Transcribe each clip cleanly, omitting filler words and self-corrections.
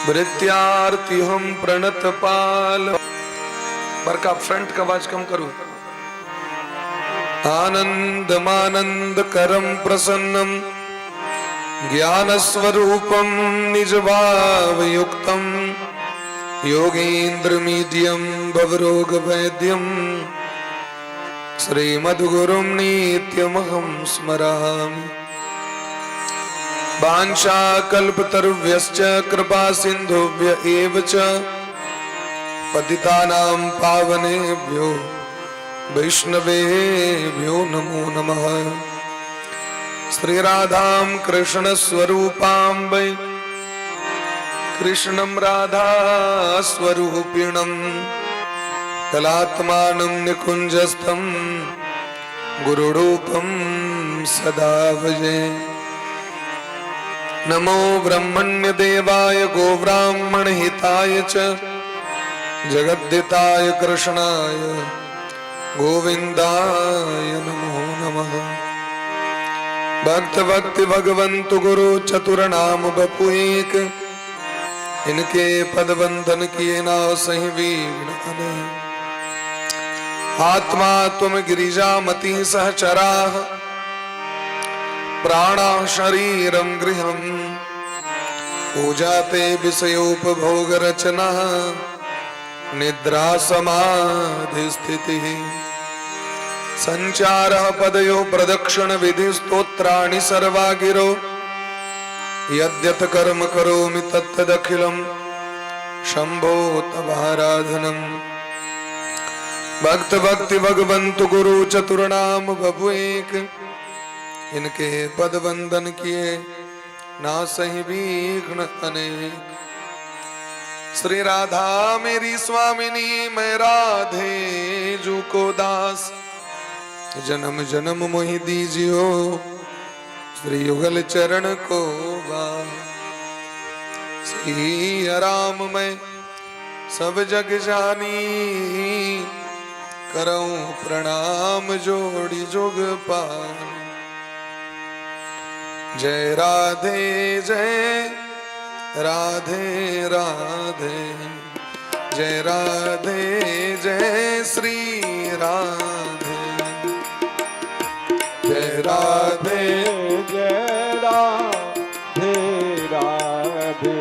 वृत्यार्तिहं प्रणतपाल। पर का फ्रंट का आवाज कम करो। आनंदमानंदकरं प्रसन्नं ज्ञानस्वरूपं निजभावयुक्तं योगीन्द्रमीड्यं भवरोगवैद्यं श्रीमद्गुरुं नित्यमहं स्मरामि। वाञ्छाकल्पतरुभ्यश्च कृपा सिन्धुभ्य एव च पतितानां पावनेभ्यो वैष्णवेभ्यो नमो नमः। श्री राधां कृष्ण स्वरूपां वै कृष्णं राधा स्वरूपिणं कलात्मानं निकुञ्जस्थं गुरुरूपं सदा भजे। नमो ब्रह्मण्य देवाय गोब्राह्मण हिताय च जगद्दिताय कृष्णाय गोविंदाय नमो नमः। भक्त भक्ति भगवंतु गुरु चतुर नाम बपु एक इनके पद बंधन किए नाव सही वीण अनेक। आत्मा तुम गिरिजामति सहचराः प्राणा शरीरं गृहं पूजाते विषयोपभोग रचना निद्रा समाधि स्थितिः संचारः पदयो प्रदक्षिण विधि स्तोत्राणि सर्वा गिरो यद्यत् कर्म करोमि तत्तदखिलं शंभो तवाराधनम्। भक्त भक्ति भगवंतु गुरु चतुर्नाम बभु एक इनके पद बंधन किए ना सही विघ्न अनेक। श्री राधा मेरी स्वामिनी मैं राधे जू को दास जन्म जन्म मोहि दीजियो श्री युगल चरण को बास। श्री राम मैं सब जग जानी करऊं प्रणाम जोड़ी जोग पानी। जय राधे जय राधे राधे जय राधे जय श्री राधे जय राधे जय राधे राधे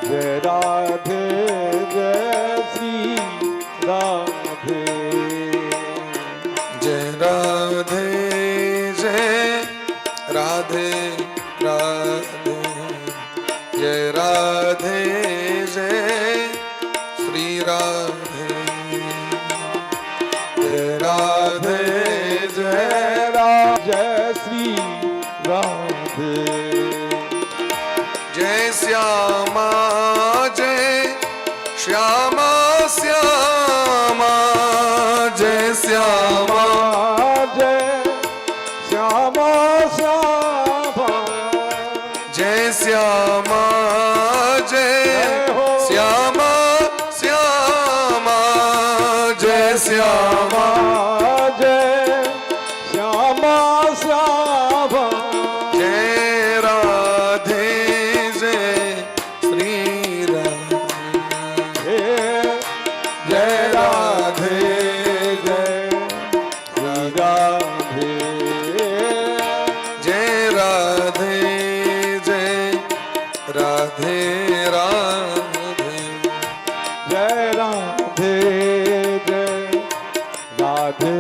जय राधे जय श्री राधे जय राधे जय राधे राधे जय राधे जय श्री राधे जय राधे जय जय श्री राधे जय श्यामा जय श्यामा श्यामा जय श्यामा जय श्यामा श्यामा जय श्यामा जय श्यामा श्यामा जय श्यामा जय श्यामा श्यामा जय राधे जय श्री राधे जय राधे जय श्री राधे जय राधे जय राधे राधे जय राधे जय राधे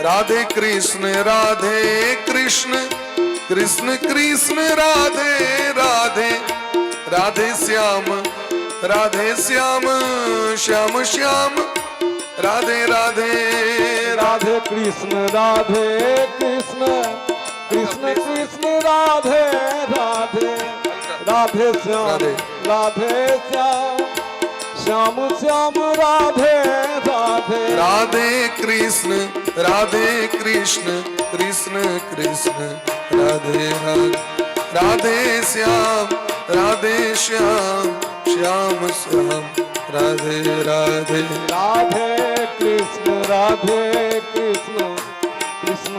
राधे राधे कृष्ण कृष्ण कृष्ण राधे राधे राधे श्याम श्याम श्याम राधे राधे राधे कृष्ण कृष्ण कृष्ण कृष्ण राधे राधे राधे श्याम श्याम श्याम राधे राधे राधे कृष्ण कृष्ण कृष्ण राधे राधे श्याम श्याम श्याम राधे राधे राधे कृष्ण कृष्ण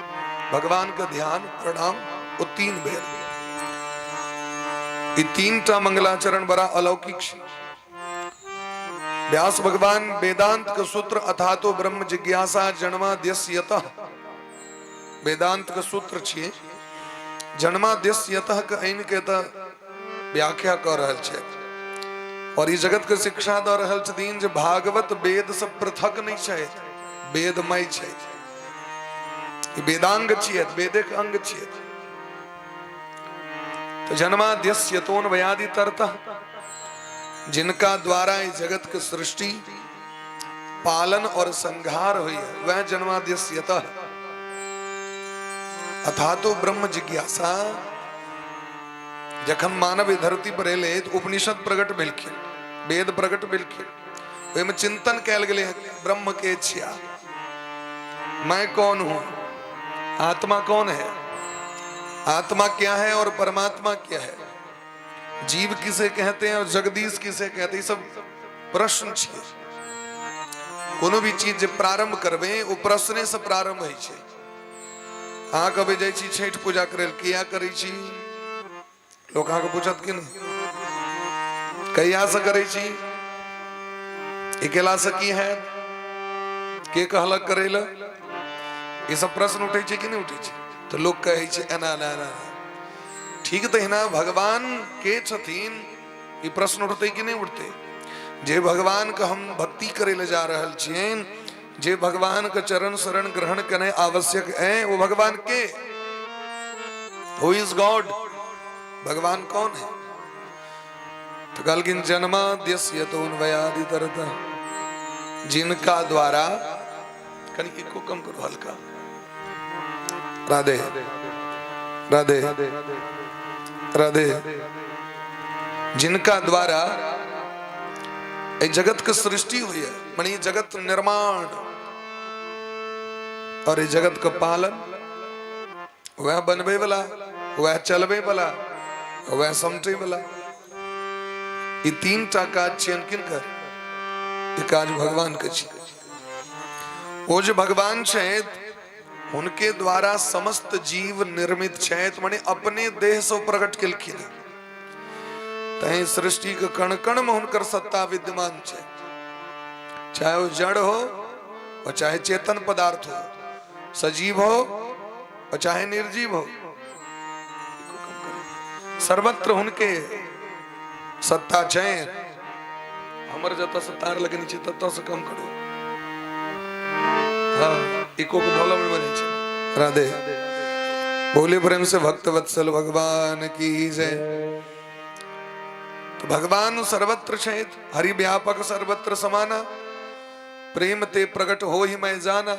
भगवान का ध्यान प्रणाम वो 3 बेर ये 3टा मंगलाचरण बड़ा अलौकिक छे। व्यास भगवान वेदांत का सूत्र अथातो ब्रह्म जिज्ञासा जन्माद्यस्यतः वेदांत का सूत्र छे। जन्माद्यस्यतः के ऐन के त व्याख्या कर रहल छे और ई जगत के शिक्षा द रहल छथिन जे भागवत वेद से पृथक नहीं छे, वेदमय छे। ई वेदांग छिए, वेदिक अंग छिए। तो जन्माद्यस्यतोन वयादि तरतः जिनका द्वारा इस जगत की सृष्टि पालन और संहार हुई है वह जन्माद्यस्यतः अथातो ब्रह्म जिज्ञासा। जखन मानव धरती पर एले तो उपनिषद प्रकट भेलखिन, वेद प्रकट भेलखिन, ओहिमे चिंतन कैल गेले ब्रह्म के छिया। मैं कौन हूं, आत्मा कौन है, आत्मा क्या है और परमात्मा क्या है, जीव किसे कहते हैं और जगदीश किसे कहते हैं, सब प्रश्न छिए। कोनो भी चीज जे प्रारंभ करबे वो प्रश्ने से प्रारंभ होइ छै। अहाँ कभी जाइ छी छठ पूजा करे किया करै छी, लोग अहाँ के पूछत कि नहीं कहिया से करै छी, अकेला से की है, के कहलक करे ला, ये सब प्रश्न उठे छै कि नहीं उठे छै। तो लोग कहे छै एना ना ना ठीक तो ना भगवान के छथिन, ये प्रश्न उठते कि नहीं उठते। जे भगवान का हम भक्ति करे ले जा रहल छियन, जे भगवान का चरण शरण ग्रहण करने आवश्यक है, वो भगवान के हु इज गॉड, भगवान कौन है। तो कलकिन जन्माद्यस्यतोन्वयादि तरतः जिनका द्वारा, कहीं इको कम करो हल्का, राधे राधे राधे, जिनका द्वारा ये जगत की सृष्टि हुई है, मानी जगत निर्माण और ये जगत का पालन, वह बनबे वाला, वह चलबे वाला, वह समटे वाला, ये 3टा काज चयन किन कर, ये काज भगवान के छे। वो जो भगवान छे उनके द्वारा समस्त जीव निर्मित छे, माने अपने देह से प्रकट केलखिन। तै सृष्टि के कण कण में उनकर सत्ता विद्यमान छे, चाहे वो जड़ हो और चाहे चेतन पदार्थ हो, सजीव हो और चाहे निर्जीव हो, सर्वत्र उनके सत्ता छे। हमर जत से तार लगनी छे तत से कम करो, हाँ इको को भोला में बने छे। राधे बोले प्रेम से भक्त वत्सल भगवान की जय। तो भगवान सर्वत्र छे, हरि व्यापक सर्वत्र समाना, प्रेम ते प्रकट हो ही मैं जाना।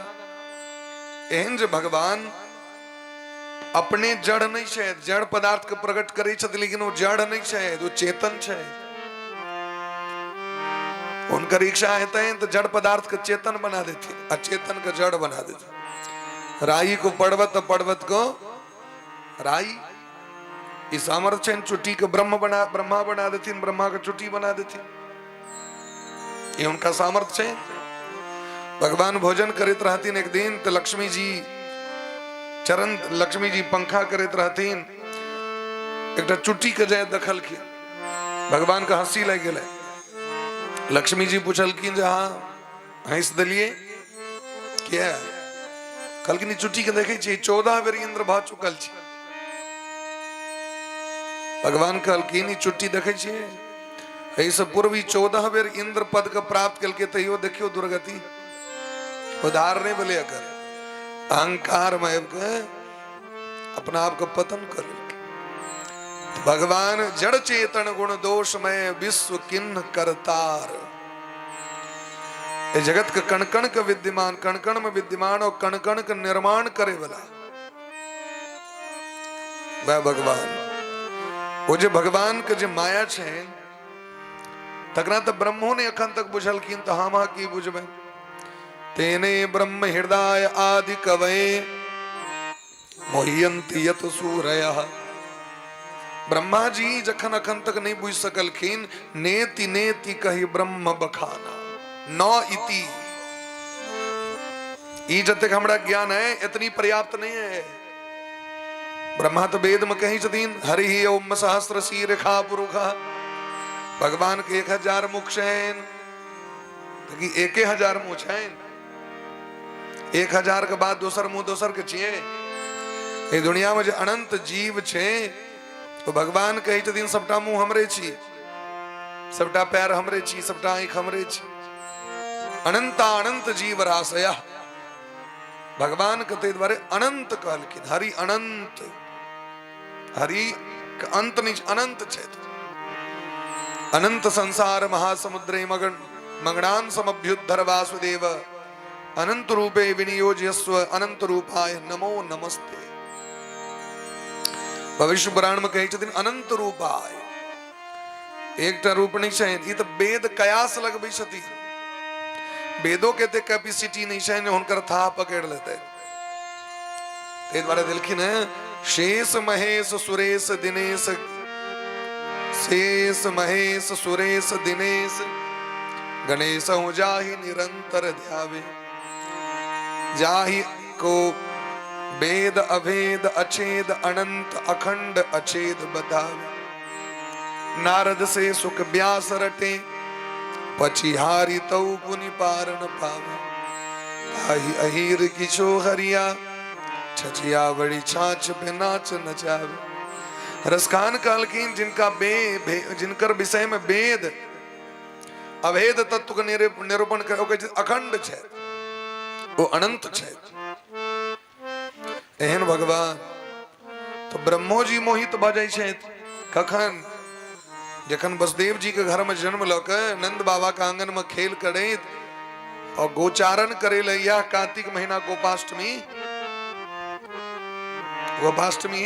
एहन जे भगवान अपने जड़ नहीं छे, जड़ पदार्थ के प्रकट करे छथि, लेकिन वो जड़ नहीं छे, वो चेतन छे। उनकर इच्छा है तो जड़ पदार्थ को चेतन बना देती, अचेतन को जड़ बना देती। राई को पर्वत, पर्वत को राई, इस सामर्थ्य चुट्टी को ब्रह्मा बना देती, ब्रह्मा को चुट्टी बना देती, ये उनका सामर्थ्य है। भगवान भोजन करित रहतीन, एक दिन तो लक्ष्मी जी चरण, लक्ष्मी जी पंखा करित रहतीन, एक चुट्टी के जय दखल की, भगवान का हंसी लग गए। लक्ष्मी जी पूछलकिन जे हाँ हंस दिलिए क्या, कहलकिन चुट्टी के देखे 14 बेर इंद्र भा चुकल छी। भगवान कहलकिन चुट्टी देखे छे, ऐसे पूर्वी 14 बेर इंद्र पद के प्राप्त करके तैयो देखियो दुर्गति, उधार नहीं बोले, अगर अहंकार में अपना आप को पतन कर। भगवान जड़ चेतन गुण दोष में विश्व किन्न करतार, ये जगत के कण कण के विद्यमान, कण कण में विद्यमान और कण कण का निर्माण करे वाला वह भगवान। वो जो भगवान के जो माया छे तकरा तो ब्रह्मो ने अखन तक बुझलकिन, तो हम की बुझबे। तेने ब्रह्म हृदय आदि कवये मोह्यंति यत सूरयः। ब्रह्मा जी जखन अखन तक नहीं बुझ सकलखिन, नेति नेति कही ब्रह्म बखाना न इति। ई जते हमरा ज्ञान है इतनी पर्याप्त नहीं है। ब्रह्मा तो वेद में कही छतीन हरि ही ओम सहस्र शीरखा पुरुखा, भगवान के 1000 मुख छन, एक 1000 मुँह छन, 1000 के बाद दोसर मुँह दोसर के छिए। ये दुनिया में जो अनंत जीव छे तो भगवान कही छथिन सबटा मुँह हमरे छी, सबटा पैर हमरे छी, सबटा आँख हमरे छी। अनंता अनंत जीव राशया, भगवान कते द्वारे अनंत कहलखिन। हरि अनंत, हरि के अंत नहीं, अनंत छे। अनंत संसार महासमुद्रे मगणान समभ्युद्धर वासुदेव, अनंत रूपे विनियोजयस्व अनंत रूपाय नमो नमस्ते। भविष्य पुराण में कही छथिन अनंत रूपाय, एकटा रूप नहीं छे। ई तो वेद कयास लगबै छथिन, वेदों के कैपेसिटी नहीं छे हुनकर था पकड़ लेते। ते द्वारा दिलखिन शेष महेश सुरेश दिनेश, शेष महेश सुरेश दिनेश, गणेश हो जाहि निरंतर ध्यावे, जाहि को वेद अभेद अछेद अनंत अखंड अछेद बतावे। नारद से सुख व्यास रटे, पचिहारी तऊ पुनि पार न पावे। ताहि अहीर किशो हरिया, छचिया बड़ी छाछ पे नाच नचावे। रसखान कालकीन जिनका जिनकर विषय में वेद अभेद तत्व का निरूपण करो, अखंड छे, वो अनंत छे। एहन भगवान तो ब्रह्मो जी मोहित भ जाय छे। कखन जखन वसुदेव जी के घर में जन्म लक नंद बाबा के आंगन में खेल करे और गोचारण करे लैया कार्तिक महीना गोपाष्टमी, गोपाष्टमी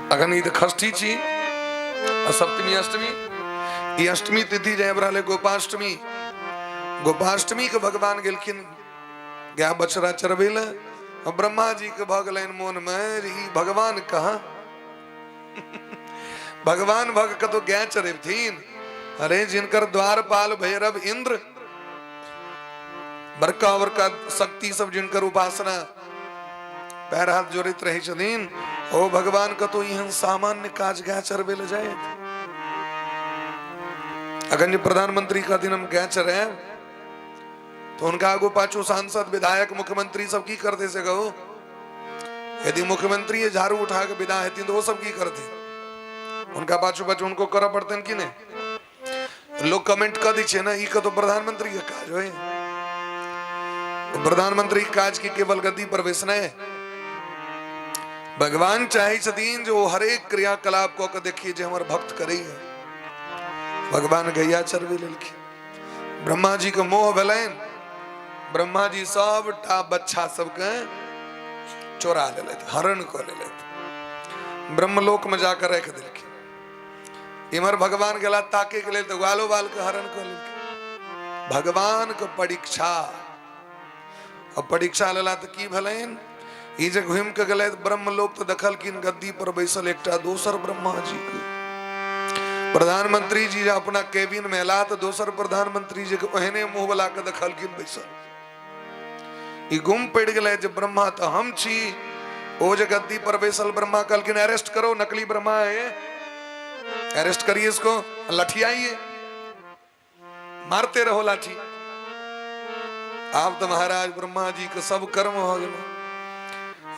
अखन ई खष्ठी छी और सप्तमी अष्टमी, ये अष्टमी तिथि जय बरले गोपाष्टमी। गोपाष्टमी के भगवान गेलखिन गाय बछड़ा चरबेल, और ब्रह्मा जी के भगलन मोन में भगवान कहा भगवान भग के तो गाय चरेबथिन। अरे जिनकर द्वारपाल भैरव इंद्र, बड़का बड़का शक्ति सब जिनकर उपासना पैर हाथ जोड़ित रहे छथिन, ओ भगवान का तो यह सामान्य काज गाय चरबेल जाए। अगर जो प्रधानमंत्री का दिन हम गाय चरे तो उनका आगू पाछू सांसद विधायक मुख्यमंत्री सब की करते से कहो। यदि मुख्यमंत्री ये झाड़ू उठा के विदा है तो वो सब की करते, उनका पाछू पाछू उनको कर पड़ते कि नहीं। लोग कमेंट कर दीजिए ना, ई का तो प्रधानमंत्री का काज है, तो प्रधानमंत्री काज की केवल गद्दी पर बैसना है। भगवान चाहे छतीन जो हर एक क्रियाकलाप को देखिए जो हमारे भक्त करे है। भगवान गैया चरवे लेलखिन, ब्रह्मा जी के मोह भेलन, ब्रह्मा जी सब टा बच्चा सबके चोरा ले लेते, हरण को ले लेते, ब्रह्मलोक में जाकर रख दिलखिन। इमर भगवान गला ताके के लिए तो गालो बाल के हरण को ले। भगवान के परीक्षा, और परीक्षा लेला तो की भलेन ई जे घूम के गले ब्रह्मलोक तो दखल किन गद्दी पर बैसल एकटा दोसर ब्रह्मा जी के। प्रधानमंत्री जी अपना केबिन में ला तो दोसर प्रधानमंत्री जी के ओहने मुंह वाला के दखल किन बैसल। ई गुम पड़ गए जब ब्रह्मा तो हम छी, ओ जे गद्दी पर बैसल ब्रह्मा कहलकिन अरेस्ट करो, नकली ब्रह्मा है, अरेस्ट करिए इसको, लठियाइए, मारते रहो लाठी। आप तो महाराज ब्रह्मा जी के सब कर्म हो गए।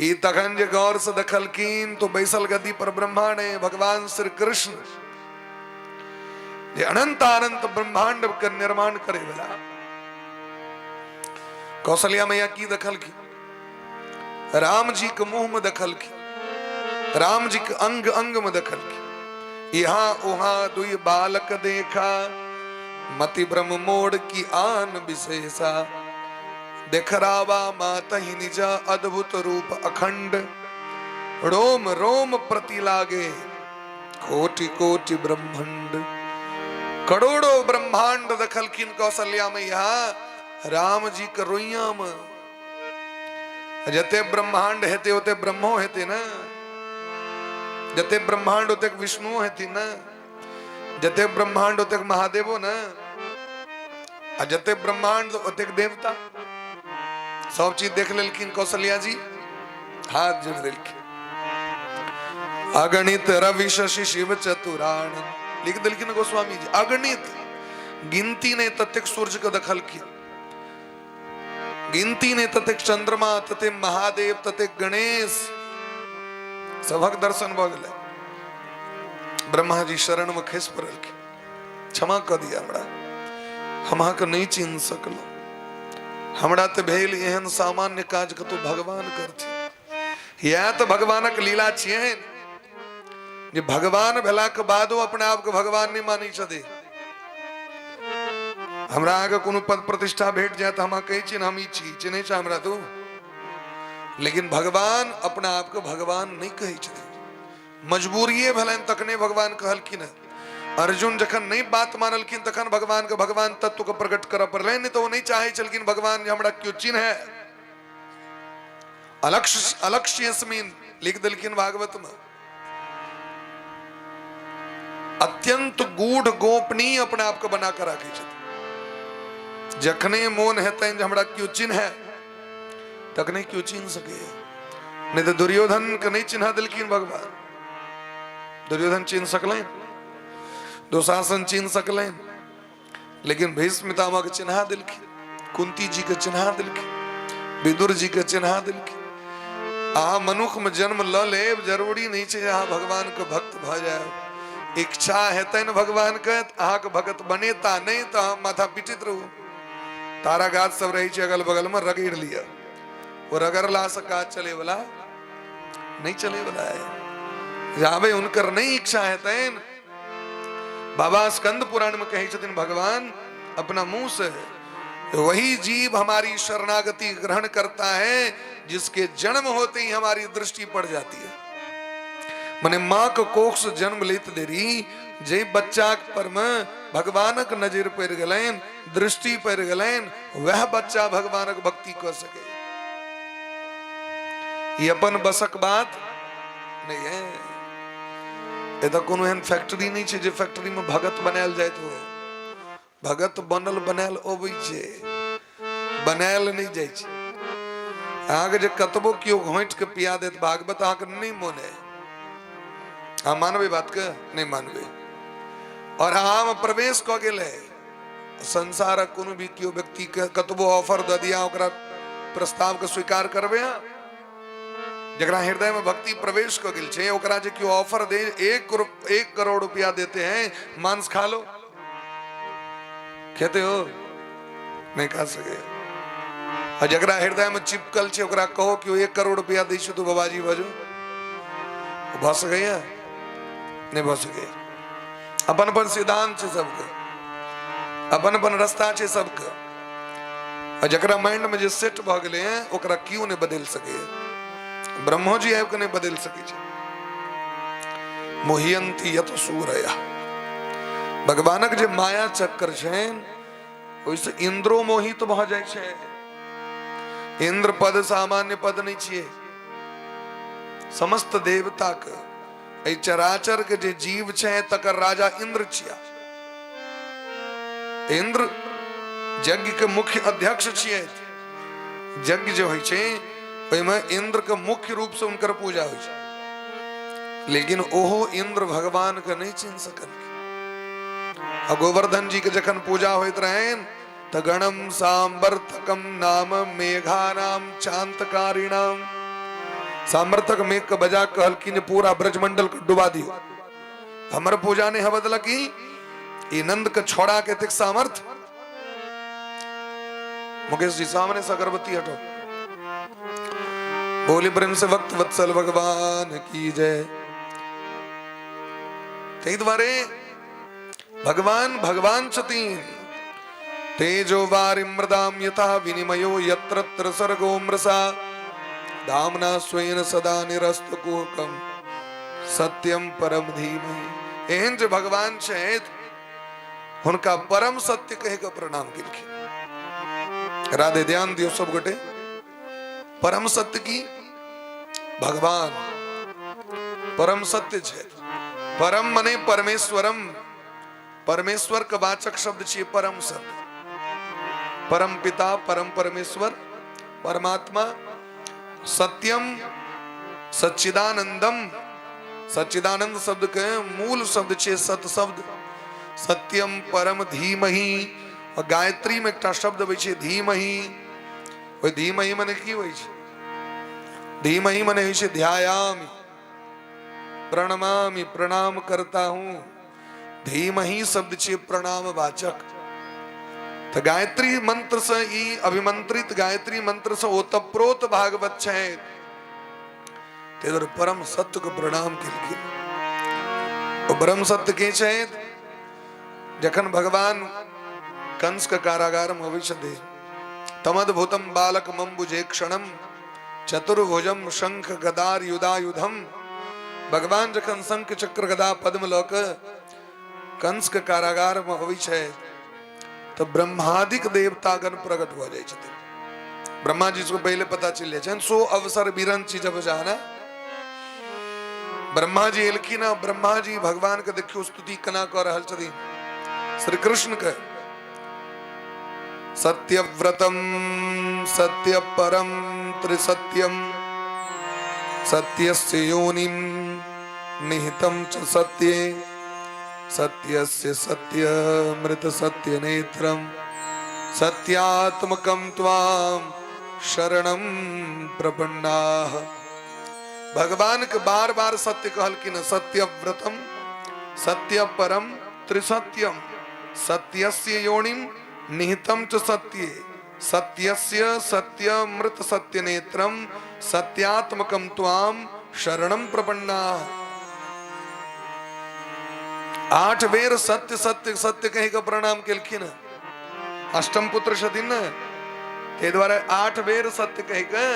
ई तखन जे गौर से दखल कीन तो बैसल गद्दी पर ब्रह्मा ने भगवान श्री कृष्ण जे अनंत अनंत ब्रह्मांड का निर्माण करे वाला। कौशल्या मैया की दखल की, राम जी के मुंह में दखल की, राम जी के अंग अंग में दखल की। यहाँ वहां दुई बालक देखा, मति ब्रह्म मोड़ की आन विशेषा। देखरावा माता ही निजा अद्भुत रूप अखंड, रोम रोम प्रति लागे कोटि कोटि ब्रह्मांड। करोड़ों ब्रह्मांड दखल किन कौशल्या मैया राम जी के रोइया में। जते ब्रह्मांड हेते होते ब्रह्मो हेते ना, जते ब्रह्मांड होते विष्णु हेती ना, जते ब्रह्मांड होते महादेवो ना, जते ब्रह्मांड होते देवता। सब चीज देख लेलकिन कौशल्या जी। हाथ जोड़ दिल के अगणित रवि शशि शिव चतुराण लिख दिल की गोस्वामी जी अगणित गिनती ने तथिक सूर्य का दखल किया गिनती ने तथिक चंद्रमा तथे महादेव तथे गणेश सभक दर्शन भगले ब्रह्मा जी शरण में खेस पर क्षमा कर दिया हमरा हमा के नहीं चिन्ह सकलो हमरा ते भेल एहन सामान्य काज के तो भगवान करथि या तो भगवानक लीला छिए जे भगवान भेला के बादो अपने आप के भगवान नहीं मानी छथि हमरा आगे कोनो पद प्रतिष्ठा भेट जाए तो हम कही छी हम ई छी चिन्हे छ हमरा तो लेकिन भगवान अपना आप के भगवान नहीं कही छथि मजबूरीए भलन तकने भगवान कहलखिन अर्जुन जखन नहीं बात मानलखिन तखन भगवान के भगवान तत्व को प्रकट कर पड़ले नहीं तो वो नहीं चाहे चलकिन भगवान हमरा क्यों चिन्ह है अलक्ष्यस्मिन लिख दिलखिन भागवत में अत्यंत गूढ़ गोपनीय अपने आप को बना कर राखे छथि जखने मोन है तन हमरा क्यों चिन्ह है तकने क्यों चिन्ह सके नहीं तो दुर्योधन के नहीं चिन्ह दिलखिन भगवान दुर्योधन चिन्ह सकलें दुशासन चिन्ह सकलें लेकिन भीष्म पितामह के चिन्हा दिलखिन कुंती जी के चिन्हा दिलखिन विदुर जी के चिन्हा दिलखिन आ मनुख में जन्म ल लेब जरूरी नहीं छे अहाँ भगवान के भक्त भ जाए इच्छा है तन भगवान के अहाँ के भक्त बनेता नहीं तो हम माथा पिटित रहू तारा गाछ सब रही छे अगल बगल में रगड़ लिया वो रगड़ला से काज चले वाला नहीं चले वाला है जावे उनकर नहीं इच्छा है तैन बाबा स्कंद पुराण में कहे छथिन भगवान अपना मुंह से वही जीव हमारी शरणागति ग्रहण करता है जिसके जन्म होते ही हमारी दृष्टि पड़ जाती है मने माँ को कोख से जन्म लेते देरी जे बच्चा पर में भगवानक नजर पड़ गलेन दृष्टि पड़ गलेन वह बच्चा भगवानक भक्ति कर सके ये अपन बसक बात नहीं है ये तो कोनो एहन फैक्ट्री नहीं छे जे फैक्ट्री में भगत बनायल जाए तो भगत बनल बनायल ओबै छे बनायल नहीं जाए छे आगे जे कतबो कियो घोंट के पिया देत भागवत आके नहीं मोने आ मानवे बात के नहीं मानवे और हम प्रवेश क गेले संसार कोनो भी कियो व्यक्ति के कतबो ऑफर द दिया ओकरा प्रस्ताव के स्वीकार करबे जरा हृदय में भक्ति प्रवेश कर गेल छे ओकरा जे क्यों ऑफर दे 1 करोड़ रुपया देते हैं मांस खा लो कहते हो नहीं खा सके और जरा हृदय में चिपकल छे ओकरा कहो कि 1 करोड़ रुपया दी तो बाबाजी बजो बस गए नहीं बस गए अपन अपन सिद्धांत छे सबके अपन अपन रास्ता छे सबके और जरा माइंड में जे सेट भ गेले हैं ओकरा क्यों नहीं बदल सके ब्रह्मो जी आब के नहीं बदल सके छे मोहियंती यत सूरया भगवानक जे माया चक्कर छेन ओइसे इंद्रो मोहित भ जाय छे इंद्र पद सामान्य पद नहीं छिए समस्त देवता के ए चराचर के जे जीव छे तकर राजा इंद्र छिया इंद्र यज्ञ के मुख्य अध्यक्ष छिए यज्ञ जो होय छे में इंद्र के मुख्य रूप से उनकर पूजा हो जाए लेकिन ओहो इंद्र भगवान के नहीं चिन्ह सकल गोवर्धन जी के जखन पूजा होइत रहेन त गणम सांवर्तकम नाम मेघा नाम चांतकारिणाम सांवर्तक मेघ के बजा कहलकिन पूरा ब्रजमंडल को डुबा दियो हमर पूजा ने हवदल की ई नंद के छोड़ा के तिक सामर्थ मुकेश जी सामने से अगरबत्ती हटो बोली प्रेम से वक्त वत्सल भगवान की जय ते द्वारे भगवान भगवान छतीन तेजो वारि मृदाम यथा विनिमयो यत्र सर्गो मृषा दामना स्वेन सदा निरस्तकुहकम सत्यम परम धीमहि एहन जो भगवान छथि हुनका परम सत्य कहे के प्रणाम केलखिन राधे ध्यान दियो सब गोटे परम सत्य की भगवान परम सत्य छे परम मने परमेश्वरम परमेश्वर का वाचक शब्द छे परम सत्य परम पिता परम परमेश्वर परमात्मा सत्यम सच्चिदानंदम, सच्चिदानंद शब्द के मूल शब्द छे सत शब्द, सत्यम परम धीमहि। और गायत्री में एक शब्द होय छे धीमहि। ओय धीमहि माने की होय छे? धीमहि माने होय छे ध्यायामि, प्रणमामि, प्रणाम करता हूं। धीमहि शब्द छे प्रणाम वाचक। तो गायत्री मंत्र से ई अभिमंत्रित गायत्री मंत्र से ओतप्रोत भागवत छे। तेदर परम सत्य को प्रणाम केलखिन। ओ परम सत्य के छे? जखन भगवान कंस का कारागार में होवे छे, तमद्भुतम बालक मंबुजे क्षणम चतुर्भुजम शंख गदार युधायुधम। भगवान जखन शंख चक्र गदा पद्म लोक कंस के कारागार में होवे छे, तो ब्रह्मादिक देवतागण प्रकट हो जाए छथिन। ब्रह्मा जी को पहले पता चल जाए छे। सो अवसर बिरंची जब जाना ब्रह्मा जी एलखिन। ब्रह्मा जी भगवान के देखियो स्तुति कना कर रहल छथिन श्री कृष्ण के। सत्यव्रतम सत्य परम त्रिसत्यम सत्यस्य योनिम निहितम च सत्ये सत्यस्य सत्यमृत सत्य नेत्रम सत्यात्मकम त्वाम शरणम प्रपन्नाः। भगवान के बार बार सत्य कहल कि न सत्यव्रतम सत्य परम त्रिसत्यम सत्यस्य योनिम निहितम च सत्ये सत्यस्य सत्यमृत सत्य नेत्रम सत्यात्मकम त्वाम शरणम प्रपन्नाः। 8 बेर सत्य सत्य सत्य कही का प्रणाम केलखिन। अष्टम पुत्र छथिन न, ते द्वारा 8 बेर सत्य कही के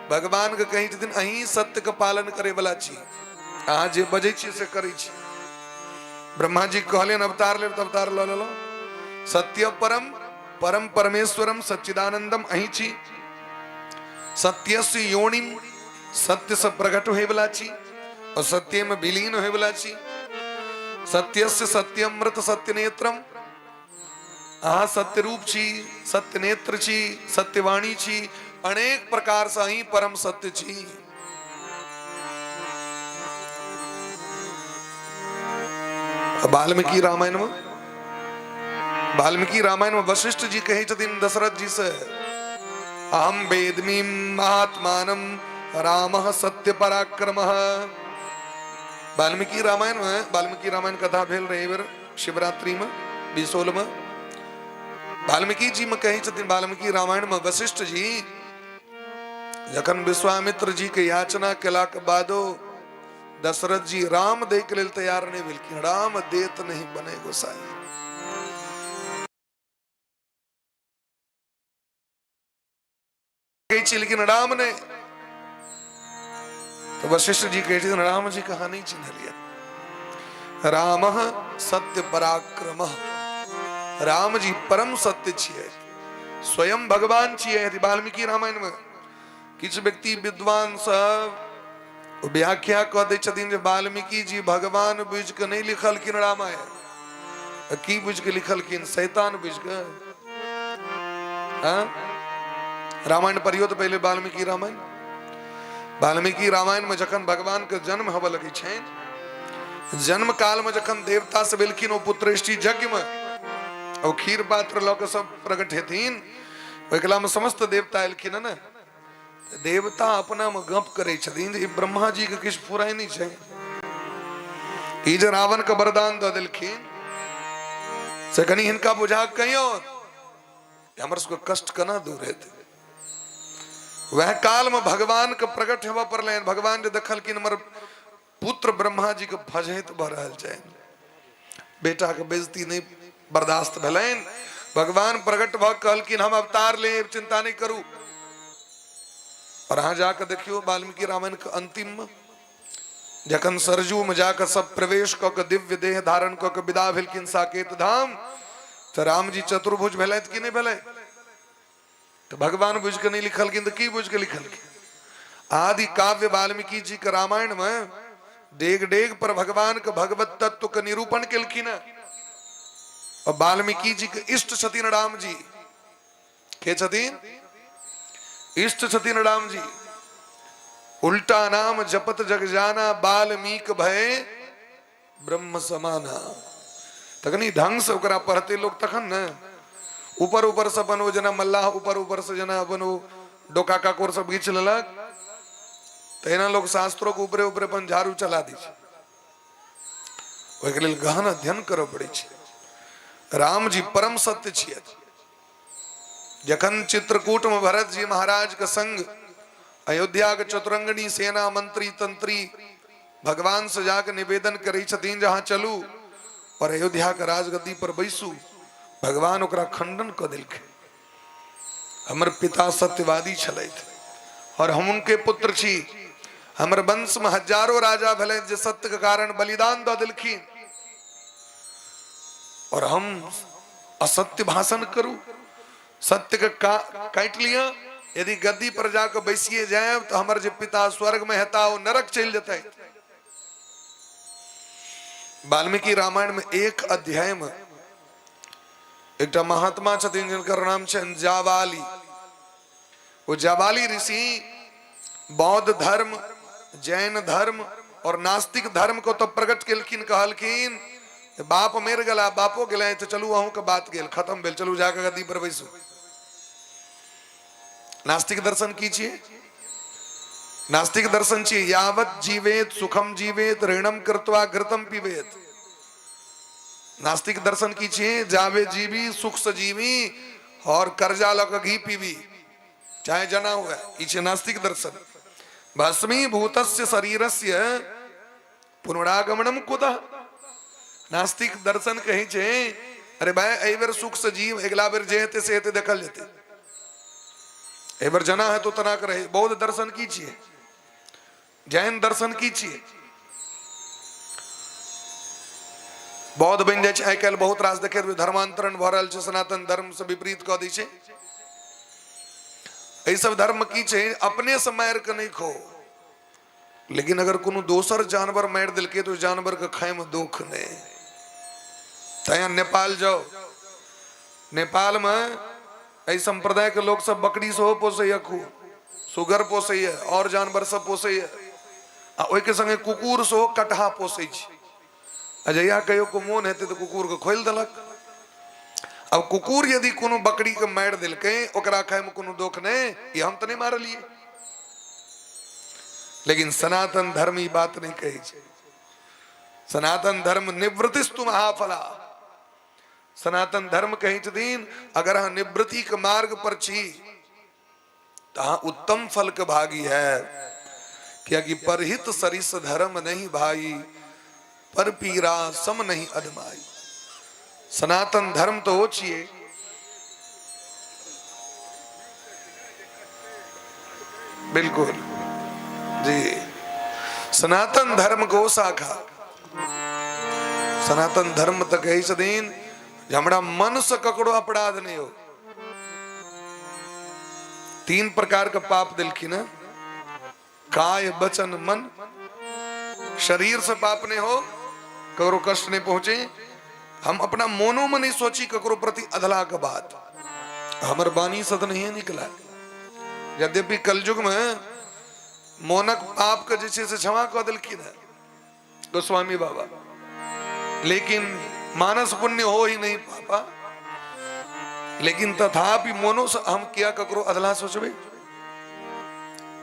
भगवान के कही छथिन अही सत्य के पालन करे वाला छी, अहाँ जे बजै छी से करै छी। ब्रह्मा जी कहले अवतार ले अवतार ल लो। सत्य परम परम परमेश्वरम सच्चिदानंदम अही छी। सत्यस्य योनिम सत्य से प्रकट होए वाला छी और सत्य में विलीन होए वाला छी। सत्यस्य सत्यमृत सत्य नेत्रम, अहाँ सत्य रूप छी, सत्य नेत्र छी, सत्यवाणी छी, अनेक प्रकार से ही परम सत्य छी। वाल्मीकि रामायण में वशिष्ठ जी कहे छथिन दशरथ जी से अहम वेदमी महात्मानम रामः सत्य पराक्रमः। वाल्मीकि रामायण कथा भेल रहे बेर शिवरात्रि में बिसोल में। वाल्मीकि जी में कहे छथिन वाल्मीकि रामायण में वशिष्ठ जी जखन विश्वामित्र जी के याचना केला के बादो दशरथ जी राम दे के लेल तैयार नहीं भेलखिन। राम देत नहीं बने गोसाई। लेकिन राम ने तो वशिष्ठ जी कहते राम जी कहा नहीं चिन्ह लिया। राम सत्य पराक्रम, राम जी परम सत्य छिए, स्वयं भगवान छिए। वाल्मीकि रामायण में किछ व्यक्ति विद्वान सब व्याख्या कह दे छथिन जे वाल्मीकि जी भगवान बुझ के नहीं लिखलखिन रामायण। की बुझ के लिखलखिन? शैतान बुझ के। रामायण पढ़ियो तो पहले वाल्मीकि रामायण। वाल्मीकि रामायण में जखन भगवान के जन्म हवा लगे छेन, जन्म काल में जखन देवता से बेलखिन ओ पुत्रेष्टि यज्ञ में और खीर पात्र लऽ के सब प्रकट हेथिन, ओकला में समस्त देवता एलखिन न। देवता अपना में गप करे छथिन जे ब्रह्मा जी के किछ फुराय नहीं छै। ई जे रावण के वरदान दऽ देलखिन से कनी हिनका बुझा कहियो हमर सबके कष्ट केना दूर हेतै। वह काल में भगवान के प्रकट हेबा पड़लै। भगवान जे देखलखिन हमर पुत्र ब्रह्मा जी के भजैत भ रहल छनि, बेटा के बेइज्जती नहीं बर्दाश्त भेलैन। भगवान प्रकट भ कहलखिन हम अवतार लेब, चिंता नहीं करू। और अहाँ जाकर देखियो वाल्मीकि रामायण के अंतिम में जखन सरजू में जाकर सब प्रवेश क के दिव्य देह धारण क के विदा भेलखिन साकेत धाम, तो राम जी चतुर्भुज भेलैथ कि नहीं भेलै? तो भगवान बुझ के नहीं लिखलखिन तो की बुझ के लिखलखिन? आदि काव्य वाल्मीकि जी के रामायण में डेग डेग पर भगवान के भगवत तत्व के निरूपण केलखिन। और वाल्मीकि जी के इष्ट छथिन राम जी। के छथिन? इष्ट छथिन राम जी। उल्टा नाम जपत जग जाना, बाल्मीक भय ब्रह्म समाना। तखनी ढंग से ओकरा पढ़ते लोग तखन न ऊपर ऊपर से बनो जना मल्लाह, ऊपर ऊपर से जना बनो डोका काकोर सब घीच लेलक, तो एना लोग शास्त्रों के ऊपरे ऊपरे अपन झाड़ू चला दी छै। ओहिके लेल गहन अध्ययन करऽ पड़ै छै। राम जी परम सत्य छियै। जखन चित्रकूट में भरत जी महाराज के संग अयोध्या के चतुरंगनी सेना मंत्री तंत्री भगवान से जाके निवेदन करै छथिन जहाँ चलू और अयोध्या के राजगद्दी पर बैसू, भगवान ओकरा खंडन क देलखिन। हमर पिता सत्यवादी छलथि और हम उनके पुत्र छी। हमर वंश में हजारों राजा भेले जे सत्य के कारण बलिदान दऽ देलखिन, और हम असत्य भाषण करूं, सत्य के काट लिया। यदि गद्दी पर जाकर बैसिए जाए तो हमारे जो पिता स्वर्ग में हेता वो नरक चल जाता है। वाल्मीकि रामायण में एक अध्याय में एक महात्मा छथिन जिनकर नाम है जावाली। वो जावाली ऋषि बौद्ध धर्म, जैन धर्म और नास्तिक धर्म को तो प्रकट केलखिन, कहलखिन बाप मेर गला, बापो गेले तो चलू अहूँ के बात गेल, खत्म भेल, चलू जाकर गद्दी पर बैसू। नास्तिक दर्शन कीजिए। नास्तिक दर्शन चाहिए यावत जीवेत सुखम जीवेत ऋणम कृत्वा घृतम पीवेत। नास्तिक दर्शन कीजिए जावे जीवी सुख से जीवी और कर्जा लग घी पीवी, चाहे जना हुआ। इसे नास्तिक दर्शन। भस्मीभूतस्य शरीरस्य पुनरागमनम कुतः। नास्तिक दर्शन कही छे अरे भाई एहि बेर सुख से जीव, अगला बेर जे हेते से हेते देखल जेते, एहि बेर जना है तो तना के रहे। बौद्ध दर्शन कीजिए, जैन दर्शन कीजिए। बौद्ध बन जाए छै आइ काल्हि बहुत रास देखे धर्मांतरण भ रहल छै, सनातन धर्म से विपरीत कऽ दै छै। एहि सब धर्म की छै अपने से मार के नहीं खो, लेकिन अगर कोनो दोसर जानवर मार दिलके तो जानवर के खाए में दुख नहीं। तैं नेपाल जाओ, नेपाल में एहि संप्रदाय के लोग सब बकरी सेहो पोसैया, खूब सुगर पोसैया और जानवर सब पोसैया, आ ओहि के संगे कुकुर सेहो कटहा पोसै छै। अजया कहियो को मोन हेतै तो कुकुर के खोल देलक। अब कुकुर यदि कोनो बकरी के मार दिलकै ओकरा खाए में कोनो दुख नहीं, ये हम तो नहीं मारलिए। लेकिन सनातन धर्म ई बात नहीं कहे छै। सनातन धर्म निवृत्तिस्तु महाफला। सनातन धर्म कही छथिन अगर अहाँ निवृत्ति के मार्ग पर छी तो अहाँ उत्तम फल के भागी है, क्योंकि परहित सरिस धर्म नहीं भाई, पर पीरा सम नहीं अधमाई। सनातन धर्म तो हो छिए बिल्कुल जी। सनातन धर्म को शाखा सनातन धर्म तक कही छथिन हमरा मन से ककड़ो अपराध नहीं हो। 3 प्रकार का पाप दिलखिन है, काय वचन मन। शरीर से पाप नहीं हो, ककरो कष्ट नहीं पहुंचे, हम अपना मोनो में नहीं सोची ककरो प्रति अधला का बात, हमर बानी सद नहीं निकला। यद्यपि कलयुग में मोनक पाप के जैसे से क्षमा कर दिलखिन है गोस्वामी बाबा, लेकिन मानस पुण्य हो ही नहीं पापा। लेकिन तथापि मोनो से हम क्या ककरो अधला सोचबे,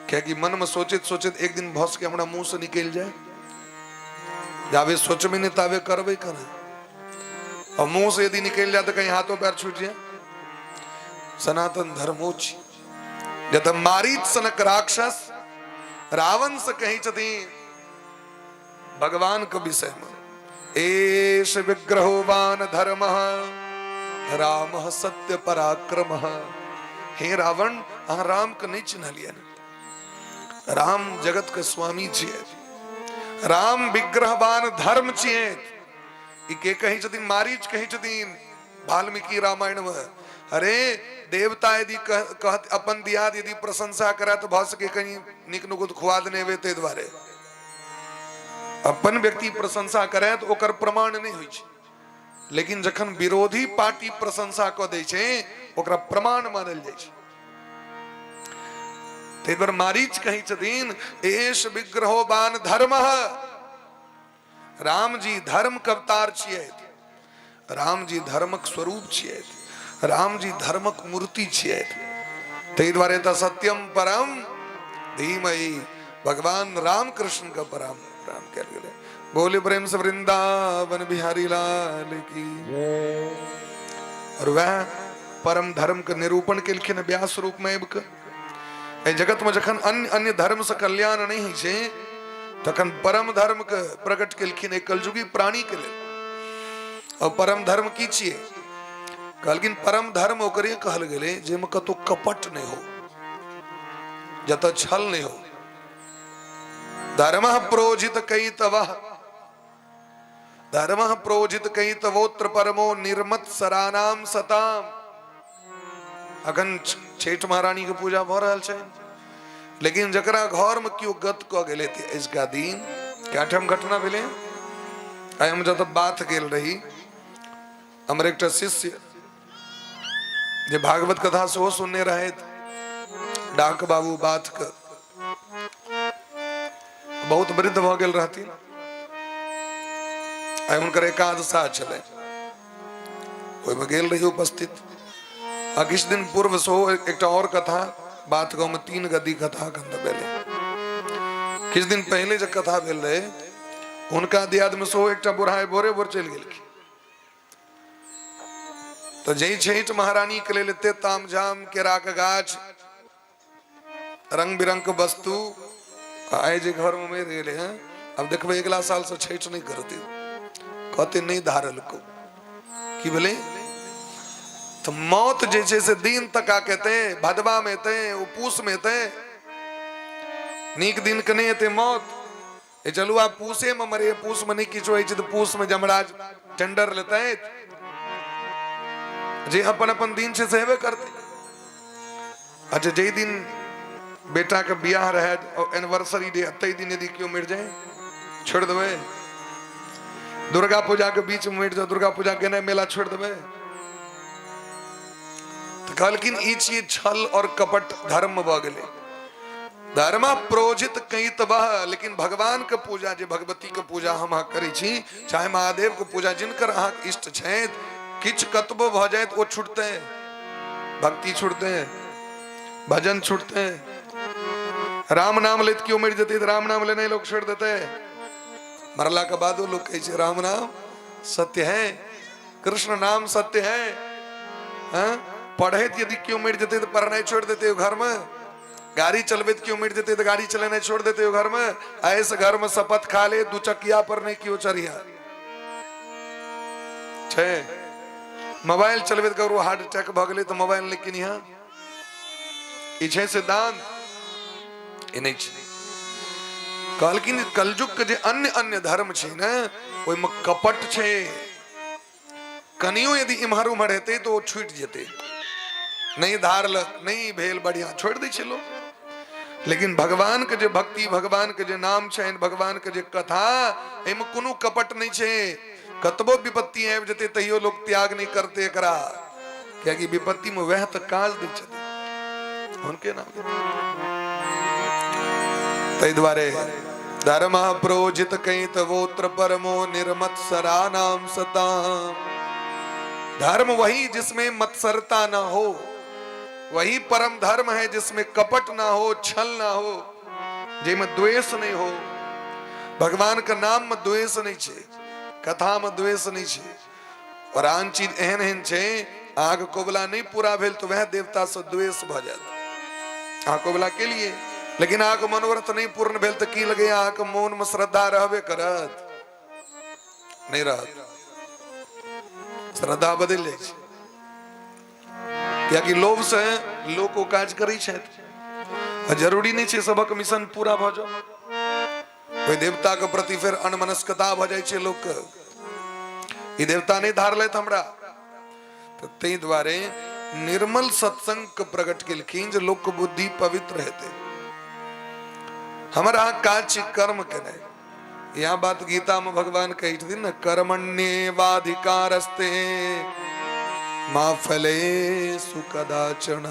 क्या कि मन में सोचित सोचित एक दिन भस के हमरा मुंह से निकल जाए। जावे सोचबे नहीं तावे करबे करे, और मुंह से यदि निकल जाए तो कहीं हाथों पैर छूट जाए। सनातन धर्मोच जब मारीच सनक राक्षस रावण से कही छथिन भगवान के विषय में, एष विग्रहोवान धर्म राम सत्य पराक्रम। हे रावण अहाँ राम के नहीं चिन्ह लिया। राम जगत के स्वामी छिए, राम विग्रहवान धर्म छिए। के कही छथिन मारीच कही छथिन वाल्मीकि रामायण में, अरे देवता यदि कहत अपन दियाद यदि प्रशंसा करे तो भ सके कहीं निक नुकुत खुआ देने वे, ते द्वारे अपन व्यक्ति प्रशंसा करे तो ओकर प्रमाण नहीं होई छै। लेकिन जखन विरोधी पार्टी प्रशंसा क दै छै ओकरा प्रमाण मानल जाइ छै। ते पर मारीच कहीं छथिन एश विग्रहोबान धर्म। राम जी धर्म के अवतार छियै, राम जी धर्मक स्वरूप छियै, राम जी धर्मक मूर्ति छियै। ते द्वारे त सत्यम परम धीमहि भगवान राम कृष्ण का परम राम कह गए। बोले प्रेम से वृंदावन बिहारी लाल की। और वह परम धर्म के निरूपण के लिखे व्यास रूप में जगत में जखन अन्य अन्य धर्म से कल्याण नहीं छे तखन परम धर्म के प्रकट के लिखिन कलयुगी प्राणी के लिए। और परम धर्म की छिए कहलकिन परम धर्म ओकरे कहल गेले जेमे कतो कपट नहीं हो, जत छल नहीं हो। धर्म प्रोजित कई तवह, धर्म प्रोजित कई तवोत्र परमो निर्मत सरानाम सताम। अखन छठ महारानी के पूजा भ रहल छै, लेकिन जकरा घर में क्यों गत क गेले थे इसका दिन केठम घटना भेले। आइ हम जब बात गेल रही हमर एकटा शिष्य जे भागवत कथा सेहो सुनने रहे, डाक बाबू बात के बहुत वृद्ध भ गेल रहती। आइ हुनकर एकादशा चले, ओहिमे गेल रही उपस्थित। आ किछ दिन पूर्व सो एक और कथा बात गाँव में 3 गद्दी कथा किछ दिन पहले जब कथा भेल रहे उनका दियाद में सो एक बुढ़ाई बोरे बोर चल गेल। तो जय छठ महारानी के लेल एते ताम झाम केरा के गाछ रंग बिरंग के वस्तु आए जे घर में मेर गेले हैं। अब देखबे अगला साल से छठ नहीं करते, कहते नहीं धारल को की बोले। तो मौत जैसे से दिन तक कहते भदवा में थे पूस में थे नीक दिन कने थे मौत। ये चलू आप पूसे में मरे, पूस में नहीं किचो है तो पूस में जमराज टेंडर लेते हैं जे अपन अपन दिन से सेवे करते। अच्छा जे दिन बेटा का ब्याह रहे और एनिवर्सरी डे अतई दिन यदि क्यों मिट जाए छोड़ देवे। दुर्गा पूजा के बीच में मिट जाओ, दुर्गा पूजा के ना मेला छोड़ देवे। कहलकिन ई चीज छल और कपट धर्म भ गेले। धर्म प्रोजित कई तबह, लेकिन भगवान के पूजा जे भगवती के पूजा हम करै छी, चाहे महादेव के पूजा जिनकर अहाँ इष्ट छै, किछ कतबो भ जाए वो छूटते हैं, भक्ति छूटते हैं, भजन छूटते हैं। राम नाम लेते क्यों मिट जाते, राम नाम लेने लोग छोड़ देते हैं। मरला के बाद लोग कहे राम नाम सत्य है, कृष्ण नाम सत्य है। पढ़े यदि क्यों मिट जाते तो पढ़ना छोड़ देते हो घर में। गाड़ी चलबे क्यों मिट जाते तो गाड़ी चलाना छोड़ देते हो घर में। ऐसे घर में शपथ खा ले 2 चकिया पर नहीं क्यों चढ़िया। मोबाइल चलबे करो हार्ट अटैक भ गेले तो मोबाइल लेकिन यहाँ इच्छे सिद्धांत नहीं कहलकिन कलयुग के जे अन्य अन्य धर्म छे ना ओइमे कपट छे। कनियो यदि इम्हर उम्हर हेते तो छूट जेते, नहीं धारल नहीं भेल बढ़िया छोड़ दै छै लोग। लेकिन भगवान के जे भक्ति, भगवान के जे नाम छै, भगवान के जे कथा, एमे कोनो कपट नहीं छे। कतबो विपत्ति आबि जेते तैयो लोग त्याग नहीं करते एकरा, क्योंकि विपत्ति में वह तो काज दै छथिन उनके नाम। तै द्वारे धर्म प्रोजित कई तवोत्र परमो निर्मत सरा नाम सताम। धर्म वही जिसमें मत्सरता ना हो, वही परम धर्म है जिसमें कपट ना हो, छल ना हो, जिसमें द्वेष नहीं हो। भगवान का नाम में द्वेष नहीं छे, कथा में द्वेष नहीं छे। और आन चीज एहन एहन छे आग कोबला नहीं पूरा भेल तो वह देवता से द्वेष भ जाता आग कोबला के लिए। लेकिन आग मनोरथ नहीं पूर्ण भेल तो की लगे आग मौन में श्रद्धा रहबे करत नहीं रहत, श्रद्धा बदल जाए छे। या कि लोभ से लोग को काज करी छे, जरूरी नहीं छे सबक मिशन पूरा भ जाओ। कोई देवता के प्रति फिर अनमनस्कता भ जाए छे लोग के, ई देवता नहीं धार लेत हमरा। तो तै द्वारे निर्मल सत्संग के प्रकट केलखिन जे लोक के बुद्धि पवित्र हेते। हमरा काज कर्म केने, यहाँ बात गीता में भगवान कही थी न, कर्मण्येवाधिकारस्ते मा फलेषु कदाचन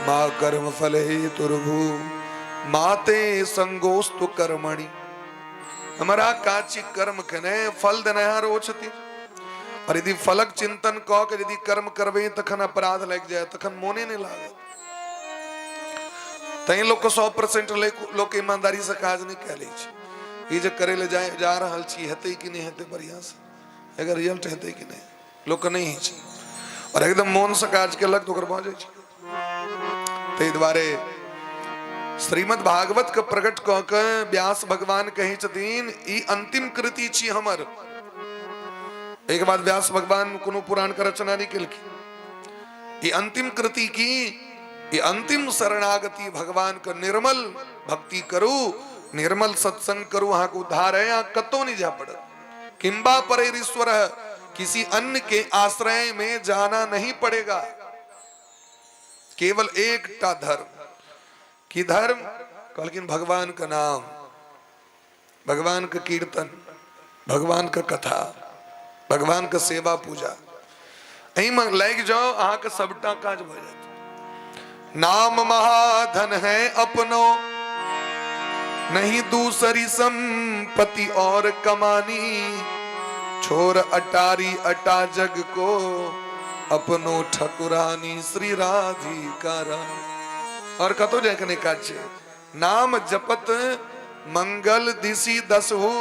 माँ कर्म फल हेतुर्भु माते संगोस्तु कर्मणि। हमारा काची कर्म कने फल देना रोचती। और यदि फलक चिंतन कह के यदि कर्म करबे तखन अपराध लग जाए तखन मोने नहीं लागे। तई लोग को 100% लोग के ईमानदारी से काज नहीं कह ली। ये जो करे ले जाए जा रहा छी हेते कि नहीं हेते बढ़िया से अगर रिजल्ट हेते कि नहीं लोग नहीं है और एकदम मौन से काज के लग तो कर पहुंचे ते द्वारे श्रीमद् भागवत का प्रकट कह के व्यास भगवान कही छथिन ई अंतिम कृति छी हमर। एक बात व्यास भगवान कोनो पुराण का रचना नहीं केलखिन। ये अंतिम कृति की ये अंतिम शरणागति भगवान का निर्मल भक्ति करू निर्मल सत्संग करू वहां को उद्धार है। यहाँ कतो नहीं जा पड़ा किंबा परे ईश्वर किसी अन्य के आश्रय में जाना नहीं पड़ेगा। केवल एक टा धर्म की धर्म लेकिन भगवान का नाम भगवान का कीर्तन भगवान का कथा भगवान का सेवा पूजा यही लग जाओ आह का सबटा काज हो जाता। नाम महाधन है अपनो नहीं दूसरी संपत्ति और कमानी छोर अटारी अटा जग को अपनो ठकुरानी श्री राधिका रानी। और कतो जखने काचे नाम जपत मंगल दिशी 10 हो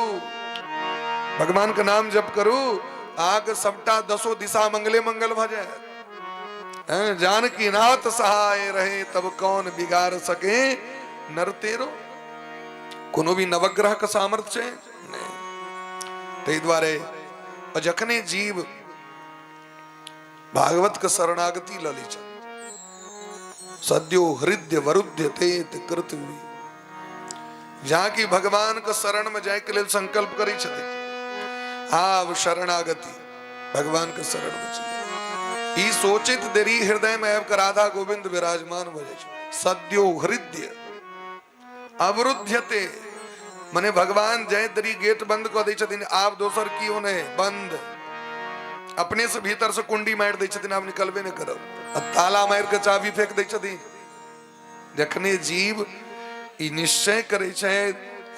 भगवान का नाम जप करो आग सबटा 10 दिशा मंगले मंगल भजे। जानकी नाथ सहाय रहे तब कौन बिगाड़ सके नर तेरो। कोनो भी नवग्रह का सामर्थ्य नहीं ते द्वारे जखने जीव भागवत का शरणागति लली सद्यो हृदय वरुद्य तेत कृत जहाँ की भगवान का शरण में जाए के लिए संकल्प करी छते हाँ शरणागति भगवान के शरण में चले ई सोचित देरी हृदय में अब राधा गोविंद विराजमान भजे सद्यो हृदय अवरुध्यते मने भगवान जय दरी गेट बंद कर दी छथिन आप दोसर की होने बंद अपने से भीतर से कुंडी मार दी छथिन आप निकलबे नहीं करो ताला मार के चाबी फेंक दी छथिन। जखने जीव ई निश्चय करे छे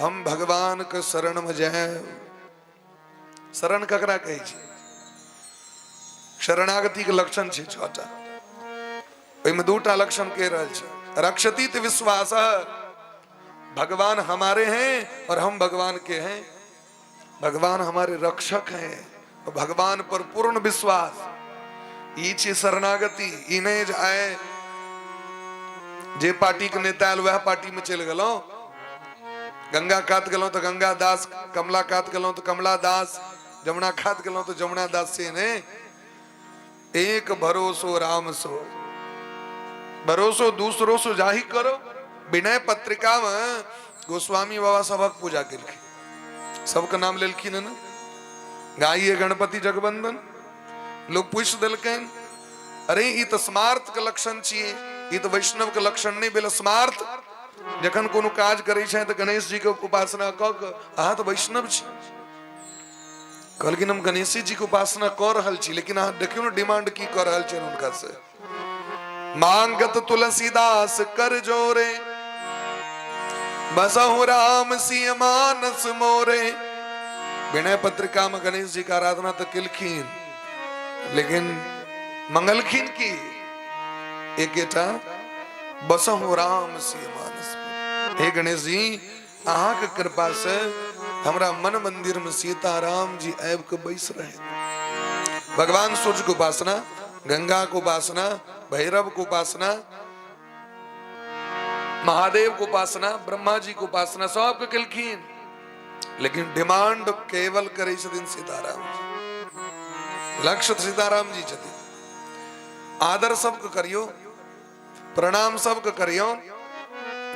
हम भगवान के शरण में जाए शरण ककरा कहे छे शरणागति के लक्षण छे छोटा ओइमे दूटा लक्षण कह रहल छे रक्षति त विश्वास भगवान हमारे हैं और हम भगवान के हैं। भगवान हमारे रक्षक हैं और भगवान पर पूर्ण विश्वास ई छे शरणागति। ई नहीं जाए जे पार्टी के नेता आयल वह पार्टी में चल गलो गंगा कात गलो तो गंगा दास कमला कात गलो तो कमला दास जमुना खात गलो तो जमुना दास से ने एक भरोसो राम सो भरोसो दूसरो सो जाहि करो। विनय पत्रिका में गोस्वामी बाबा सबक पूजा केलखिन सबका नाम लेलखिन न गाइए गणपति जगवंदन लोग पूछ दिलखिन अरे ई तो स्मार्थ के लक्षण छिए ई तो वैष्णव के लक्षण नहीं बेल स्मार्थ जखन कोनो काज करे छे तो गणेश जी के उपासना क के अहाँ तो वैष्णव छी कहलखिन हम गणेश जी के उपासना कर रहल छी लेकिन अहाँ देखियो न डिमांड की कर रहल छे उनका से मांगत तुलसीदास कर जोरे बसहु राम सिय मानस मोरे। विनय पत्रिका में गणेश जी का आराधना तो किलखिन लेकिन मंगलखिन की एकेटा बसहु राम सिय मानस। हे गणेश जी अहाँ के कृपा से हमरा मन मंदिर में सीताराम जी आब के बैस रहे। भगवान सूर्य को उपासना गंगा को उपासना भैरव को उपासना महादेव को उपासना ब्रह्मा जी को उपासना सब के किलखिन लेकिन डिमांड केवल करे छथिन सीताराम जी। लक्ष्य सीताराम जी छथिन आदर सबके करियो प्रणाम सबके करियो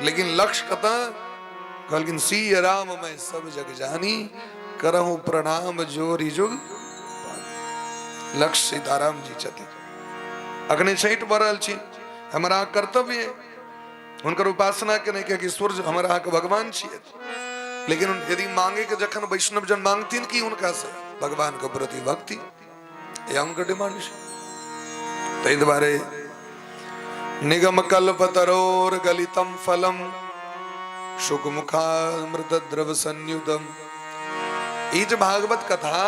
लेकिन लक्ष्य कता कहलखिन सिय राम मैं सब जग जानी करहु प्रणाम जोरी जुग। लक्ष्य सीताराम जी छथिन अग्नि छठ बरल छी हमारा कर्तव्य है उनकर उपासना के नहीं कि सूर्य हमारा के भगवान छिए लेकिन यदि मांगे के जखन वैष्णव जन मांगतीन की उनका से भगवान के प्रति भक्ति या उनका डिमांड तै द्वारे निगम कल्पतरोर गलितम फलम शुकमुखामृत द्रव संयुतम। ईज भागवत कथा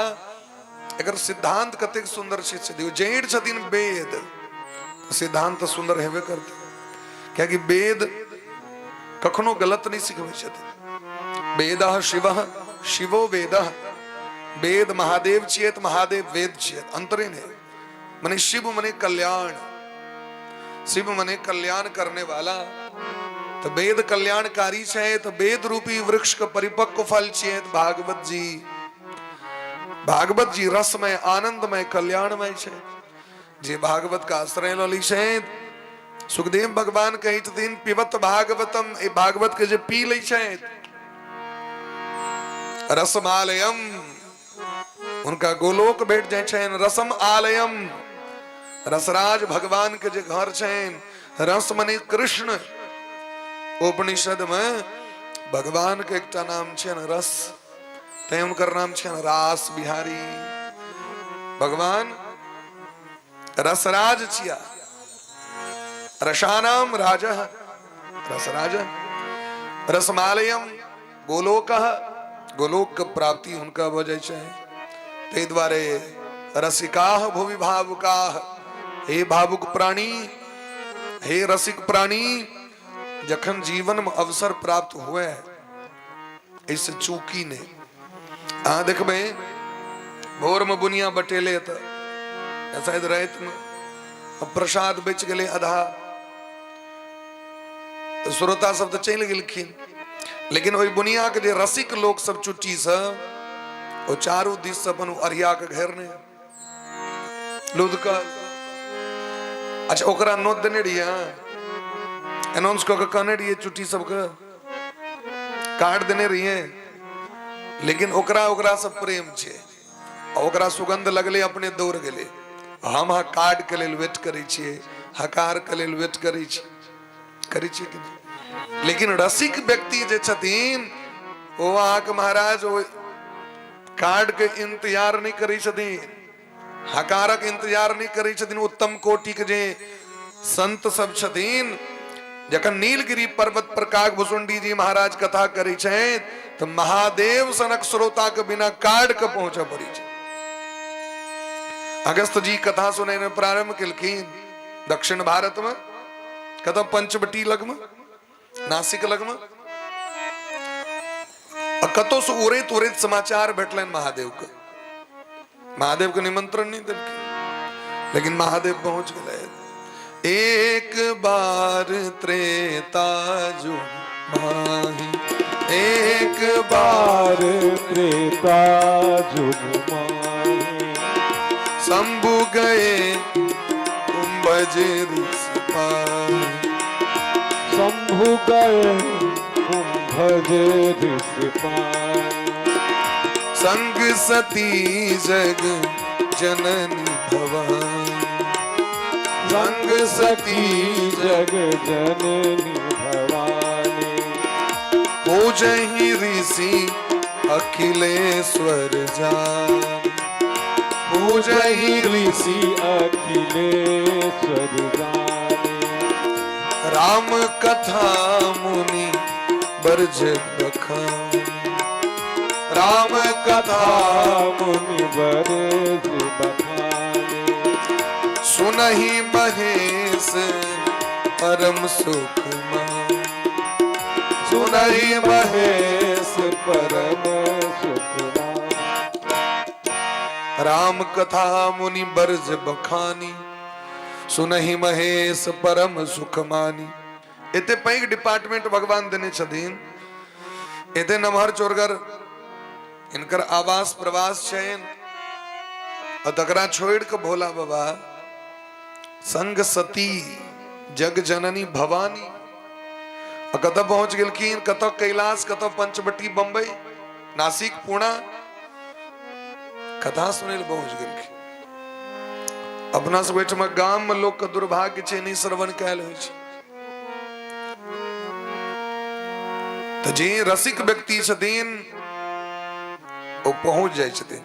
अगर सिद्धांत कतेक सुंदर से जेठ छथिन वेद सिद्धांत सुंदर हेबे करते क्या कि वेद कखनो गलत नहीं सिखबै छथिन। वेदः शिवः शिवो वेदः। वेद महादेव छियत महादेव वेद छियत अंतरे ने मने शिव मने कल्याण शिव मने कल्याण करने वाला तो वेद कल्याणकारी छे तो वेद रूपी वृक्ष का परिपक्व फल छे भागवत जी। भागवत जी रसमय आनंदमय कल्याणमय छे। जे भागवत का आश्रय लो ली छे सुखदेव भगवान कही छथिन पिबत भागवतम ए भागवत के जे पी लै छे रसमालयम उनका गोलोक भेट जाय छे। रसम आलयम रसराज भगवान के जे घर छे रस मने कृष्ण। उपनिषद में भगवान के एक नाम छे रस ते उनकर नाम छे रास बिहारी। भगवान रसराज छिया रसानाम राजः रसराज। रसमालयम गोलोक गोलोक प्राप्ति उनका वजह छे ते द्वारे रसिकाः भुवि भावुकाः। हे भावुक प्राणी हे रसिक प्राणी जखन जीवन में अवसर प्राप्त हुए इस चूकी ने आ देखबे भोर में बुनिया बटेले तो शायद रात में प्रसाद बेच गए आधा तो श्रोता सब तो चल गेलखिन लेकिन वही बुनिया के जे रसिक लोग सब चुट्टी से वो चारू दिस से अपन अरिया के घेरने लुदका। अच्छा ओकरा नोट देने रहिया अनाउंस को कहने रहिए चुट्टी सबके कार्ड देने रहिए लेकिन ओकरा ओकरा सब प्रेम छे ओकरा सुगंध लगले अपने दौड़ गेले। हम कार्ड के लेल वेट करै छियै हकार के लेल वेट करै छी करै छी कि नहीं। लेकिन रसिक व्यक्ति जे छथिन ओ अहाँके महाराज ओ कार्ड के इंतजार नहीं करै छथिन हकारक इंतजार नहीं करै छथिन। उत्तम कोटि के जे संत सब छथिन जखन नीलगिरी पर्वत पर कागभूषुंडी जी महाराज कथा करै छै तो महादेव सनक श्रोता के बिना कार्ड के पहुंचे पड़ी छै। अगस्त जी कथा सुने ने प्रारंभ केलखिन दक्षिण भारत में कतौ पंचवटी लग में नासिक लग में कतौ से उड़ैत उड़ैत समाचार भेटलन महादेव के निमंत्रण नहीं देलखिन लेकिन महादेव पहुंच गए। एक बार त्रेता जो माही एक बार त्रेता जुग माही शंभु गए कुंभज ऋषि पाही शंभु गए कुंभज ऋषि पाही संग सती जग जननी भवानी संग सती जग जननी भवानी पूजहि ऋषि अखिलेश्वर जान पूजहि ऋषि अखिलेश्वर जाने राम कथा मुनि बरज बखानी राम कथा मुनि बरज बखाने सुनहि महेश परम सुख मान सुनहि महेश परम सुख मान राम कथा मुनि बरज बखानी सुनहि महेश परम सुख मानी। एते पैग डिपार्टमेंट भगवान देने छथिन एते नमहर चोरगर इनकर आवास प्रवास चयन और तकरा छोड़ के भोला बाबा संग सती जग जननी भवानी कत पहुंच गेलखिन कत कैलाश कत पंचवटी बम्बई नासिक पुणे कथा सुने पहुंच गेलखिन। अपना सब ओहिठाम गाम में लोग के दुर्भाग्य छै नहीं श्रवण कैल होइ छै तो जे रसिक व्यक्ति छथिन वो पहुंच जाय छथिन।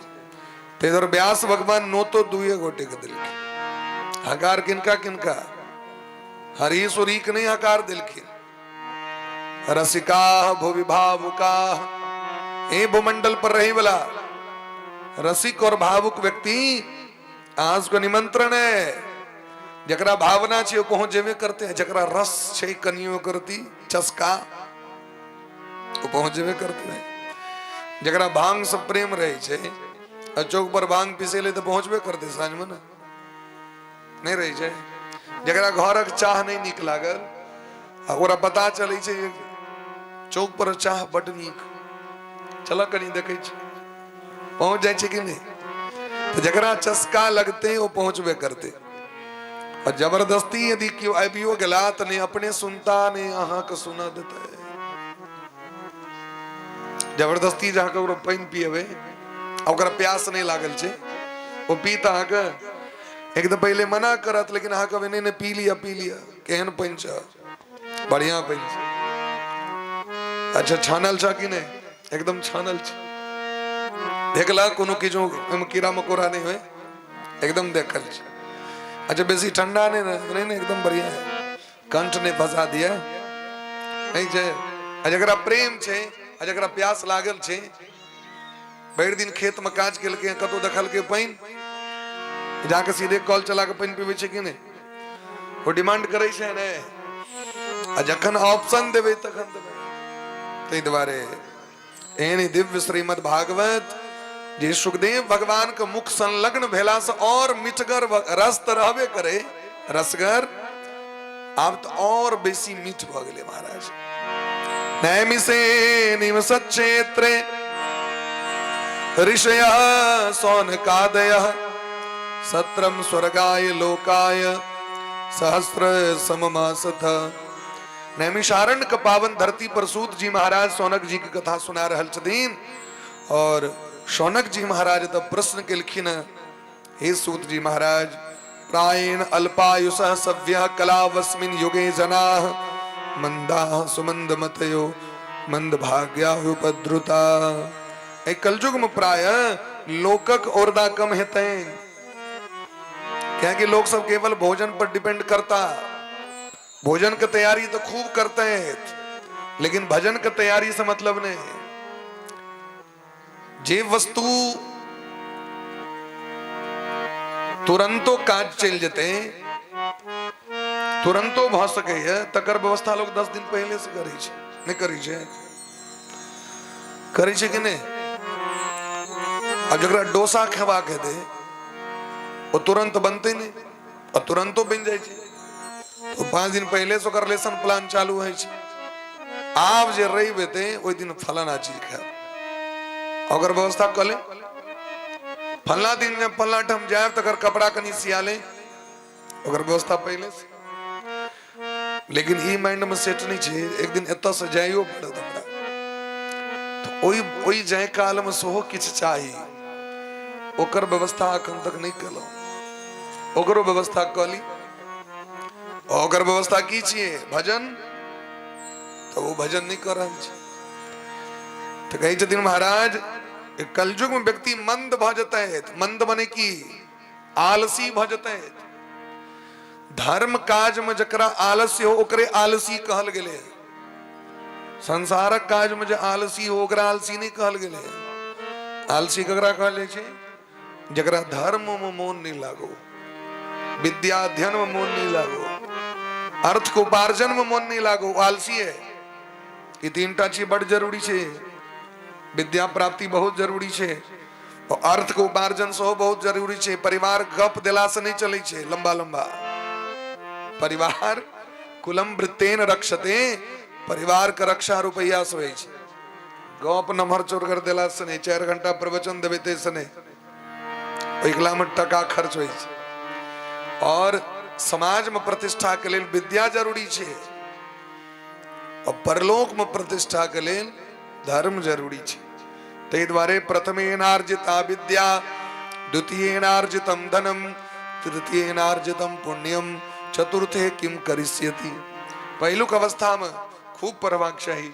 ते इधर व्यास भगवान नो तो दुए गोटे के दिलखिन हकार किनका किनका हरि सुरीक ने आकार दिलखिन रसिका भुवि भावुका। ए भूमंडल पर रही वाला रसिक और भावुक व्यक्ति आज को निमंत्रण है। जकरा भावना छे पहुंच जेवे करते हैं, जकरा रस छे कनियो करती चस्का वो पहुंच जेवे करते हैं। जकरा भांग से प्रेम रहे छे चौक पर भांग पीसे तो पहुंचबे करते सांझ में ना नहीं रही छे। जकरा घरक चाह नहीं निक लागल ओकरा पता चले छे चौक पर चाह बड़ नीक चला कनी देखे छे पहुंच जाए छे कि नहीं। तो जकरा चस्का लगते वो पहुंचबे करते। और जबरदस्ती यदि क्यों आबियो गला तो ने अपने सुनता ने अहा के सुना देता है। जबरदस्ती जाकर पानी पियवे ओकरा प्यास नहीं लागल छे वो पीता के एकदम पहले मना करत लेकिन हाँ कभी नहीं पी लिया केहन पानी छ बढ़िया पानी छ। अच्छा छानल छ कि नहीं एकदम छानल छ देखला कोनो कीजो कीड़ा मकोड़ा नहीं हुए एकदम देखल छ। अच्छा बेसी ठंडा नहीं एकदम बढ़िया है कंठ ने फंसा दिया नहीं छे। जकरा प्रेम छे जकरा प्यास लागल छे भर दिन खेत में काज के कतो दखल के पानी जाके सीधे कॉल चला के पानी पीवे छे कि नहीं वो डिमांड करे छे ने जखन ऑप्शन देवे तखन देवे। तै द्वारे एनी दिव्य श्रीमद् भागवत जे सुखदेव भगवान के मुख संलग्न भेला से और मिठगर रस तो रहबे करे रसगर अब तो और बेसी मीठ भ गेले महाराज। नैमिषे निवसत् क्षेत्रे ऋषयः सौनकादयः सत्रम स्वर्गाय लोकाय सहस्र सममासथ। नैमिषारण्य का पावन धरती पर सूत जी महाराज सौनक जी की कथा सुना रहल छथिन। और शौनक जी महाराज तब प्रश्न केलखिन हे सूत जी महाराज प्रायेण अल्पायुषः सव्यः कलावस्मिन् युगे जनाः मंदाः सुमंदमतयो मंदभाग्याः उपद्रुता। एक कलयुग में प्राय लोकक ओरदा कम हेते क्या कि लोग सब केवल भोजन पर डिपेंड करता। भोजन की तैयारी तो खूब करते हैं लेकिन भजन की तैयारी से मतलब नहीं। जे वस्तु तुरंतो काज चल जते तुरंतो भ सके तकर व्यवस्था लोग 10 दिन पहले से करे छे नहीं करे छे कि नहीं। अब जकरा डोसा खेवा के दे वो तुरंत बनते नहीं और तुरंतो बन जाए छे तो 5 दिन पहले से कर लेसन प्लान चालू है छे। आप जे रही बेते ओई दिन फलाना चीज खा अगर व्यवस्था कर ले फलना दिन जब फलना ठम जाए तकर कपड़ा कनी सियाले अगर व्यवस्था पहले से। लेकिन ई माइंड में सेट नहीं छे एक दिन एत से जाइयो पड़त हमरा तो ओई जाय काल में सोहो किछ चाही ओकर व्यवस्था अखन तक नहीं कलो ओकरो व्यवस्था कली। ओकर व्यवस्था की छिए भजन तो वो भजन नहीं कर रहल छे। तो कही छथिन महाराज कलयुग में व्यक्ति मंद भ जता है मंद बने की आलसी भ जता है। धर्म काज में जकरा आलस्य हो ओकरे आलसी कहल गेले। संसारक काज में जो आलसी हो ओकरा आलसी नहीं कहल गेले। आलसी ककरा कहले छे जकरा धर्म में मोन नहीं लागो विद्या अध्ययन में मोन नहीं लागो अर्थ को उपार्जन में मोन नहीं लागो आलसी है। ये 3टा चीज बड़ जरूरी छे। विद्या प्राप्ति बहुत जरूरी छे और अर्थ को उपार्जन सो बहुत जरूरी छे। परिवार गप दिला से नहीं चले छे लंबा लंबा परिवार कुलम वृत्तेन रक्षते परिवार का रक्षा रुपया से होय छे। गप नमहर चोर कर दिला से नहीं 4 घंटा प्रवचन देवे ते से नहीं 1 लाख टका खर्च होय छे। और समाज में प्रतिष्ठा के लिए विद्या जरूरी छे और परलोक में प्रतिष्ठा के लिए धर्म जरूरी छे। ते द्वारे प्रथमेनार्जिता विद्या द्वितीयेनार्जितं धनम तृतीयेनार्जितं पुण्यम चतुर्थे किम करिष्यति। पहलुक अवस्था में खूब पढ़वाक चाही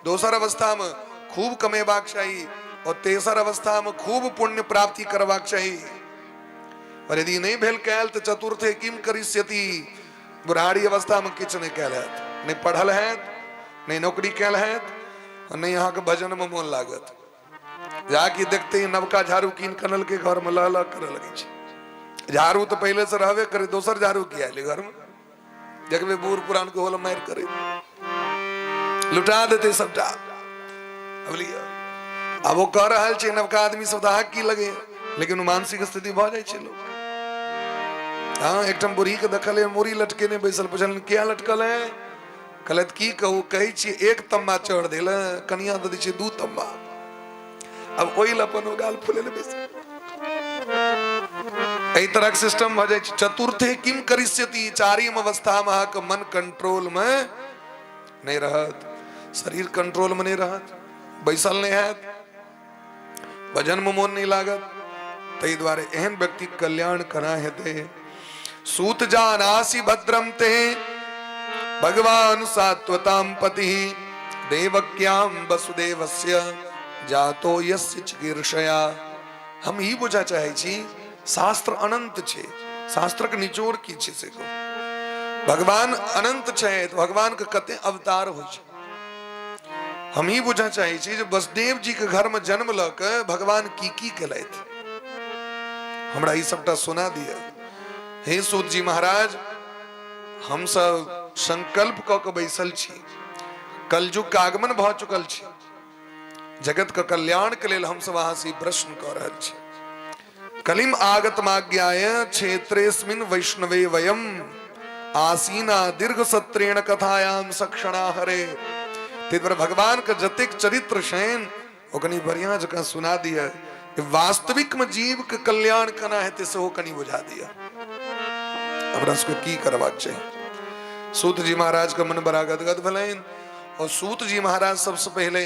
दोसर अवस्था में खूब कमेबाक चाही और तेसर अवस्था में खूब पुण्य प्राप्ति करवाक चाही। और यदि नहीं भेल कैल तो चतुर्थे किम करिष्यति बुढ़ाड़ी अवस्था में किछ नहीं कहल है, नहीं पढ़ल है, नहीं नौकरी कैल है, और नहीं यहाँ के भजन में मोन लागत। जाके देखते ही नवका झाड़ू कीन कनल के घर में लह करे लगे छे। झाड़ू तो पहले से रहबे करे, दोसर झाड़ू किया ले घर में, देखबे बूढ़ पुरान के होल मार करे, लुटा देते सबटा। अब वो कह रहा है नवका आदमी सब दाहक की लगे, लेकिन मानसिक स्थिति भ जाए लोग। हाँ, एक टम बुढ़ी के देखल है, मोरी लटके ने बैसल, पूछल क्या लटकल है, कहलत की कहू, कही छी एक तम्बा चढ़ दिल, कनिया दे दी 2 तम्बा। अब ओई लपन गाल फुले ले बैसल, एही तरह सिस्टम भ जाए। चतुर्थे किम करिष्यति, चारिम अवस्था में के मन कंट्रोल में नहीं रहत, शरीर कंट्रोल में नहीं रहत, बैसल नहीं है, भजन में मोन नहीं लागत। तई द्वारे एहन व्यक्ति कल्याण करा हेते। सूत जानासि भद्रम ते भगवान सात्वताम पति, देवक्याम वसुदेवस्य जातो यस्य चिकीर्षया। हम ही बुझा चाहे छी शास्त्र अनंत छे, शास्त्र के निचोड़ की छे से को भगवान अनंत छे, तो भगवान के कते अवतार हो छे। हम ही बुझा चाहे छी जो वसुदेव जी के घर में जन्म लक भगवान की कहलैथ, हमरा ई सबटा सुना दिया। हे सूत जी महाराज, हम सब संकल्प क के बैसल छी, कलयुग का आगमन भ चुकल छी, जगत का कल्याण के लेल हम सब अहाँ से प्रश्न कर रहल छी। कलिम आगतमाज्ञाय क्षेत्रेस्मिन् वैष्णवे वयम आसीना दीर्घ सत्रेण कथायाम सक्षणा हरे। तेरे भगवान का जतिक चरित्र शैन ओकनी बढ़िया जगह सुना दिया, वास्तविक में जीव के कल्याण करना है ते हो कनी बुझा दिया। अब रस को की करवाक चाहिए। सूत जी महाराज का मन बड़ा गदगद भलाइन, और सूत जी महाराज सबसे पहले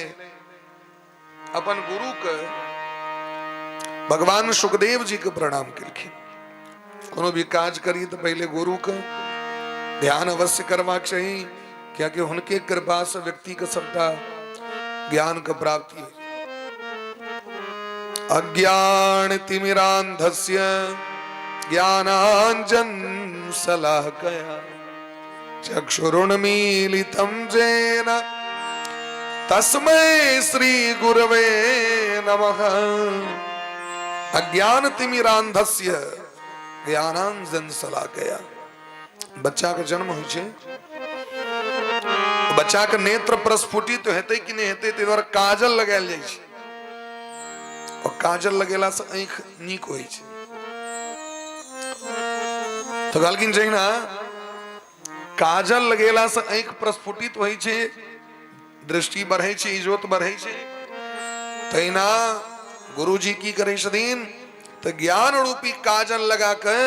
अपन गुरु के भगवान सुखदेव जी के प्रणाम करके, कोनो भी काज करी तो पहले गुरु का ध्यान अवश्य करवाक चाहिए, क्या कि उनके कृपा से व्यक्ति का सबटा ज्ञान का प्राप्ति है। अज्ञान तिमिरांधस्य ज्ञानांजन शलाकया चक्षुरुन्मीलितं येन तस्मै श्री गुरवे नमः। अज्ञान तिमिरांधस्य ज्ञानांजन शलाकया। बच्चा का जन्म हो छे, बच्चा के नेत्र प्रस्फुटित हेते कि नहीं हेते, ते द्वारा काजल लगायल जाय छे, और काजल लगेला से आंख नीक होय छे। तो गालकिन छै ना, काजल लगेला से आंख प्रस्फुटित होय छे, दृष्टि बढ़े छे, इजोत बढ़े छे। तैना गुरुजी की करे छथिन, तो ज्ञान रूपी काजल लगा के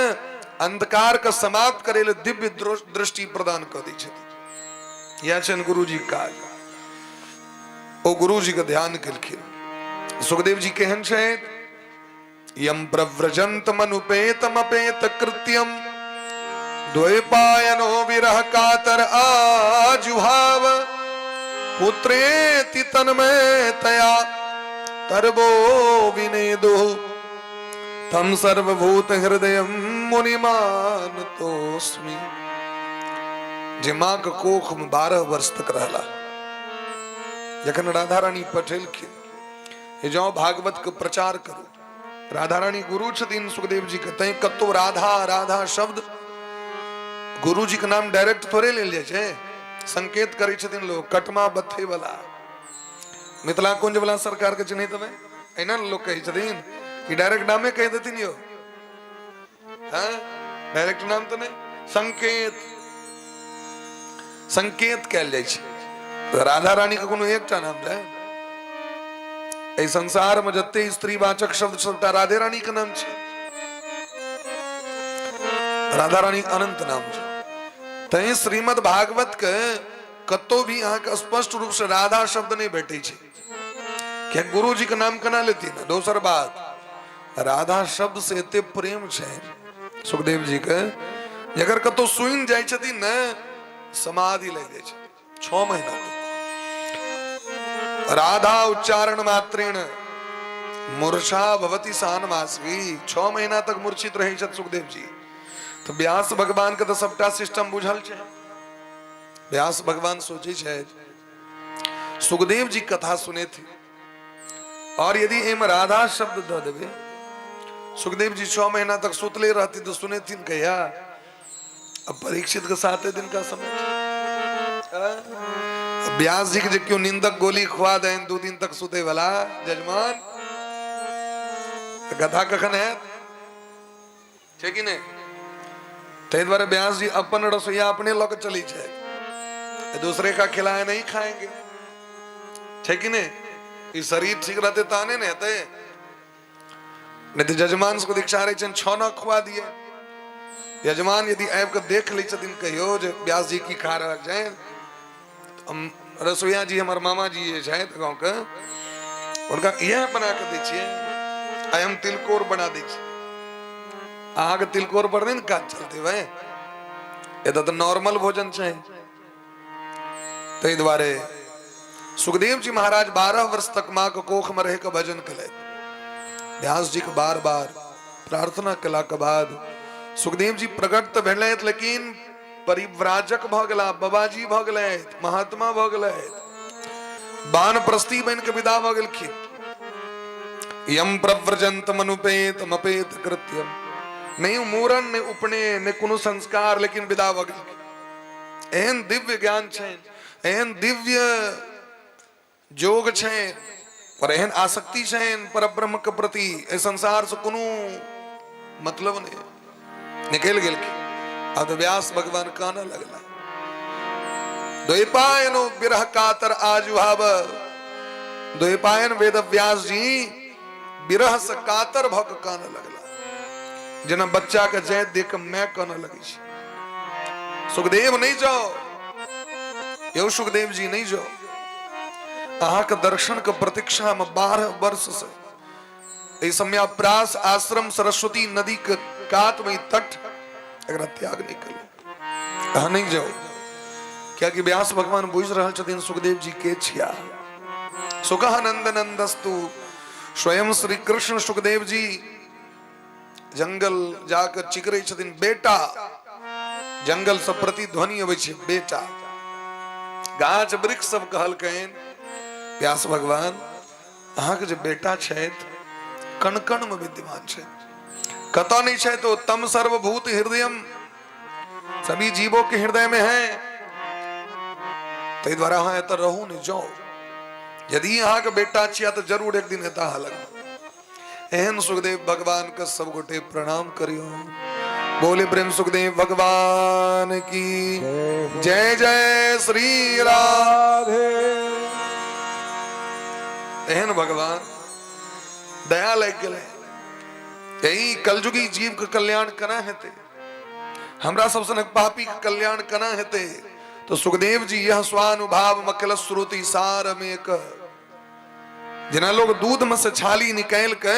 अंधकार का समाप्त करे ले दिव्य दृष्टि प्रदान कर दै छथिन। या छन गुरुजी काज, ओ गुरुजी का ध्यान केलखिन। सुखदेव जी केहन छथि, यम प्रव्रजंत मनुपेतम अपेत कृत्यम द्वैपायनो विरह कातर आजुहाव पुत्रेति तन्मय तया तरबो विनेदु तम सर्वभूत हृदयम मुनिमान तोस्मि। जे माँ के कोख में 12 वर्ष तक रहला, जखन राधा रानी पठेलखिन जाओ भागवत के प्रचार करो, राधा रानी गुरु छथिन सुखदेव जी के, तै कतो राधा राधा शब्द गुरु जी के नाम डायरेक्ट थोड़े ले जाय छै, संकेत करे छथिन लोग, कटमा बथे वाला मिथिला कुंज वाला सरकार के चिन्हित में एना लोग कहे छथिन कि डायरेक्ट नामे कह देथिन यो। हां, डायरेक्ट नाम तो नहीं, संकेत संकेत कैल जाय छै। तो राधा रानी का कोनो एकटा नाम है, ए संसार में जते स्त्रीवाचक शब्द सबटा राधे रानी के नाम छै, राधा रानी अनंत नाम छै। तै श्रीमद् भागवत के कतो भी अहाँ के स्पष्ट रूप से राधा शब्द नहीं भेटे छै, क्या गुरु जी के नाम केना लेती ना। दोसर बात, राधा शब्द से एते प्रेम छै सुखदेव जी के, अगर कतो सुइन जाय छथिन न समाधि लग जाय छै 6 महीना तक। राधा उच्चारण मात्रेण मूर्छा भवति सानमासवी, 6 महीना तक मूर्छित रहे छथि सुखदेव जी। तो व्यास भगवान के तो सबटा सिस्टम बुझल छे। व्यास भगवान सोचे छे सुखदेव जी कथा सुने थे और यदि एम राधा शब्द द देवे, सुखदेव जी 6 महीना तक सुतले रहती तो सुने थी कहिया। अब परीक्षित के 7 दिन का समय, व्यास जी के क्यों निंदक गोली खुआ दें 2 दिन तक सुते वाला जजमान, कथा कखन है छे कि नहीं। ते द्वारा व्यास जी अपन रसोईया अपने लग चली छे, दूसरे का खिलाए नहीं खाएंगे, छे कि नहीं। ये शरीर ठीक रहते ताने नहीं थे, नहीं तो जजमान को दीक्षा रहे चन 6 ना खुआ दिए। यजमान यदि ऐप को देख ली दिन कहियो जो व्यास जी की खा रह जाए, रसोईया जी हमारे मामा जी ये शायद गाँव का, उनका यह बना कर दीजिए, अयम तिलकोर बना दीजिए। आग तिलकोर पर नहीं का चलते वह, ये तो नॉर्मल भोजन चाहिए। तो द्वारे सुखदेव जी महाराज 12 वर्ष तक माँ को कोख में रह के भजन कले। व्यास जी को बार बार प्रार्थना कला के बाद सुखदेव जी प्रकट तो भेल, लेकिन परिव्राजक भ गला, बाबाजी भ गले, महात्मा भ गले, बानप्रस्थी बन के विदा भ गेलखिन। यम प्रव्रजंत मनुपेत मपेत कृत्यम, नहीं मूरन ने उपने ने कोनो संस्कार, लेकिन विदा भ गेलखिन। एहन दिव्य ज्ञान छे, एहन दिव्य जोग छे, पर एहन आसक्ति छे परब्रह्म के प्रति, ए संसार से कोनो मतलब नहीं, निकल गेल। अब व्यास भगवान काना लगला, द्वैपायनो विरह कातर आजुहाव। द्वैपायन वेद व्यास जी विरह से कातर भक काना लगला, जना बच्चा के जय देख मैं काना लगी। सुखदेव नहीं जाओ, यो सुखदेव जी नहीं जाओ, अहा के दर्शन के प्रतीक्षा में 12 वर्ष से इस समय प्रास आश्रम सरस्वती नदी के कात में तट अगर त्याग नहीं कर, कहा नहीं जाओ। क्या कि व्यास भगवान बुझ रहा छथिन सुखदेव जी के छिया। सुखा नंद नंदस्तु, स्वयं श्री कृष्ण सुखदेव जी जंगल जाकर चिकरे छथिन बेटा, जंगल से प्रतिध्वनि अबै छै बेटा, गाछ वृक्ष सब कहल कहें व्यास भगवान अहाँ के जो बेटा छथि कण कण में विद्यमान छथि, कतौ नहीं छथि तो तम सर्वभूत हृदयम, सभी जीवों के हृदय में है। तै द्वारा हाँ एत रहू नहीं जाओ, यदि यहाँ के बेटा छिया तो जरूर एक दिन एता लग। एहन सुखदेव भगवान का सब गोटे प्रणाम करियो। बोले प्रेम सुखदेव भगवान की जय जय श्री राधे। एहन भगवान दया लग गए, यही कलयुगी जीव के कल्याण कना हेते, हमरा सब सनक पापी के कल्याण कना हेते। तो सुखदेव जी यह स्वानुभाव मकल श्रुति सार में क, जिना लोग दूध में से छाली निकाल के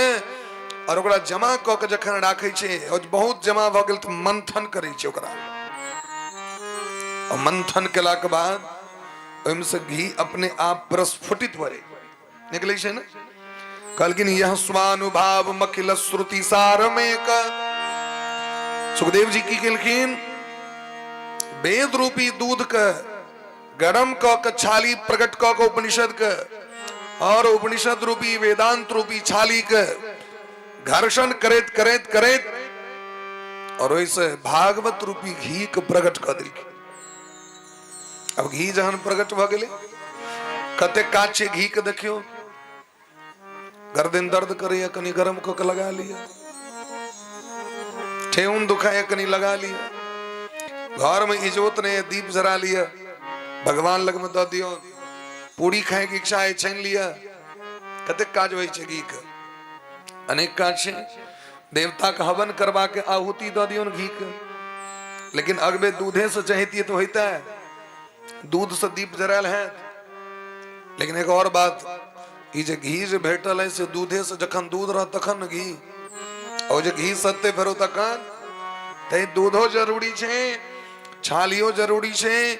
और ओकरा जमा क के जखन राखे छे और बहुत जमा भ गेल तो मंथन करे छे ओकरा, और मंथन केला के बाद ओइम से घी अपने आप प्रस्फुटित भरे निकले छे ना। कहलकिन यह स्वानुभाव मकिल श्रुति सार में का। सुखदेव जी की केलखिन वेद रूपी दूध का गरम क छाली प्रकट क उपनिषद का, और उपनिषद रूपी वेदांत रूपी छाली का घर्षण करेत करेत करेत और वैसे भागवत रूपी घी के प्रकट कर दिल। अब घी जहन प्रकट भ गेले, कते काचे घी के देखियो, गर्दन दर्द करे कनी गरम को के लगा लिया, ठेहुन दुखाए कनी लगा लिया, घर में इजोत ने दीप जरा लिया, भगवान लग में दो दियो, पूरी खाए की इच्छा है छीन लिया। कते काज होई छे घी के, अनेक काज छे। देवता का हवन करवा के आहुति दो दियो घी के, लेकिन अगबे दूधे से चाहती तो होता है, दूध से दीप जराल है। लेकिन एक और बात, ये जो घी जो भेटल है से दूधे से जखन दूध रह तखन घी, और जो घी सत्ते फेरो तखन, ते दूधो जरूरी छे, छालियो जरूरी छे,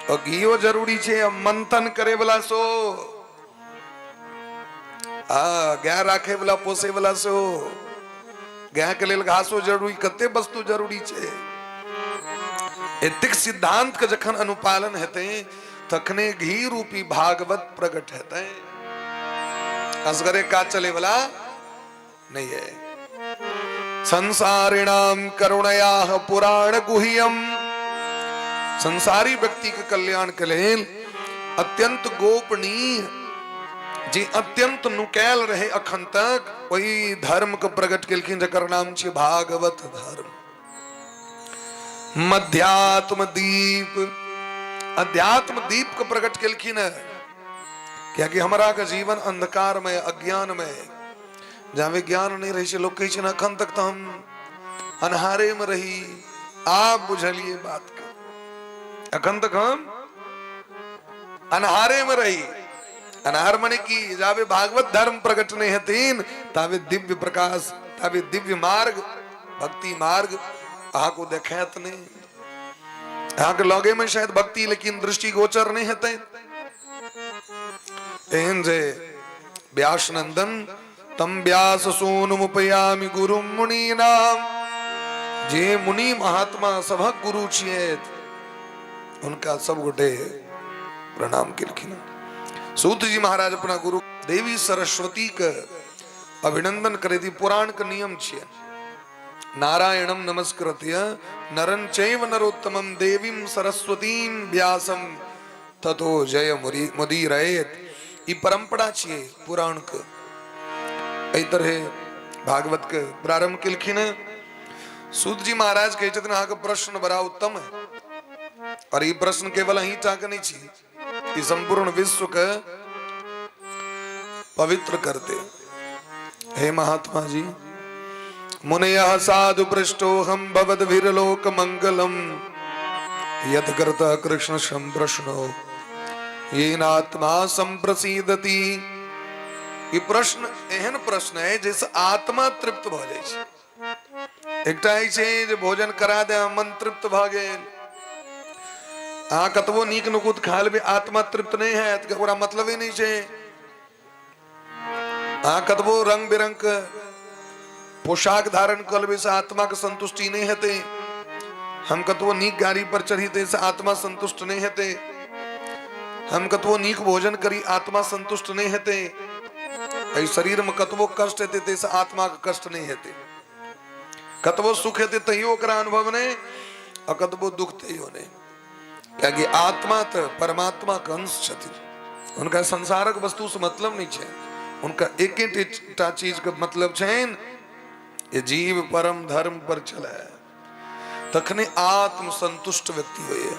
और घीओ जरूरी छे। अब मंथन करे वाला सो, गाय राखे वाला पोसे वाला सो, गाय के लेल घासो जरूरी, कते वस्तु जरूरी छे। एतिक सिद्धांत का जखन अनुपालन हेते तखने घी रूपी भागवत प्रकट हेते। असगरे का चले वाला नहीं है। संसारिणाम करुणया पुराण गुह्यम, संसारी व्यक्ति के कल्याण के लिए अत्यंत गोपनीय जी अत्यंत नुकैल रहे अखन तक वही धर्म को प्रकट केलखिन जकर नाम छे भागवत धर्म। मध्यात्म दीप, अध्यात्म दीप को प्रकट केलखिन क्या कि हमारा का जीवन अंधकार में अज्ञान में जहां विज्ञान नहीं रही लोग कही अखन तक तो हम अनहारे में रही। आप बुझलिए बात का, अखन तक हम अनहारे में रही। अनहार मने की जावे भागवत धर्म प्रकट नहीं है तीन तावे दिव्य प्रकाश, तावे दिव्य मार्ग भक्ति मार्ग आ को देखत नहीं। आ के लगे में शायद भक्ति लेकिन दृष्टि गोचर नहीं है। एहन जे व्यास नंदन तम व्यास सोनुमुपयामि गुरु मुनि नाम, जे मुनि महात्मा सभक गुरु छियत उनका सब गोटे प्रणाम केलखिन। सूत जी महाराज अपना गुरु देवी सरस्वती के अभिनंदन करे थी। पुराण का नियम छिए नारायणम नमस्कृत्य नरं चैव नरोत्तमं देवीं सरस्वतीं व्यासं ततो जय मुदीरयेत। ई परंपरा छिए पुराण के। एहि तरह भागवत के प्रारंभ केलखिन। सूत जी महाराज कहे छथिन अहाँ के प्रश्न बड़ा उत्तम है और ये प्रश्न केवल अहीं टा के नहीं छी, ई संपूर्ण विश्व के पवित्र करते। हे महात्मा जी, मुनयः साधु पृष्ठो हम भवद वीरलोक मंगलम यद करता कृष्ण संप्रश्नो येनात्मा संप्रसीदति। ये प्रश्न एहन प्रश्न है जैसे आत्मा तृप्त भ जाय छै। एकटा छै जे भोजन करा दे मन तृप्त भ गेल। हाँ कतबो नीक नुकुत खा लेबे आत्मा तृप्त नहीं है तो ओकरा मतलब ही नहीं है। हाँ कतबो रंग बिरंग के पोशाक धारण कर लेबे से आत्मा के संतुष्टि नहीं हेते। हम कतबो नीक गाड़ी पर चढ़ीते से आत्मा संतुष्ट नहीं हेते। हम कतबो नीक भोजन करी आत्मा संतुष्ट नहीं हेते। ऐ शरीर में कतबो कष्ट हेते ते से आत्मा के कष्ट नहीं हेते। कतबो सुख हेते तहियो ओकरा अनुभव नहीं और कतबो दुख तहियो नहीं। क्योंकि आत्मा तो परमात्मा का अंश छथिन। उनका संसारक वस्तु से मतलब नहीं है। उनका एक एक चीज का मतलब है ये जीव परम धर्म पर चला है तखने आत्म संतुष्ट व्यक्ति हुए।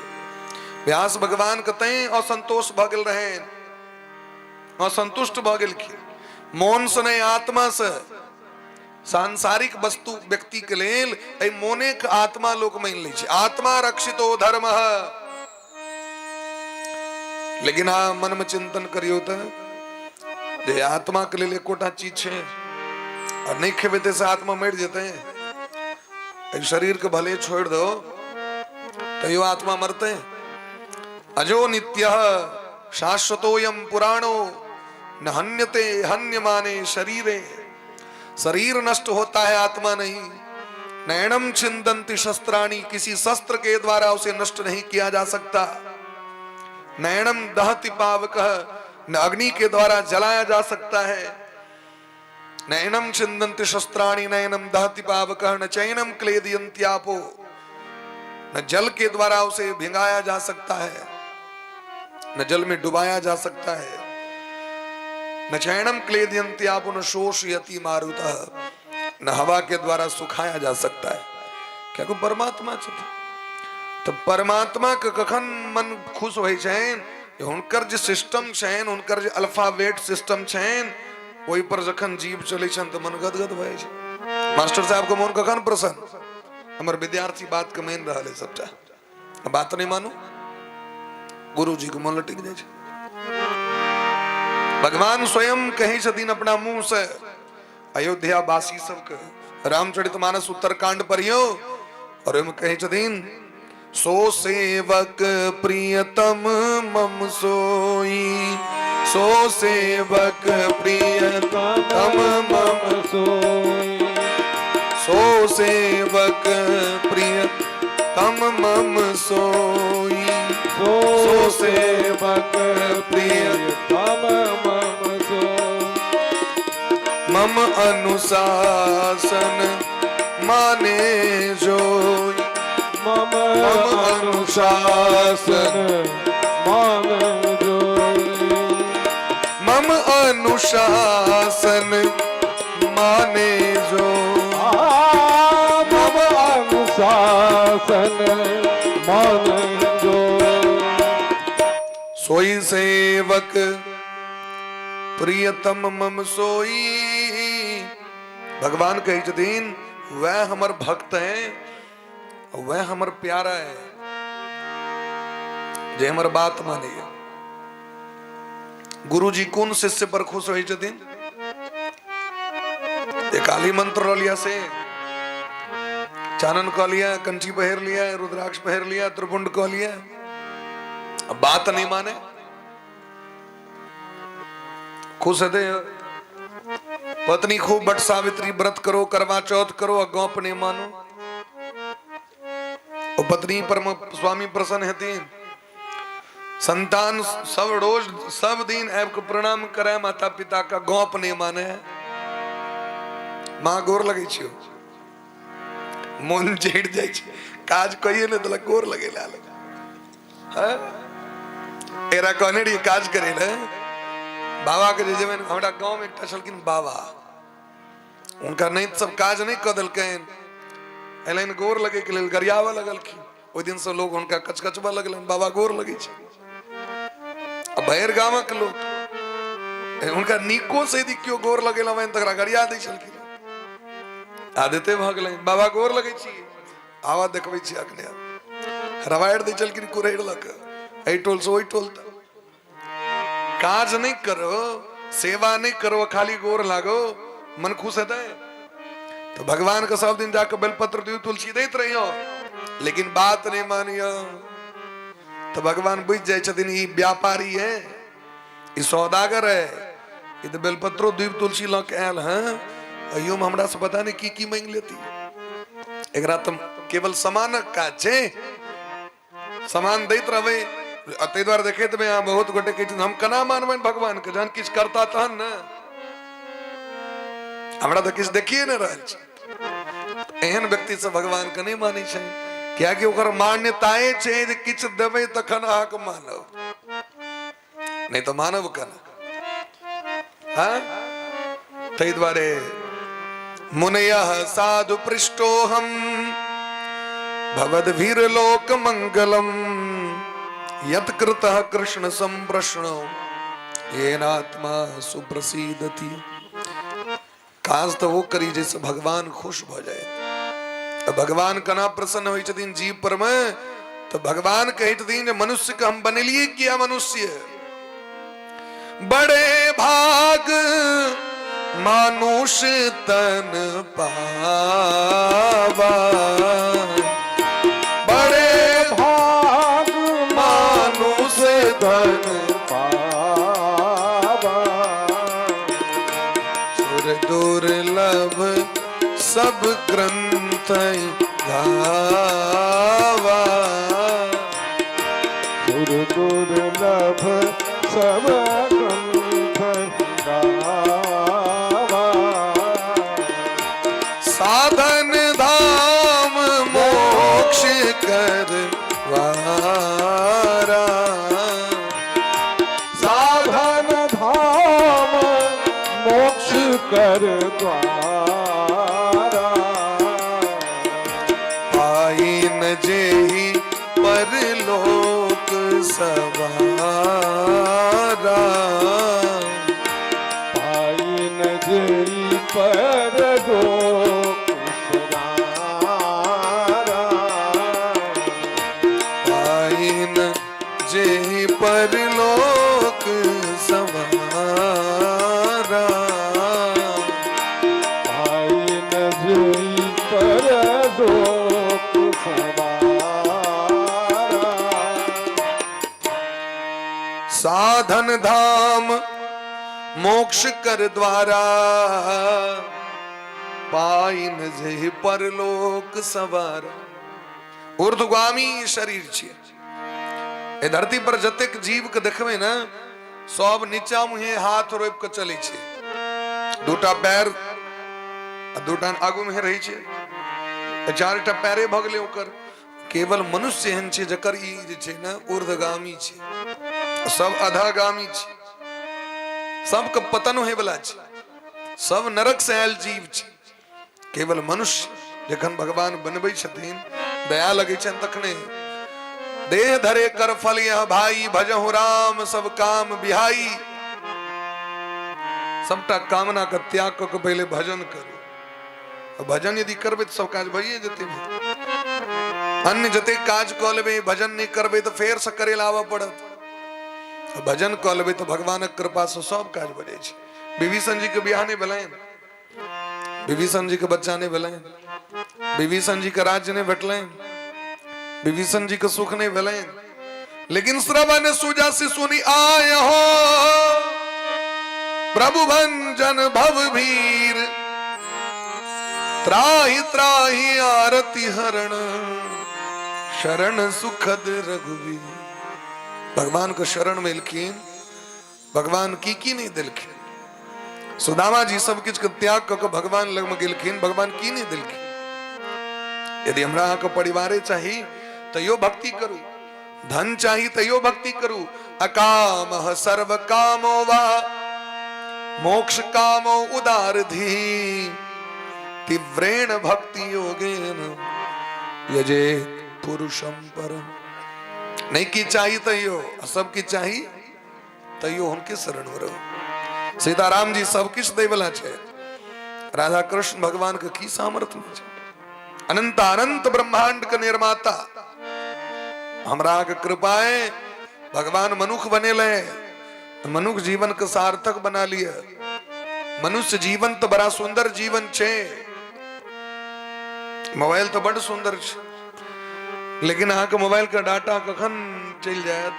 व्यास भगवान कहते असंतोष भगल रहे असंतुष्ट भगल की मौन से नहीं आत्मा से। सांसारिक वस्तु व्यक्ति के लेल ए मोने के आत्मा लोक मान ली छे। आत्मा रक्षितो धर्म। लेकिन हाँ मन में चिंतन करियो तो आत्मा के लिए एकोटा चीज है और नहीं खेबे से आत्मा मर जाते हैं। शरीर के भले छोड़ दो तो यो आत्मा मरते हैं। अजो नित्य शाश्वतोयम पुराणो न हन्यते हन्यमाने शरीरे। शरीर नष्ट होता है आत्मा नहीं। नैनम छिन्दन्ति शस्त्राणि, किसी शस्त्र के द्वारा उसे नष्ट नहीं किया जा सकता। नैनम दहति पावकः, न अग्नि के द्वारा जलाया जा सकता है। नैनम छिन्दन्ति शस्त्राणि नैनम दहति पावकः न चैनम क्लेदयन्ति आपो, न जल के द्वारा उसे भिंगाया जा सकता है न जल में डुबाया जा सकता है। न चैनम क्लेदयन्ति आपो न शोषयति मारुतः, न हवा के द्वारा सुखाया जा सकता है। क्या को परमात्मा छथि तो परमात्मा के कखन मन खुश होय छेन। हुनकर जे सिस्टम छेन, हुनकर जे अल्फाबेट सिस्टम छेन ओहि पर जखन जीव चले छन तो मन गदगद भय छै। मास्टर साहब को मन कखन प्रसन्न। हमर विद्यार्थी बात के मान रहल है सबटा बात नहीं मानू गुरु जी को मन लटिक जाय छै। भगवान स्वयं कहे छथिन अपना मुंह से अयोध्या वासी सबके रामचरितमानस उत्तरकांड पढ़ियो और ओहिमे कहे छथिन सो सेवक प्रियतम मम सोई। सो सेवक प्रियतम मम सोई। सो सेवक प्रियतम तम मम सोई सो सेवक प्रिय तम मम सो मम अनुशासन माने जोई मम अनुशासन मान जोई मम अनुशासन माने जो मम अनुशासन मान जो सोई सेवक प्रियतम मम सोई। भगवान कही जदीन वह हमर भक्त है, वह हमर प्यारा है, जे हमर बात माने। गुरु जी कौन शिष्य पर खुश हुई जदीन काली मंत्र लिया से चानन को लिया, कंठी पहर लिया, रुद्राक्ष पहर लिया, त्रिपुंड को लिया, अब बात नहीं माने खुश है। पत्नी खूब बट सावित्री व्रत करो, करवा चौथ करो, अगौप नहीं मानो। और पत्नी परम स्वामी प्रसन्न है तीन संतान सब रोज सब दिन ऐप को प्रणाम करे, माता पिता का गौप नहीं माने। माँ गोर लगे छियो मन जेड़ जाय छै, काज कहिए ने तला गोर लगे लाल हां एरा कोनेडी काज करे ले बाबा के जे में हमरा गांव में एकटा छलकिन बाबा, उनका नहीं सब काज नहीं क देलकैन, एलैन गोर लगे के लेल गरियावा लगलखिन। ओइ दिन से लोग उनका कचकचबा लगलन, बाबा गोर लगे छै। अब बहर गामक लोग उनका निको से यदि क्यों गोर लगेला वैन तकरा गरिया दै छलखिन, आदते भ गेलै बाबा गोर लगे छी, आवा देखबै छी अखने रवाइड दै छलखिन कुरेड़ लक एई टोल से ओई टोल तक। काज नहीं करो, सेवा नहीं करो, खाली गोर लागो, मन खुश है। तो भगवान का सब दिन जाकर बेलपत्र दूध तुलसी देते रहियो, लेकिन बात नहीं मानियो तो भगवान बुझ जाए छथिन ई व्यापारी है, ई सौदागर है, ई तो बेलपत्रो दूध तुलसी ल के आयल है, अयो में हमरा से पता नहीं की मांग लेती। एकरा तुम केवल समानक काज छै, समान दैत रहबै। अतै द्वारा देखे तो यहाँ बहुत गोटे कहते हम कना मानबन भगवान के, जहन किछ करता तहन न, हमरा तो किछ देखिए न रहल छै। एहन व्यक्ति से भगवान के नहीं मानी छै, क्या कि ओकर मान्यताएं छै जे किछ देबै तखन अहाँके मानब, नहीं तो मानब कना। हाँ तै द्वारे मुनयः साधु पृष्ठोहम भवद्भिर लोक मंगलम यत् कृतः कृष्ण संप्रश्नो येनात्मा सुप्रसीदति। काज तो वो करी जैसे भगवान खुश हो जाए। भगवान कना प्रसन्न हुई छथिन जीव पर में, तो भगवान कही छथिन मनुष्य का हम बनेलिए किया मनुष्य, बड़े भाग मानुष तन पावा, बड़े भाग मानुष धन पावा, सुर दुर्लभ सब ग्रंथ गावा, सुर दुर्लभ सब ग्रंथ गावा, साधन धाम मोक्ष करवारा, साधन धाम मोक्ष कर द्वारा, पाई न जेहि परलोक सवारा, पाई न जई परलोक सवारा, पाई न जेहि परलोक सवारा, पाई न जई परलोक सवारा, साधन धाम मोक्ष कर द्वारा, पाइन जे परलोक सवार। ऊर्ध्वगामी शरीर छे। ए धरती पर जतेक जीव के देखबे ना सब नीचा मुहे हाथ रोप के चले छे, दूटा पैर दूटा आगू में रही छे, चारटा पैरे भगले ओकर। केवल मनुष्य एहन छे जकर ई जे छे ना ऊर्ध्वगामी छे, सब अधगामी छे, सबके पतन होए वाला छे, सब नरक से आयल जीव छे। केवल मनुष्य जखन भगवान बनबै छथिन दया लगे छन तखने देह धरे कर फल यह भाई भजहु राम सब काम बिहाई। सबटा कामना का त्याग क के पहले भजन करू। भजन यदि करबे तो सब काज भइए जेते। अन्य जते काज क लेबे भजन नहीं करबे तो फेर से करे लावा पड़त। भजन क लेबे तो भगवान के कृपा से सब काज बजे छे। विभीषण जी के बियाह नहीं भेलैन, विभीषण जी के बच्चा नहीं भेलैन, विभीषण जी के राज्य नहीं भेटलैन, विभीषण जी के सुख नहीं भेलैन, लेकिन श्रवण सुजा से सुनी आय हो प्रभु भंजन भव भीर त्राहि त्राहि आरती हरण शरण सुखद रघुवीर। भगवान को शरण में लिखीन, भगवान की नहीं दिलखिन। सुदामा जी सब किछ के त्याग करके भगवान लग में गेलखिन, भगवान की नहीं दिलखिन। यदि हमरा अहाँ के परिवारे चाहिए तो यो भक्ति करू, धन चाहिए तो यो भक्ति करू। अकाम सर्व कामो वा मोक्ष कामो उदारधी तीव्रेण भक्ति योगेन यजे पुरुषम परम। नहीं की चाहिए तो यो, सब की चाहिए तो यो उनके शरण में रहो। सीताराम जी सब किछ दे वाला छे, राधा कृष्ण भगवान के की सामर्थ्य में छे। अनंत अनंत ब्रह्मांड के निर्माता हमरा के कृपाए भगवान मनुष्य बनेले, मनुष्य जीवन के सार्थक बना लिया। मनुष्य जीवन तो बड़ा सुंदर जीवन छे, मोबाइल तो बड़ सुंदर छे, लेकिन अहाँ के मोबाइल का डाटा कखन चल जायत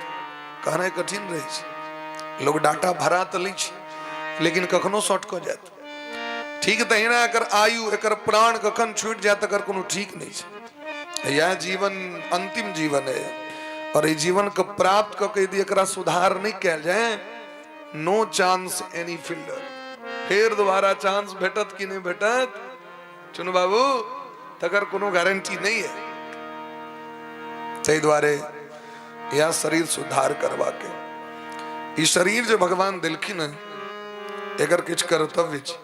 कहना कठिन रहे छे। लोग डाटा भरा तो ली छे लेकिन कखनो शॉर्ट को जात। ठीक तहिना एकर आयु एकर प्राण कखन छूट जात एकर कोनो ठीक नहीं छे। यह जीवन अंतिम जीवन है और ये जीवन को प्राप्त करके यदि एकरा सुधार नहीं किया जाए, नो चांस एनी फिल्डर। फिर दोबारा चांस भेटत कि नहीं भेटत चुन बाबू तकर कोनो गारंटी नहीं है। तै द्वारे यह शरीर सुधार करवा के ई शरीर जो भगवान दिलखिन है एकर किछ कर्तव्य छे।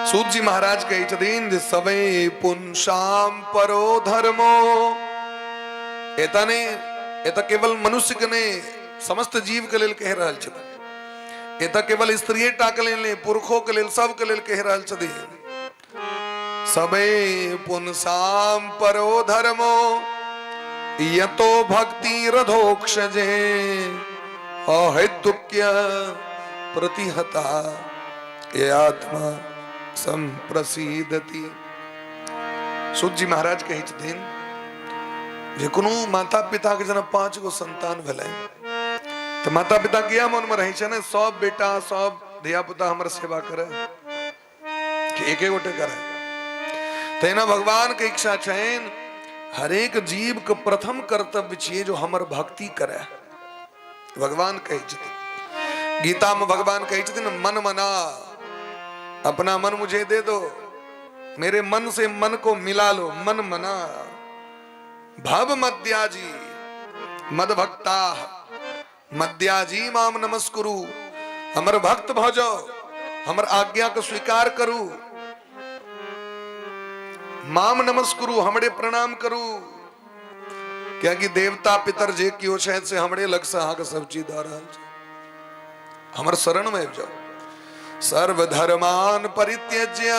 सूत जी महाराज कहे छथिन जे सबे पुन शाम परो धर्मो। एतने एत केवल मनुष्य के ने समस्त जीव के लेल कह रहल छथिन। एत केवल स्त्रीए टा के लेल पुरखों के लेल सब के लेल कह रहल छथिन। सबे पुन शाम परो धर्मो यतो भक्ति रधोक्षजे अहेतुक्य प्रतिहता ये आत्मा संप्रसीदति। सूत जी महाराज कहे छथिन जे कोनो माता पिता के जना 5 गो संतान भेलै तो माता पिता किया मन में रहे छे ने सब बेटा सब धिया पुता हमर सेवा करे कि एके गोटे करे। तेना भगवान के इच्छा छेन हरेक जीव के प्रथम कर्तव्य छे जो हमर भक्ति करे। भगवान कहे छथिन गीता में, भगवान कहे छथिन मन मना, अपना मन मुझे दे दो, मेरे मन से मन को मिला लो। मन मना भव मद्याजी मद भक्ता मद्याजी माम नमस्कुरु। हमर भक्त भौ जाओ, हमर आज्ञा को स्वीकार करू, माम नमस्कुरु हमरे प्रणाम करू। क्या कि देवता पितर जे कियो शायद से हमरे लग से अहाँ के सब चीज आ रहा है। हमर शरण में जाओ। सर्वधर्मान परित्यज्य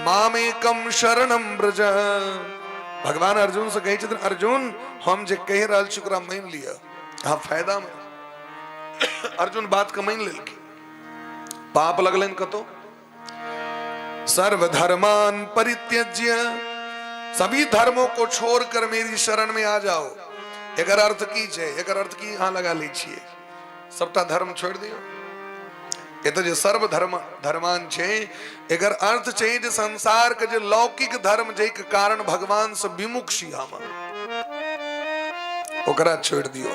मामेकम शरणम व्रज। भगवान अर्जुन से कहे छथिन अर्जुन हम जे कह रहल छी ओकरा मान लिया। हाँ फायदा में अर्जुन बात के मान लेलखिन, पाप लगलन कतो। सर्वधर्मान परित्यज्य सभी धर्मों को छोड़कर मेरी शरण में आ जाओ। एकर अर्थ की छे? एकर अर्थ की यहाँ लगा ली छिए सबटा धर्म छोड़ दियो। એ તો જે સર્વ ધર્માન છે એગર અર્થ છે જે સંસાર કે જે લૌકિક ધર્મ જે કે કારણ ભગવાન से विमुख छियामा ओकरा छोड़ दियो।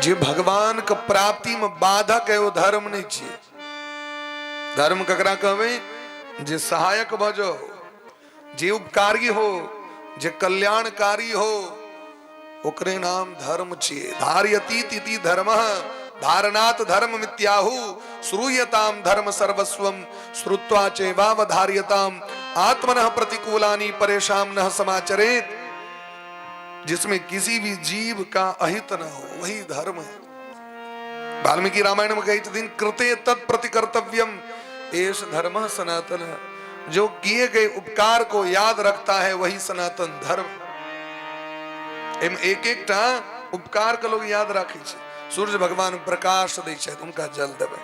जे भगवान के प्राप्ति में बाधक है वो धर्म नहीं छे। धर्म ककरा कहवे जे सहायक भजो, जे उपकारी हो, जे कल्याणकारी हो, ओकरे नाम धर्म छे। धार्यति तिति धर्मः धारणात धर्म मित्याहु श्रूयताम धर्म सर्वस्वम श्रुत्वा चैवावधार्यताम आत्मनः प्रतिकूलानि परेशान न समाचरेत। जिसमें किसी भी जीव का अहित न हो वही धर्म है। वाल्मीकि रामायण में कही दिन कृते तत्प्रतिकर्तव्यम एष धर्म सनातन। जो किए गए उपकार को याद रखता है वही सनातन धर्म। एक एक उपकार का लोग याद रखे छे। सूर्य भगवान प्रकाश दै छै उनका जल देवे,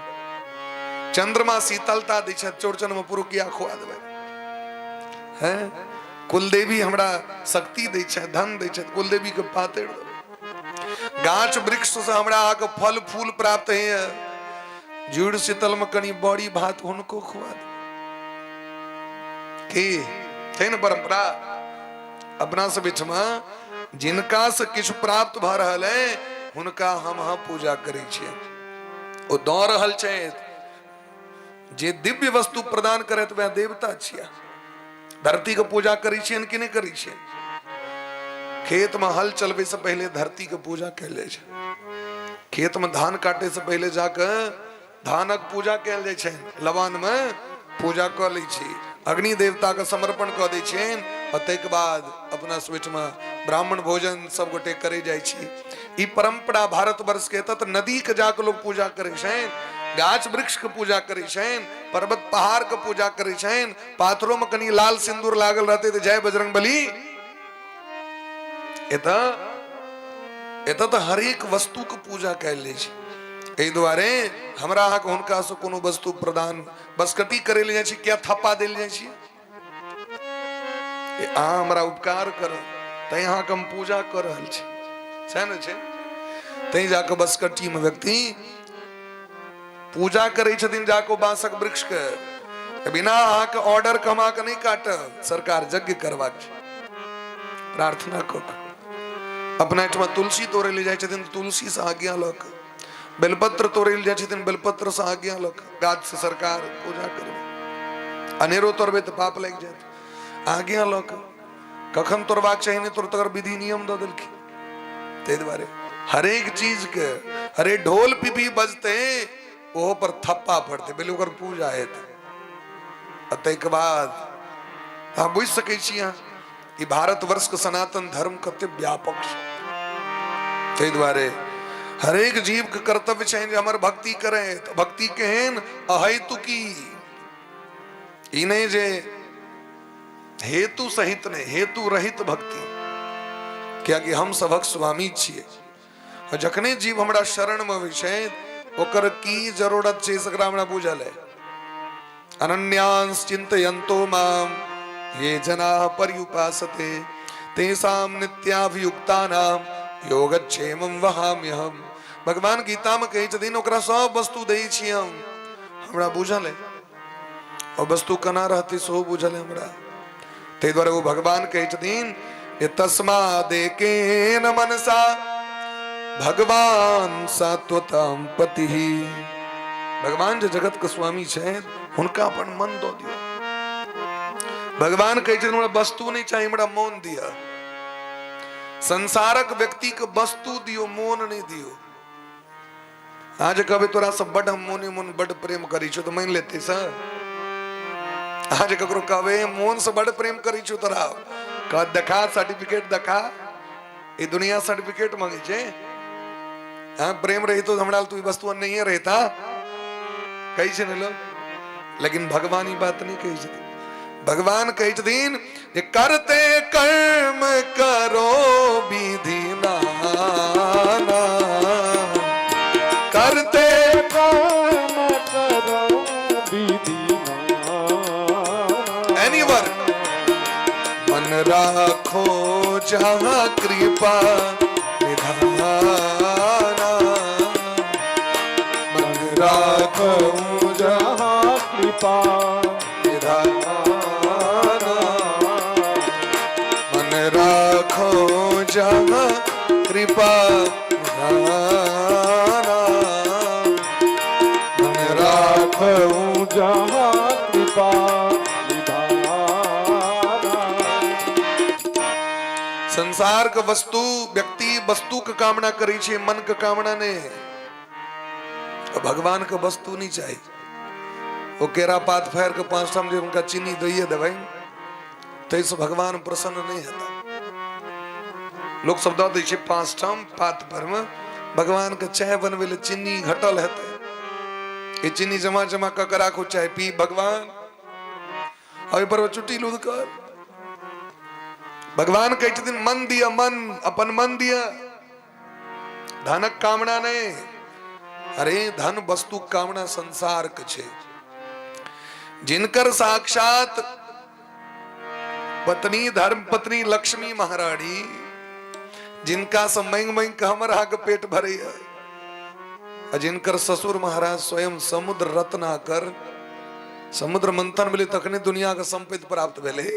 चंद्रमा शीतलता दै छै चौड़चन में पुरुकिया खुआ देवे हैं। कुलदेवी हमरा शक्ति दै छै, धन दै छै, कुलदेवी के पातैर देवे। गाछ वृक्ष से हमरा आके फल फूल प्राप्त है, जुड़ शीतल में कनी बड़ी भात उनको खुआ दे के थे न परंपरा। अपना से बीच में जिनका से किछ प्राप्त भ रहल है उनका हम पूजा करै छियै। ओ दऽ रहल छै जे दिव्य वस्तु प्रदान करैत वह देवता छियै। धरती के पूजा करै छियन कि नहीं करै छियै? खेत में हल चलबे से पहले धरती के पूजा कैल जाइ छै। खेत में धान काटे से पहले जाके धानक पूजा कैल जाइ छै। लबान में पूजा क लै छी, अग्नि देवता के समर्पण क दै छियन और तैके बाद अपना स्विच में ब्राह्मण भोजन सब गोटे करे जाइ छी। ई परंपरा भारत वर्ष के तत नदी के जाके लोग पूजा करे छेन, गाछ वृक्ष के पूजा करे छेन, पर्वत पहाड़ के पूजा करे छेन। पाथरों में कनी लाल सिंदूर लागल रहते तो जय बजरंग बली। एत तो हर एक वस्तु के पूजा कैल जाइ छै। एहि दुआरे हमरा अहाँ के हुनका से कोनो वस्तु प्रदान बसकटी करे ले जाइ छी, क्या थप्पा देल जाइ छी? अहाँ हमरा उपकार कर तै अहाँ के हम पूजा कर रहल छी छै न छै। तै जाके बसकट्टी में व्यक्ति पूजा करे छथिन जाको बांसक वृक्ष के बिना अहाँ के ऑर्डर के हम अहाँ के नहीं काट। सरकार यज्ञ करबाक छै, प्रार्थना क अपना एठमा तुलसी तोड़े ले जाइ छथिन तुलसी से आज्ञा लऽ के, बेलपत्र तोड़े ले जाइ छथिन बेलपत्र से आज्ञा लऽ के, गाछ से सरकार पूजा करबे। अनेरो तोड़बे तो पाप लागि जायत। आज्ञा लऽ के कखन तोड़बाक चाही नहीं तोड़ तकर विधि नियम दऽ देलखिन। तै दुआरे हरेक चीज के हरे ढोल पिपी बजते ओहो पर थप्पा पड़ते पहले ओकर पूजा हेतै। तैके बाद अहाँ बुझि सकै छी अहाँ कि भारतवर्ष के सनातन धर्म कते व्यापक छै। तै दुआरे हरेक जीव के कर्तव्य छै जे हमर भक्ति करे। तो भक्ति केहन अहेतुकी, ई नहीं जे हेतु सहित नहीं, हेतु रहित भक्ति। क्या कि हम सबक स्वामी छिए। जखने जीव हमरा शरण में विषय ओकर की जरूरत छै सकरा हमरा बुझल है। अनन्यांस चिंतयन्तो माम ये जनाः पर्युपासते तेषां नित्याभियुक्तानां योगक्षेमं वहाम्यहम्। भगवान गीता में कही छथिन ओकरा सब वस्तु दै छी हम, हमरा बुझल है। और वस्तु कना रहते सो बुझल है हमरा। तै द्वारे वो भगवान कही छथिन तस्मादेकेन मनसा भगवान सात्वताम पति। भगवान जो जगत के स्वामी छे उनका अपन मन दो दियो। भगवान कहे छे हमरा वस्तु नहीं चाहिए, हमरा मौन दिया। संसारक व्यक्ति के वस्तु दियो, मौन नहीं दियो। आज कभी तोरा सब बड़ हम मोने मन बड़ प्रेम करी छो तो मान लेते सर। आज ककरो कहवे मोन से बड़ प्रेम करी छो तोरा कह देखा सर्टिफिकेट देखा, ये दुनिया सर्टिफिकेट मांगे छे। हाँ प्रेम रही तो हमरा तू वस्तु नहीं रहता कही छे न लोग। लेकिन भगवान ही बात नहीं कही छथिन। भगवान कही छथिन जे करते कर्म करो विधि नाना, करते कर्म करो विधि नाना। एनी वर्क मन राखो जहाँ कृपा निधाना, मन राखो राखूं जहाँ कृपा निधाना मन राखो जहाँ कृपा निधाना मन राखो राखूं जहाँ कृपा निधाना। संसार का वस्तु व्यक्ति वस्तु का कामना करी छे, मन का कामना ने भगवान का वस्तु नहीं चाहिए। वो केरा पात फेर के 5 टाइम जो उनका चीनी दइए दे भाई तो इस भगवान प्रसन्न नहीं होता। लोग शब्द दे छे 5 टाइम पात पर में भगवान का चाय बनवेले चीनी घटल हेते, ये चीनी जमा जमा कर राखो चाय पी भगवान अभी पर चुटी लूद कर भगवान कहे दिन मन दिया, मन अपन मन दिया, धनक कामना नहीं। अरे धन वस्तु कामना संसार के छे। जिनकर साक्षात पत्नी धर्म पत्नी लक्ष्मी महारानी जिनका समंग मंग हमरा के पेट भरे है, जिनकर ससुर महाराज स्वयं समुद्र रत्न कर समुद्र मंथन मिले तखने दुनिया का संपत्ति प्राप्त भेले।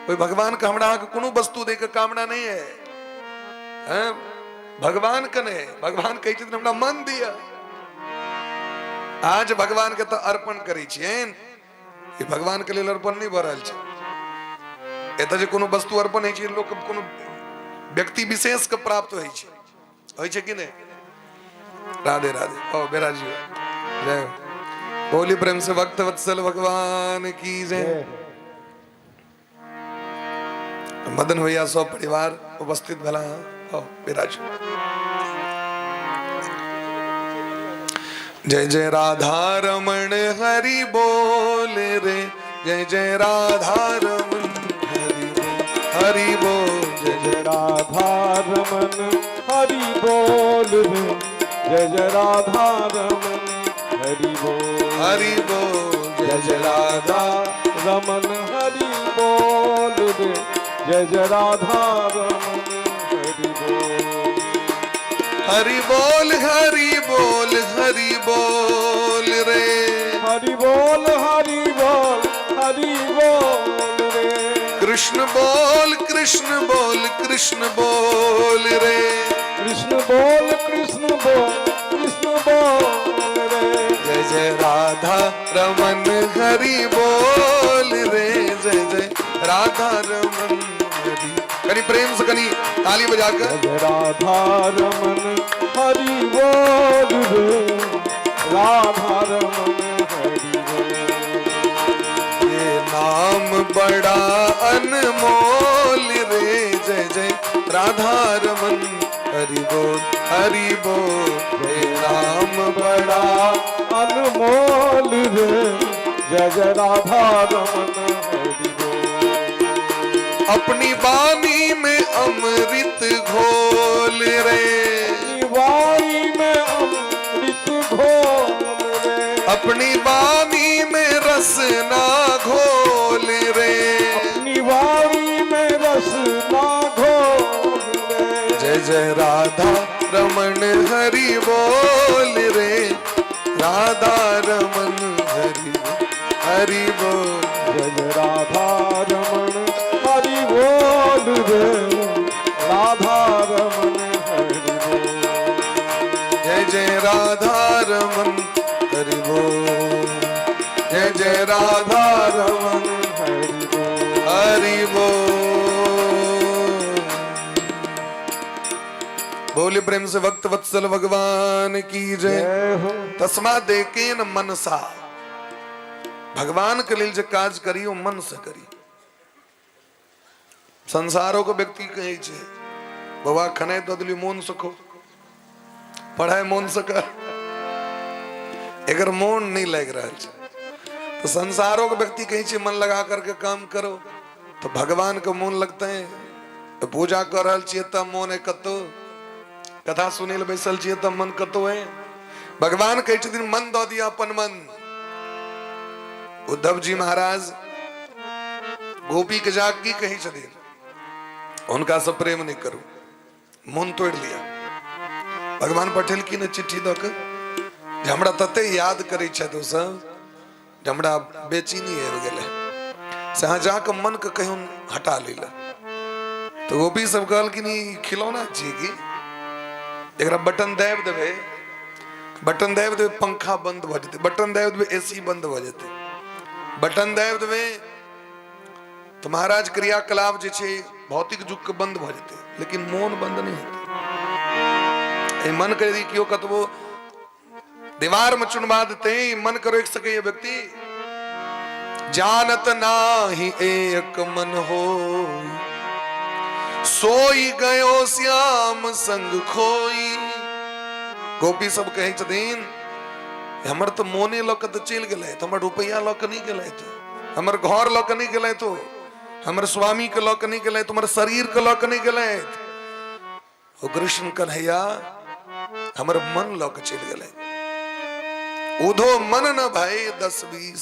कोई भगवान का हमरा के कोनो वस्तु दे के कामना नहीं है, हैं? भगवान कने भगवान कहे छथिन हमरा मन दिया। आज भगवान के तो अर्पण करी छियन, ये भगवान के लिए अर्पण नहीं भरल छे। एत जे कोनो वस्तु अर्पण है छे लोग कोनो व्यक्ति विशेष के प्राप्त होय छे कि नहीं। राधे राधे ओ बेरा जी जय बोली प्रेम से भक्त वत्सल भगवान की जय। मदन भैया सब परिवार उपस्थित भला ओ बेरा जी जय जय राधा रमण हरि बोल रे जय जय राधा रमण हरि बोल जय जय राधा रमन हरि बोल रे जय जय राधा रमन हरि बोल जय जय राधा रमन हरि बोल रे जय जय राधा रमन हरि बोल। हरि बोल हरि बोल हरि बोल रे हरि बोल हरि बोल हरि बोल रे कृष्ण बोल कृष्ण बोल कृष्ण बोल रे कृष्ण बोल कृष्ण बोल कृष्ण बोल रे जय जय राधा रमन हरि बोल रे जय जय राधा रमन हरि। कनी प्रेम से कनी ताली बजाकर जय राधा रमन हरि बोल रे राधा रमन हरि बोल। ये नाम बड़ा अनमोल रे जय जय राधा रमन हरि बोल ये नाम बड़ा अनमोल रे जय जय राधा रमन हरि बोल। अपनी वाणी में अमृत घोल रे वाणी में अमृत घोल रे अपनी वाणी में रसना घोल रे अपनी वाणी में रसना घोल रे जय जय राधा रमन हरि बोल रे राधा रमन हरि बोल जय जय राधा रमन हरि बोल रे राधा रमन हरि बोल। जय जय राधा रमन हरि बोल जय जय राधा रमन हरि बोल। बोले प्रेम से भक्त वत्सल भगवान की जय। तस्मा देके न मनसा भगवान के लिए जो काज करी वो मन से करी। संसारों को व्यक्ति कहे छे बाबा खने ददली मोन सको पढ़ाई मोन से कर अगर मोन नहीं लग रहा है तो संसारों के व्यक्ति कहीं से मन लगा करके काम करो तो भगवान का मोन लगता है। तो पूजा कर रहा चाहिए तब मोन है कतो कथा सुने बैसल चाहिए तब मन कतो है। भगवान कहे दिन मन दो दिया अपन मन। उद्धव जी महाराज गोपी के जाग की कही छे उनका सब प्रेम नहीं करो मन तोड़ लिया। भगवान पटेल की ने चिट्ठी दो हमरा तते याद करै छथि ओ सब हमरा बेचैनी आबि गेलै से अहाँ जाके मन के कहियो हटा लेला। तो गोपी सब कहलखिन ई खिलौना छियै कि एकरा बटन दाबि देबै, बटन दाबि देबै पंखा बंद भऽ जेतै, बटन दाबि देबै एसी बंद भऽ जेतै, बटन दाबि देबै तो महाराज क्रियाकलाप जे छै भौतिक युग के बंद भऽ जेतै, लेकिन मोन बंद नहीं हेतै। मन के यदि केओ कतबो दीवार में चुनवा देते मन करो एक सके व्यक्ति जानत नाही एक मन हो सोई गयो श्याम संग खोई। गोपी सब कहे छथिन हमर तो मोने लऽ के तो चलि गेलै, हमर रुपया लऽ के नहीं गेलै, तो हमर घर लऽ के नहीं गेलै, तो हमर स्वामी के लऽ के नहीं गेलै, तुम्हारे शरीर के लऽ के नहीं गेलै। ओ कृष्ण कन्हैया हमर मन लऽ के चलि गेलै। उधो मन न भाई 10-20,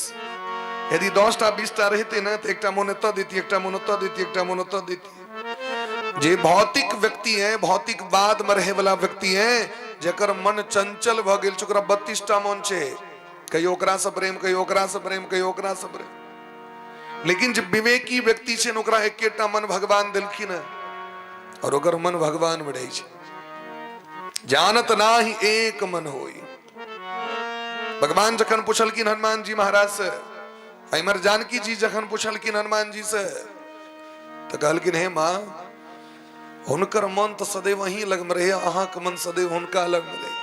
यदि 10टा 20टा रहते ना तो एकटा मन एतऽ देती, एकटा मन ओतऽ देती, एकटा मन ओतऽ देती। जे भौतिक व्यक्ति है, भौतिकवाद में रहे वाला व्यक्ति है, जकर मन चंचल भ गेल छै, ओकरा 32टा मन छै, कहियो ओकरा से प्रेम, कहियो ओकरा से प्रेम, कहियो ओकरा से प्रेम। लेकिन जे विवेकी व्यक्ति छै ओकरा एकेटा मन भगवान देलखिन है और ओकर मन भगवान में रहै छै। जानत नाही एक मन होई। भगवान जखन पूछलखिन हनुमान जी महाराज से, इमर जानकी जी जखन पूछलखिन हनुमान जी से तो कहलखिन हे माँ हुनकर मन तो सदैव वहीं लग में रहे, अहाँ के मन सदैव हुनका लग में रहे,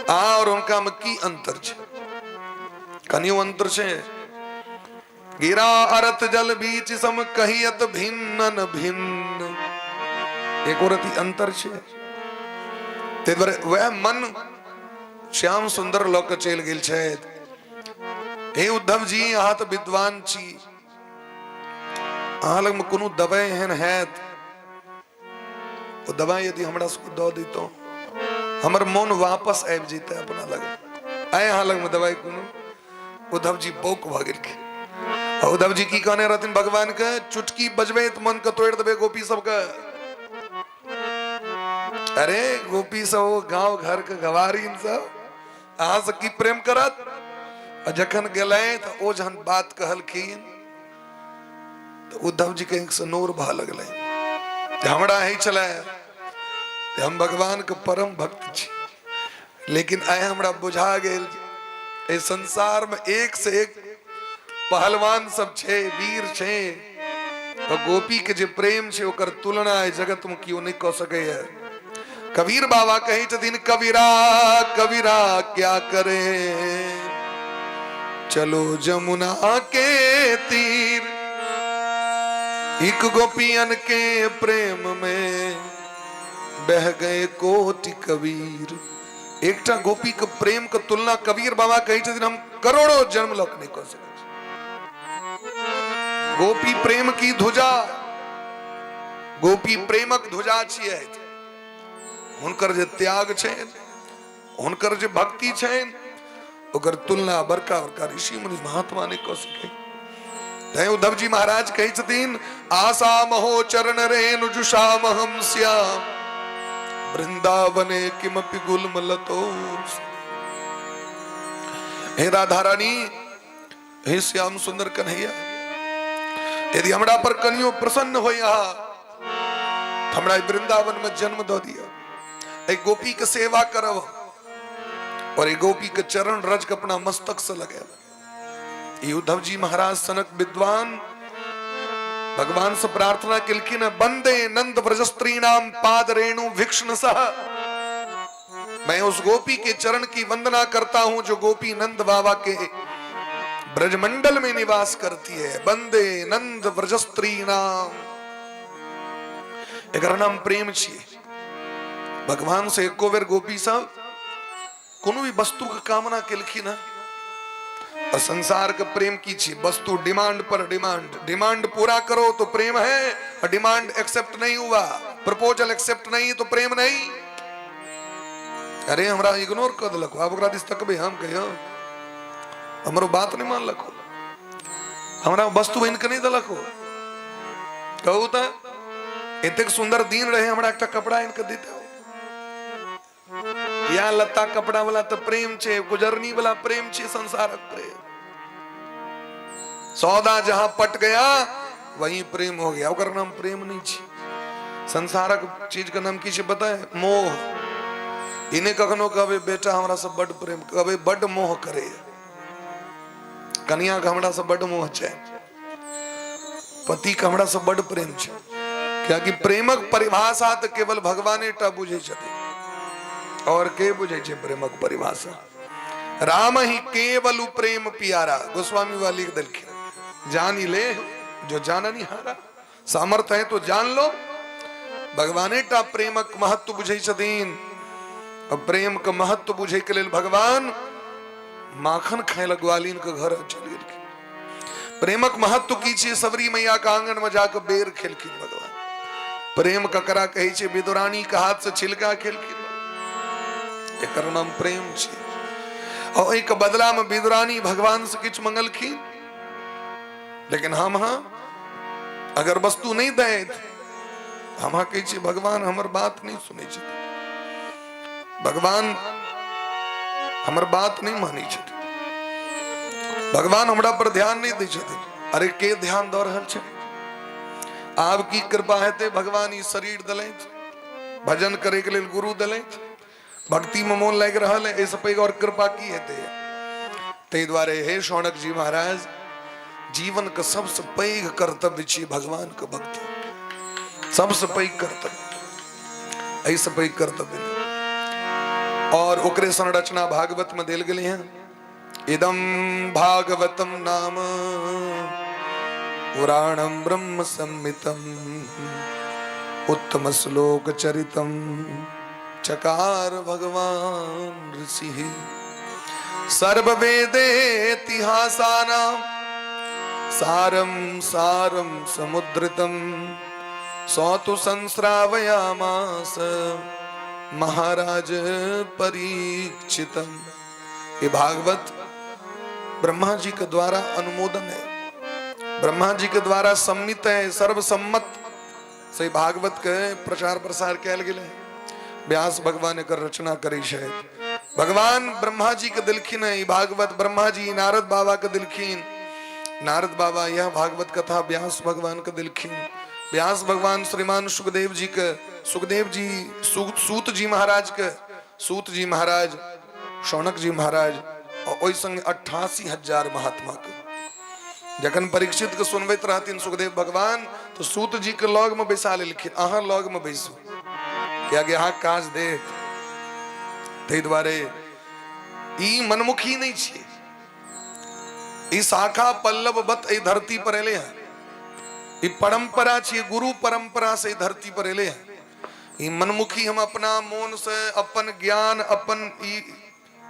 और उनका में की अंतर छै? कनियो अंतर छै। गिरा अरत जल बीच सम कहियत भिन्न भिन्न, एक और अंतर छै। ते दुआरे वह मन श्याम सुंदर लऽ के चलि गेल छथि। हे उद्धव जी अहाँ तो विद्वान छी, अहाँ लग में कोनो दवाई एहन हैत, ओ दवाई यदि हमरा सबके दऽ दैतौं हमर मन वापस आबि जैते अपना लग। आय अहाँ लग में दवाई कोनो? उद्धव जी बौक भऽ गेलखिन। उद्धव जी की कहने रहथिन भगवान के, चुटकी बजबै तो मन के तोड़ि देबै गोपी सबके। अरे गोपी सब गांव घर के गवारीन सब अहाँ से की प्रेम करत? जखन गेलै तो ओ जहन बात कहलखिन तो उद्धव जी के से नोर बह लगलै। हमरा ही चला हम भगवान के परम भक्त छी, लेकिन आय हमरा बुझा गेल ए संसार में एक से एक पहलवान सब छे, वीर छे, तो गोपी के जे प्रेम छे ओकर तुलना है जगत में क्यों नहीं कह सके है। कबीर बाबा कही छथिन कबीरा कबीरा क्या करे चलो जमुना के तीर, एक गोपियन के प्रेम में बह गए कोटि कबीर। एकटा गोपी के प्रेम के तुलना कबीर बाबा कही छथिन हम करोड़ों जन्म लग नहीं कर सके। गोपी प्रेम की ध्वजा, गोपी प्रेमक ध्वजा छियै। हुनकर जे त्याग छनि, हुनकर जे भक्ति छनि, ओकर तुलना बड़का बड़का ऋषि मुनि महात्मा नहीं कह सके। तैं उद्धव जी महाराज कही छथिन आशा महो चरण रेणु जुषाम हम श्याम वृंदावने किमपि गुलमलतो। हे राधा रानी, हे श्याम सुंदर कन्हैया, यदि हमरा पर कनियो प्रसन्न हो हमरा वृंदावन में जन्म दो दिया, एक गोपी के सेवा करब और एक गोपी के चरण रज के अपना मस्तक से लगे। ये उद्धव जी महाराज सनक विद्वान भगवान से प्रार्थना किलखिन बंदे नंद व्रजस्त्रीणाम पाद रेणु भिक्षण सह। मैं उस गोपी के चरण की वंदना करता हूं जो गोपी नंद बाबा के ब्रजमंडल में निवास करती है। बंदे नंद व्रजस्त्रीणाम, एकर नाम प्रेम छिए। भगवान से एको बेर गोपी सब कोनो भी वस्तु के कामना केलखिन है। और संसार के प्रेम की छी वस्तु डिमांड पर डिमांड, डिमांड पूरा करो तो प्रेम है, और डिमांड एक्सेप्ट नहीं हुआ, प्रपोजल एक्सेप्ट नहीं तो प्रेम नहीं। अरे हमरा इग्नोर कर दिलक, आप ओकरा दिस तकबे हम कहियो हमरो बात नहीं मान लको, हमरा वस्तु इनके नहीं दिलक हो, कहू तो एतेक सुंदर दिन रहे हमरा एकटा कपड़ा इनके देते हो। या लत्ता कपड़ा वाला तो प्रेम छे, गुजरनी वाला प्रेम छे, संसारक प्रेम। सौदा जहां पट गया वहीं प्रेम हो गया, ओकर नाम प्रेम नहीं छे। संसारक चीज का नाम की छे पता है? मोह। इन्हें कखनो कहे बेटा हमरा से बड़ प्रेम, कहे बड़ मोह करे, कन्या का हमरा से बड़ मोह छे, पति का हमरा से बड़ प्रेम छे। क्या कि प्रेमक परिभाषा तो केवल भगवाने टा बुझे छथिन, और के बुझे छे प्रेमक परिभाषा? राम ही केवल प्रेम प्यारा, गोस्वामी वाली के दिल की जान ही ले जो जाना नहीं हारा। सामर्थ है तो जान लो, भगवाने टा प्रेमक महत्व बुझे छथिन। और प्रेम का महत्व बुझे के लिए भगवान माखन खाए लगवालीन के घर चल गए। प्रेमक महत्व की छे, सबरी मैया का आंगन में जाकर बेर खेलखिन भगवान। प्रेम ककरा कहे छे? विदुरानी का हाथ से छिलका खेलखिन, एकर नाम प्रेम छे। और एक बदला में विदुरानी भगवान से किछ मंगलखिन, लेकिन हम अगर वस्तु नहीं दे, हम कहे छे भगवान हमर बात नहीं सुने छे, भगवान हमर बात नहीं मानी छे, भगवान हमरा पर ध्यान नहीं दै छथिन। अरे के ध्यान दे रहल छे? आपकी कृपा हेते भगवान ई शरीर दलैत, भजन करे के लिए गुरु दलैत, भक्ति में मोन लाग रहल है, ऐसे पैघ और कृपा की हेते। तै द्वारे हे शौनक जी महाराज, जीवन का सबसे पैघ कर्तव्य छे भगवान के भक्ति, सबसे पैघ कर्तव्य, ऐसे पैघ कर्तव्य नहीं। और ओकरे संरचना भागवत में देल गेले हैं। इदम भागवतम नाम पुराणम ब्रह्म संहितम उत्तम श्लोक चरितम चकार भगवान ऋषि सर्व वेदे इतिहासानां सारम सारम समुद्रितम सौतु संस्रावयामास महाराज परीक्षितम। ये भागवत ब्रह्मा जी के द्वारा अनुमोदन है, ब्रह्मा जी के द्वारा सम्मित है, सर्वसम्मत से भागवत के प्रचार प्रसार कैल गेले। व्यास भगवान कर रचना करी शायद, भगवान ब्रह्मा जी के दिलखिन है भागवत। ब्रह्मा जी नारद बाबा के दिलखिन, नारद बाबा यह भागवत कथा व्यास भगवान के दिलखिन। व्यास भगवान श्रीमान सुखदेव जी के, सुखदेव जी सूत जी महाराज के, सूत जी महाराज शौनक जी महाराज, और ओई संग 88,000 महात्मा के। जखन परीक्षित के सुनबैत रहथिन सुखदेव भगवान, तो सूत जी के लग में बैसा लेलखिन, अहाँ लग में बैसू, क्या यहाँ काज दे। तै द्वारे ई मनमुखी नहीं छे, ई शाखा पल्लव बत ई धरती पर एले हैं, ई परंपरा छे, गुरु परंपरा से धरती पर एले हैं। ई मनमुखी हम अपना मन से अपन ज्ञान अपन ई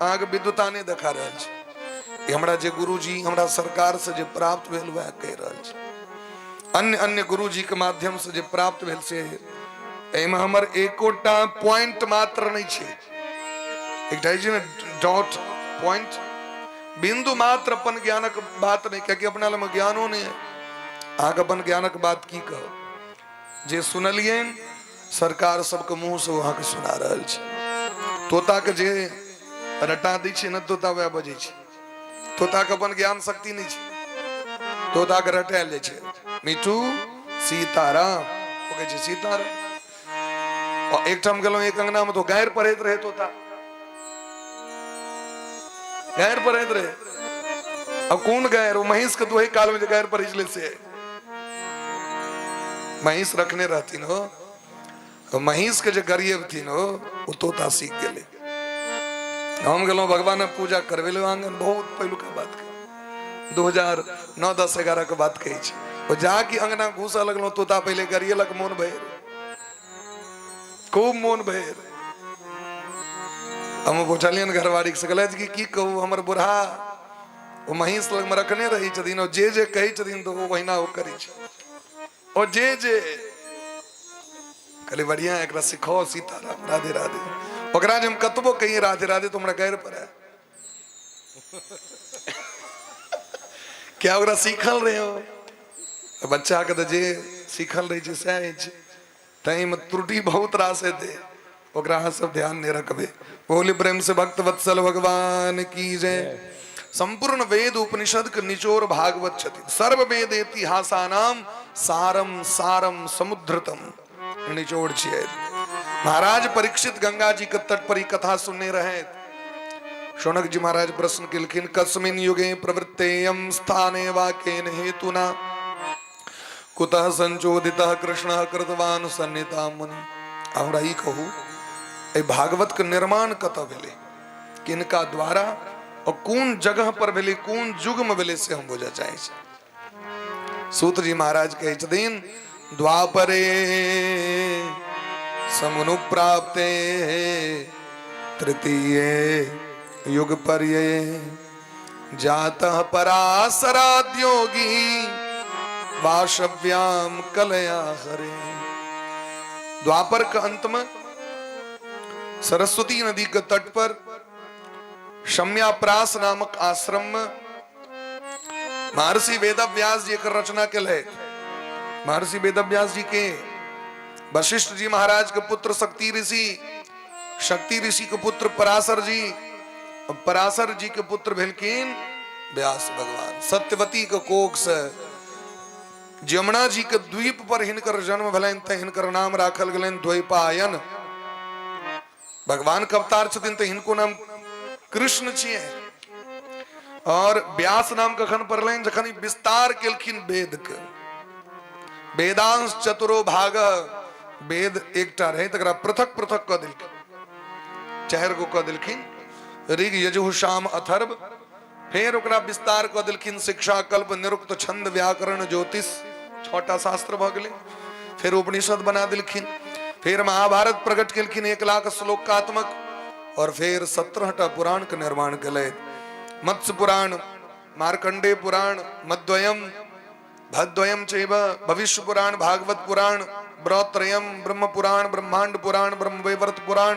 आग विद्वता ने देखा रहल छै। हमरा जे गुरु जी हमरा सरकार से जे प्राप्त भेल वह कह रहल छै, अन्य अन्य गुरु जी के माध्यम से जे प्राप्त भेल से एमे हमर एकोटा पॉइंट मात्र नहीं छे, एकटा जे डॉट पॉइंट बिंदु मात्र अपन ज्ञानक बात नहीं, क्योंकि अपना लग ज्ञानो नहीं है। आग अपन ज्ञानक बात की कहो, जे सुनलिए सरकार सबके मुंह से वहां के सुना रहल छै। तोता के जे रटा दै छै न, तोता वह बजे छै, तोता के अपन ज्ञान शक्ति नहीं छै, तोता के रटायल जाय छै। मिठू सीताराम ओ कहे छै सीताराम। और एक ठाम गेलौ एक अंगना में तो गायर पढ़ैत रहे तोता, गायर पढ़ैत रहे। अब कौन गायर? वो महिष के दोहे काल में जो गायर पढ़िले से महिष रखने रहतीन हो, तो महिष के जो गरीब थी हो वो तोता सीख गेले। हम गेलो भगवान पूजा करवेलो आंगन, बहुत पहलू का बात कही, 2009, 10, 11 के बात कही छै। वो जाके अंगना घुसा लगलो, तोता पहले गरिए लग मोन भैर, खूब मोन भैर। हम पूछलियन घरवाड़ी से, कहले की कहू हमर बुढ़ा वो महिष लग में रखने रही छथिन, और जे जे कही छथिन तो वो वहिना वो करी छै, और जे जे कहले बढ़िया एकरा सिखाओ सीताराम राधे राधे। ओकरा जे हम कतबो कहिए राधे राधे तो हमरा गैर पर है क्या ओकरा सीखल रहे हो? बच्चा के जे सीखल रही छै सह छै, तई में त्रुटि बहुत रास दे, ओकरा सब ध्यान नहीं रखबे। बोली प्रेम से भक्त वत्सल भगवान की जय। संपूर्ण वेद उपनिषद के निचोर भागवत छथि। सर्व वेद इतिहासानाम सारम सारम समुद्रतम निचोड़ छियै। महाराज परीक्षित गंगा जी के तट पर ही कथा सुनने रहे। शौनक जी महाराज प्रश्न किलखिन कस्मिन युगे प्रवृत्तेयम स्थाने वा केन हेतुना कुतः संचोदितः कृष्णः कृतवान सन्निताम मुनि। हमरा ई कहू ए भागवत के निर्माण कतऽ भेलै, किनका द्वारा और कौन जगह पर भेलै, कौन युग में भेलै से हम बुझऽ चाहै छी। सूत जी महाराज कहै छथिन द्वापरे समुनु प्राप्ते तृतीये युग पर्ये जातः पराशराद्योगी वाशव्याम कलया हरे। द्वापर के अंत में सरस्वती नदी के तट पर शम्याप्रास नामक आश्रम में महर्षि वेदव्यास जी की रचना के लिए। महर्षि वेदव्यास जी के वशिष्ठ जी महाराज के पुत्र शक्ति ऋषि, शक्ति ऋषि के पुत्र पराशर जी, और पराशर जी के पुत्र भेलकिन व्यास भगवान। सत्यवती के कोख से जमुना जी के द्वीप पर हिनकर जन्म भेलनि त हिनकर नाम राखल गेलनि द्वैपायन। भगवान के अवतार छथिन त हिनको नाम कृष्ण छियै। और व्यास नाम कखन पड़लनि जखन ई विस्तार केलखिन वेद के। वेदांश चतुरो भाग, वेद एकटा रहे तकरा पृथक पृथक क देलखिन, 4 गो क देलखिन, ऋग यजुः साम अथर्व। फिर ओकरा विस्तार क देलखिन शिक्षा कल्प निरुक्त छंद व्याकरण ज्योतिष, 6टा शास्त्र भ गेलै। फिर उपनिषद बना देलखिन। फिर महाभारत प्रकट केलखिन 1 लाख श्लोकात्मक। और फिर 17टा पुराण के निर्माण केले। मत्स्य पुराण, मार्कंडेय पुराण, मद्वयम, भद्वयम चैव, भविष्य पुराण, भागवत पुराण, ब्रह्मत्रयम, ब्रह्म पुराण, ब्रह्मांड पुराण, ब्रह्मवैवर्त पुराण,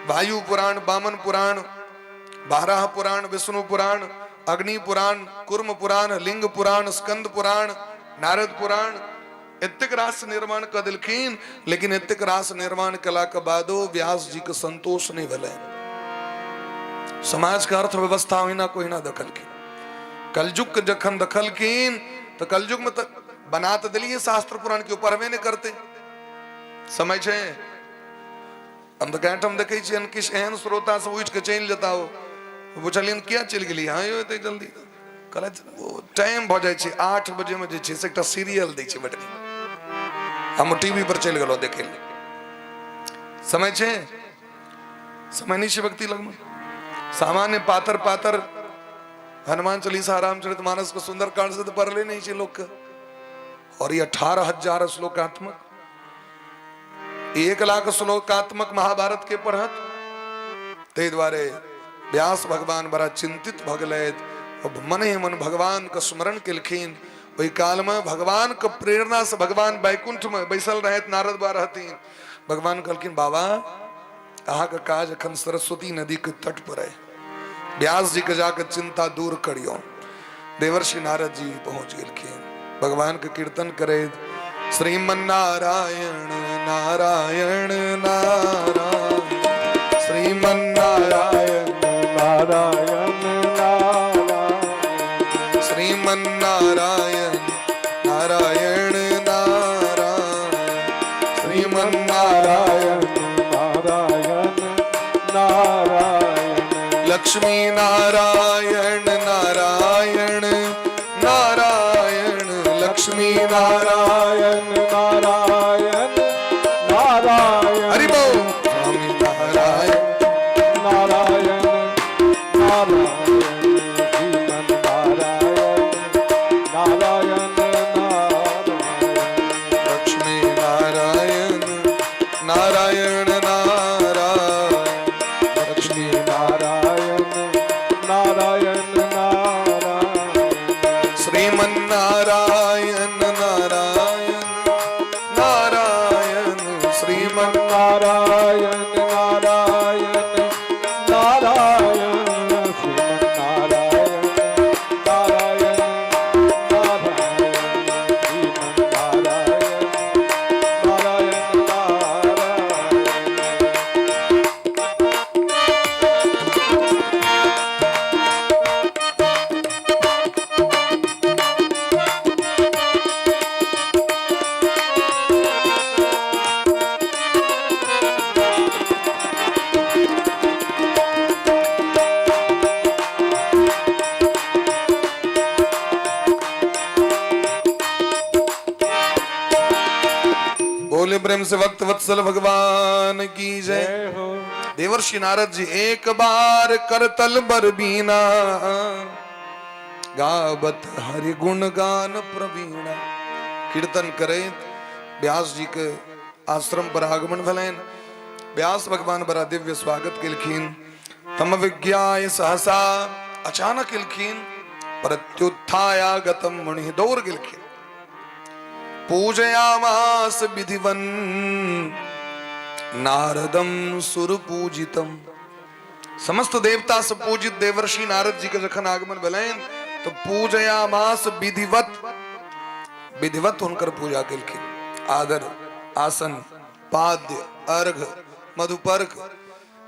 वायु पुराण, वामन पुराण, बारह पुराण, विष्णु पुराण, अग्नि पुराण, कुर्म पुराण, लिंग पुराण, स्कंद पुराण, नारद पुराण, एतेक रास निर्माण कर दिलखिन। लेकिन एतेक रास निर्माण कला के बादो व्यास जी के संतोष नहीं भेलै। समाज के अर्थव्यवस्था ओहिना कोहिना दखलखिन। कलयुग के जखन दखलखिन तो कलयुग में तो बना तो दिलिए शास्त्र पुराण के ऊपर, हमें नहीं करते समय छे। हम तो कहते हम देखे छियन किस एहन श्रोता से उठ के चल जाता हो, पूछलियन क्या चल गेली, हाँ यो एते जल्दी कहले वो टाइम भ जाय छै 8 बजे में जे छै से एकटा सीरियल दै छै बटनी, हम टीवी पर चल गेलो देखे ले। समय छे, समय नहीं छै व्यक्ति लगमे। सामान्य पातर पातर हनुमान चालीसा रामचरितमानस को सुंदरकांड से तो पढ़ले नहीं छै लोग के। और ये 18,000 श्लोकात्मक, 1 लाख श्लोकात्मक महाभारत के पढ़त। ते द्वारे व्यास भगवान बड़ा चिंतित भ गेलै। मन ही मन भगवान का स्मरण केलखिन। ओहि काल में भगवान के प्रेरणा से भगवान बैकुंठ में बैसल रहत, नारद बा रहथिन। भगवान कहलखिन बाबा अहाँ के काज अखन सरस्वती नदी के तट पर है, व्यास जी के जाकर चिंता दूर करियो। देवर्षि नारद जी पहुंच गेलखिन। भगवान के कीर्तन करे श्रीमन्नारायण नारायण नारायण, श्रीमन्नारायण नारायण नारायण, श्रीमन्नारायण नारायण नारायण, श्रीमन्नारायण नारायण नारायण, लक्ष्मी नारायण नारायण नारायण, लक्ष्मी नारायण नारायण नारायण, हरि बोल स्वामी नारायण नारायण नारायण, श्रीमन नारायण नारायण नारायण, लक्ष्मी नारायण नारायण नारायण, लक्ष्मी नारायण नारायण नारायण, श्रीमन्नारायण नारायण नारायण, प्रेम से भक्त वत्सल भगवान की जय। जय हो। देवर्षि नारद जी एक बार करतल बर बीना, गावत हरि गुण गान प्रवीणा। कीर्तन करे व्यास जी के आश्रम पर आगमन भलेन। व्यास भगवान बड़ा दिव्य स्वागत किलखीन। तम विज्ञाय सहसा अचानक किलखीन, प्रत्युत्थाया गतम मुनि दौड़ गिलखीन। पूजयामास विधिवन नारदम सुर पूजितम। समस्त देवता से पूजित देवर्षि नारद जी के जखन आगमन भलेन तो पूजयामास विधिवत, विधिवत उनकर पूजा किलखीन। आदर आसन पाद्य अर्घ मधुपर्क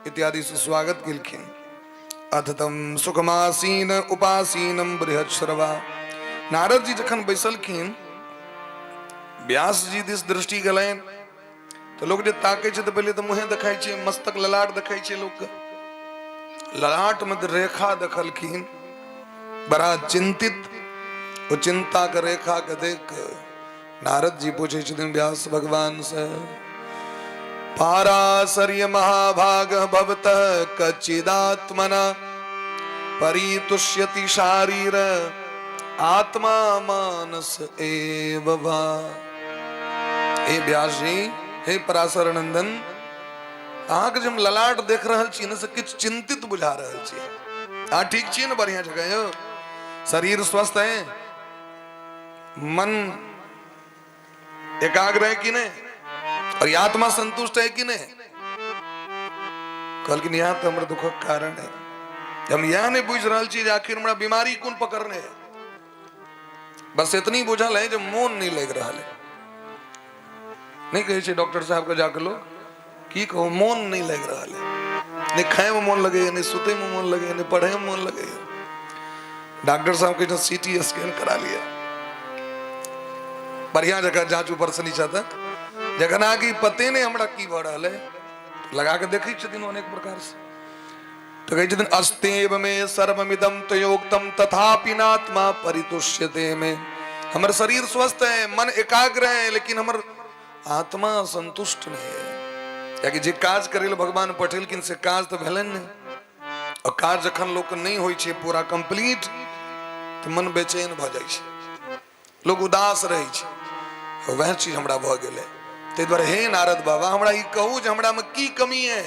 इत्यादि से स्वागत किलखीन। अथ तम सुखमासीन उपासीनम बृहच्छ्रवा। नारद जी जखन बैसलखीन व्यास जी दिस दृष्टि गलैन तो लोग जे ताके छे तो पहले तो मुहे देखाई छे, मस्तक ललाट देखाई छे। लोग के ललाट में रेखा देखलखीन, बड़ा चिंतित। वो चिंता के रेखा के देख नारद जी पूछे छथिन व्यास भगवान से, पाराशर्य महाभाग भवतः कच्चिदात्मना परितुष्यति शारीर आत्मा मानस एव वा। हे व्यास जी, हे पराशर नंदन, अहाँके जब ललाट देख रहल छी न से किछ चिंतित बुझा रहल छी। अहाँ ठीक छी न, बढ़िया जगह हो, शरीर स्वस्थ है, मन एकाग्र है कि नहीं, और ये आत्मा संतुष्ट है कि नहीं। कल की यहाँ तो हमारे दुख कारण है, हम यह नहीं बुझ रहा चीज आखिर हमारा बीमारी कौन पकड़ने है। बस इतनी बुझल है जो मोन नहीं लग रहा है। नहीं कहे डॉक्टर साहब का जाकर लोग की कहो मोन नहीं लग रहा है, नहीं खाए में मोन लगे, नहीं सुते में मोन लगे, नहीं पढ़े में मोन लगे। डॉक्टर साहब के सीटी स्कैन करा लिया, बढ़िया जगह जांच ऊपर से नीचा तक, जगह ना की पते नहीं हमरा की बढ़ल है, लगा के देखे छथिन अनेक प्रकार से। तो कहे छथिन अस्तेव में सर्वमिदं तयोक्तम तथापि नात्मा परितुष्यते में। हमर शरीर स्वस्थ है, मन एकाग्र है, लेकिन हमर आत्मा संतुष्ट नहीं है। या कि जे काज करेल भगवान पठेलखिन से काज तो भेलन नहीं, और काज जखन लोक नहीं होई छे पूरा कंप्लीट तो मन बेचैन भ जाय छे, लोग उदास रहे छे। वह चीज हमरा भ गेलै। ते द्वारे हे नारद बाबा, हमरा ई कहू जे हमरा में की कमी है।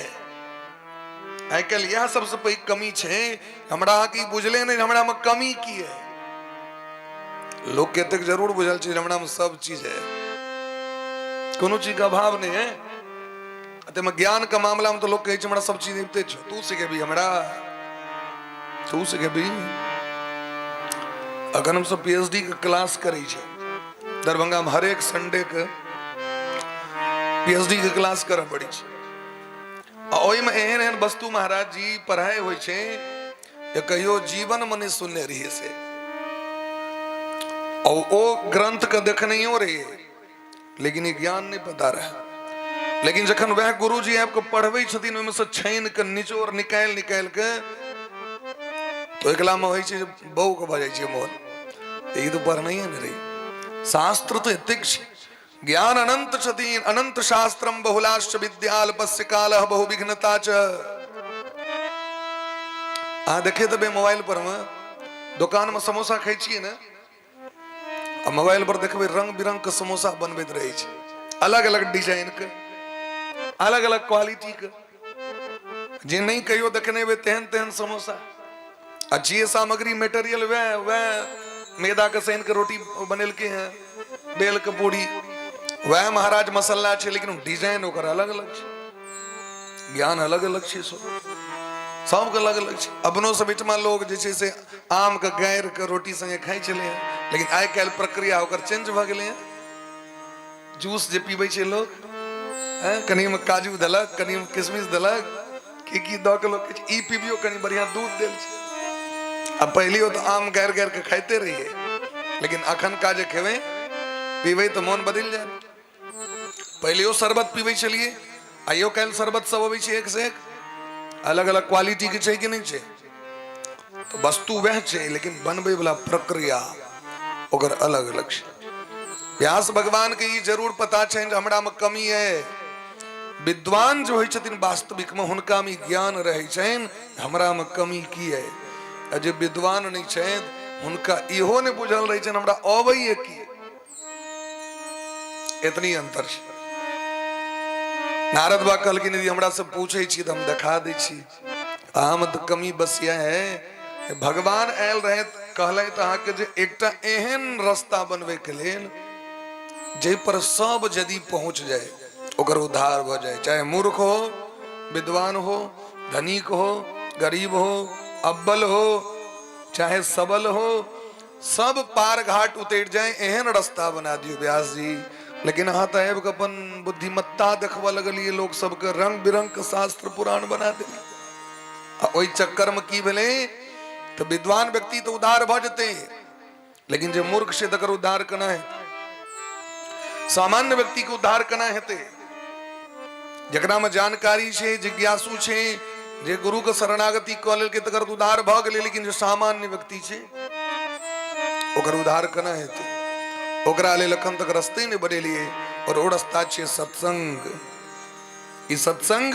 आइ काल्हि यह सबसे पैघ कमी छे, हमरा की बुझले नहीं हमरा में कमी की है। लोग के तक जरूर बुझल छे हमरा में सब चीज है, कोनो चीज का अभाव नहीं है। में ज्ञान का मामला में तो लोग कहे हमरा सब चीज देते छो, तू सीखे भी हमरा, तू सीखे भी। अगर हम सब पीएचडी के क्लास करे छे दरभंगा में, हर एक संडे के पीएचडी के क्लास कर पड़ी छे। ओई में एहन एहन वस्तु महाराज जी पढ़ाए होय छे, या कहियो जीवन मने सुनने रही से, और वो ग्रंथ का देखने हो रही है, लेकिन ये ज्ञान नहीं पता रहा। लेकिन जखन वह गुरु जी आपको पढ़वे छथिन, ओइमे से छाइन के निचोड़ निकाल निकाल के तो एकला में होय छे बहु के भ जाय छे मोन। ई तो पढ़ नहीं है न रे, शास्त्र तो एतेक छे, ज्ञान अनंत छथिन, अनंत शास्त्रम बहुलाश्च विद्याल्पस्य कालः बहु विघ्नता च। आ देखे तबे मोबाइल पर में दुकान में समोसा खाई छिए न, आ मोबाइल पर देखबे रंग बिरंग के समोसा बनबैत रहे छे, अलग अलग डिजाइन के, अलग अलग क्वालिटी के, जे नहीं कहियो देखने वे तेहन तेहन समोसा। आ जे सामग्री मटेरियल वह मैदा के सेन के रोटी बनेल के हैं, बेल के पूड़ी वह महाराज मसाला छे, लेकिन डिजाइन ओकर अलग अलग छे, ज्ञान अलग अलग छे, सब के अलग अलग छे। अपनो से बीच में लोग जे छे से आम के गायर के रोटी संगे खाई चले हैं, लेकिन आइ काल्हि प्रक्रिया ओकर चेंज भ गेले हैं। जूस जे पीबै छे लोग, कनी में काजू देलक, कनी में किशमिश देलक, की द के लोग ई पीबियो, कनी बढ़िया दूध देल छे। अब पहली हो तो आम गायर गायर के खाते रहिए, लेकिन अखन का जे खेवे पीबे तो मन बदल जाए। पहले वो शरबत पीबे चलिए, आइयो काल्हि शरबत सब अबै छे एक से एक, अलग अलग क्वालिटी के छे कि नहीं छे। तो वस्तु वह छे, लेकिन बनबे वाला प्रक्रिया ओकर अलग अलग छे। व्यास भगवान के ये जरूर पता छे हमरा में कमी है। विद्वान जो है छथिन वास्तविक में हुनका में ज्ञान रहे छन, हमरा में कमी की है। अजे विद्वान नहीं छे हुनका इहो ने बुझल रहे छन हमरा अबै की, इतनी अंतर छे। नारद बा कहलखिन यदि हमरा से पूछे छी त हम दिखा दै छी। आम तो कमी बस यह है भगवान आयल रहे कहले त अहाँ के जे एकटा एहन रास्ता बनवे के लेल जे पर सब यदि पहुंच जाए ओकर उद्धार हो जाए, चाहे मूर्ख हो, विद्वान हो, धनिक हो, गरीब हो, अब्बल हो, चाहे सबल हो, सब पार घाट उतर जाए एहन रास्ता बना दियो व्यास जी। लेकिन अहाँ तो अपन बुद्धिमत्ता देखवा लगलिए, लोग सबके रंग बिरंग के शास्त्र पुराण बना दिले। ओई चक्कर में की भेले तो विद्वान व्यक्ति तो उद्धार भ जते, लेकिन जो मूर्ख से तकर उद्धार करना है, सामान्य व्यक्ति को उद्धार करना हेते जकरा में जानकारी छे, जिज्ञासु छे, जे गुरु के शरणागति क लेल के तकर उद्धार भ गेले। लेकिन जो सामान्य व्यक्ति छे ओकर उद्धार करना हेते, ओकरा लेल अखन तक रास्ते ने बनेलिए। और ओ रास्ता छे सत्संग। ई सत्संग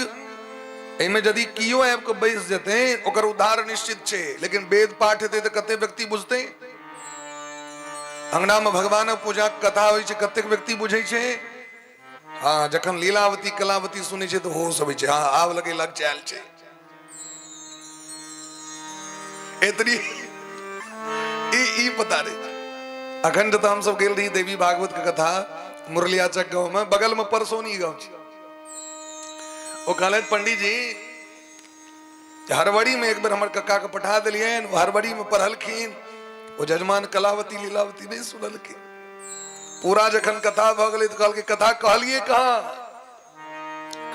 एमे यदि कियो आब के बैस जेते ओकर उद्धार निश्चित छे। लेकिन वेद पाठ हेते त कते व्यक्ति बुझते, अंगना में भगवान पूजा कथा होइ छे कतेक व्यक्ति बुझे छे। हाँ, जखन लीलावती कलावती सुने छे तो होश अबै छे, हाँ आब लगे लग चल छे। एतनी ई पता नहीं। अखंड तो हम सब गेल रही देवी भागवत के कथा मुरलियाचक गांव में, बगल में परसोनी गांव छे। वो कहले पंडित जी हरवड़ी में एक बार हमर कक्का के पठा दिलिए, हरवड़ी में पढ़लखिन, वो जजमान कलावती लीलावती नहीं सुनलखिन। पूरा जखन कथा भ गेलै तो कहल के कथा कहलिए कहा,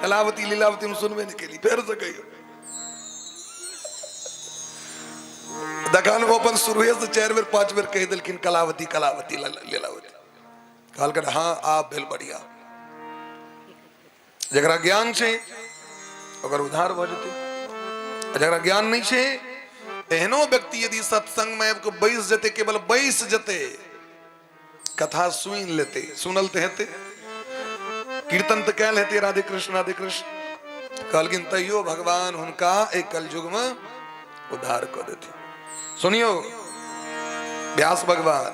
कलावती लीलावती में सुनबे नहीं केली। फेर से कहियो दकान वो अपन शुरुए से 4 बेर 5 बेर कह दिलखिन कलावती कलावती लीलावती। कहल कर हाँ आप भेल बढ़िया। जकरा ज्ञान छे ओकर उद्धार भ जेते, जकरा ज्ञान नहीं छे एहनो व्यक्ति यदि सत्संग में को बैस जते, केवल बैस जते, कथा सुन लेते, सुनल ते हेते, कीर्तन तो कैल हेते राधे कृष्ण कहलकिन तैयो भगवान हुनका एक कलयुग में उद्धार कर देते। सुनियो व्यास भगवान,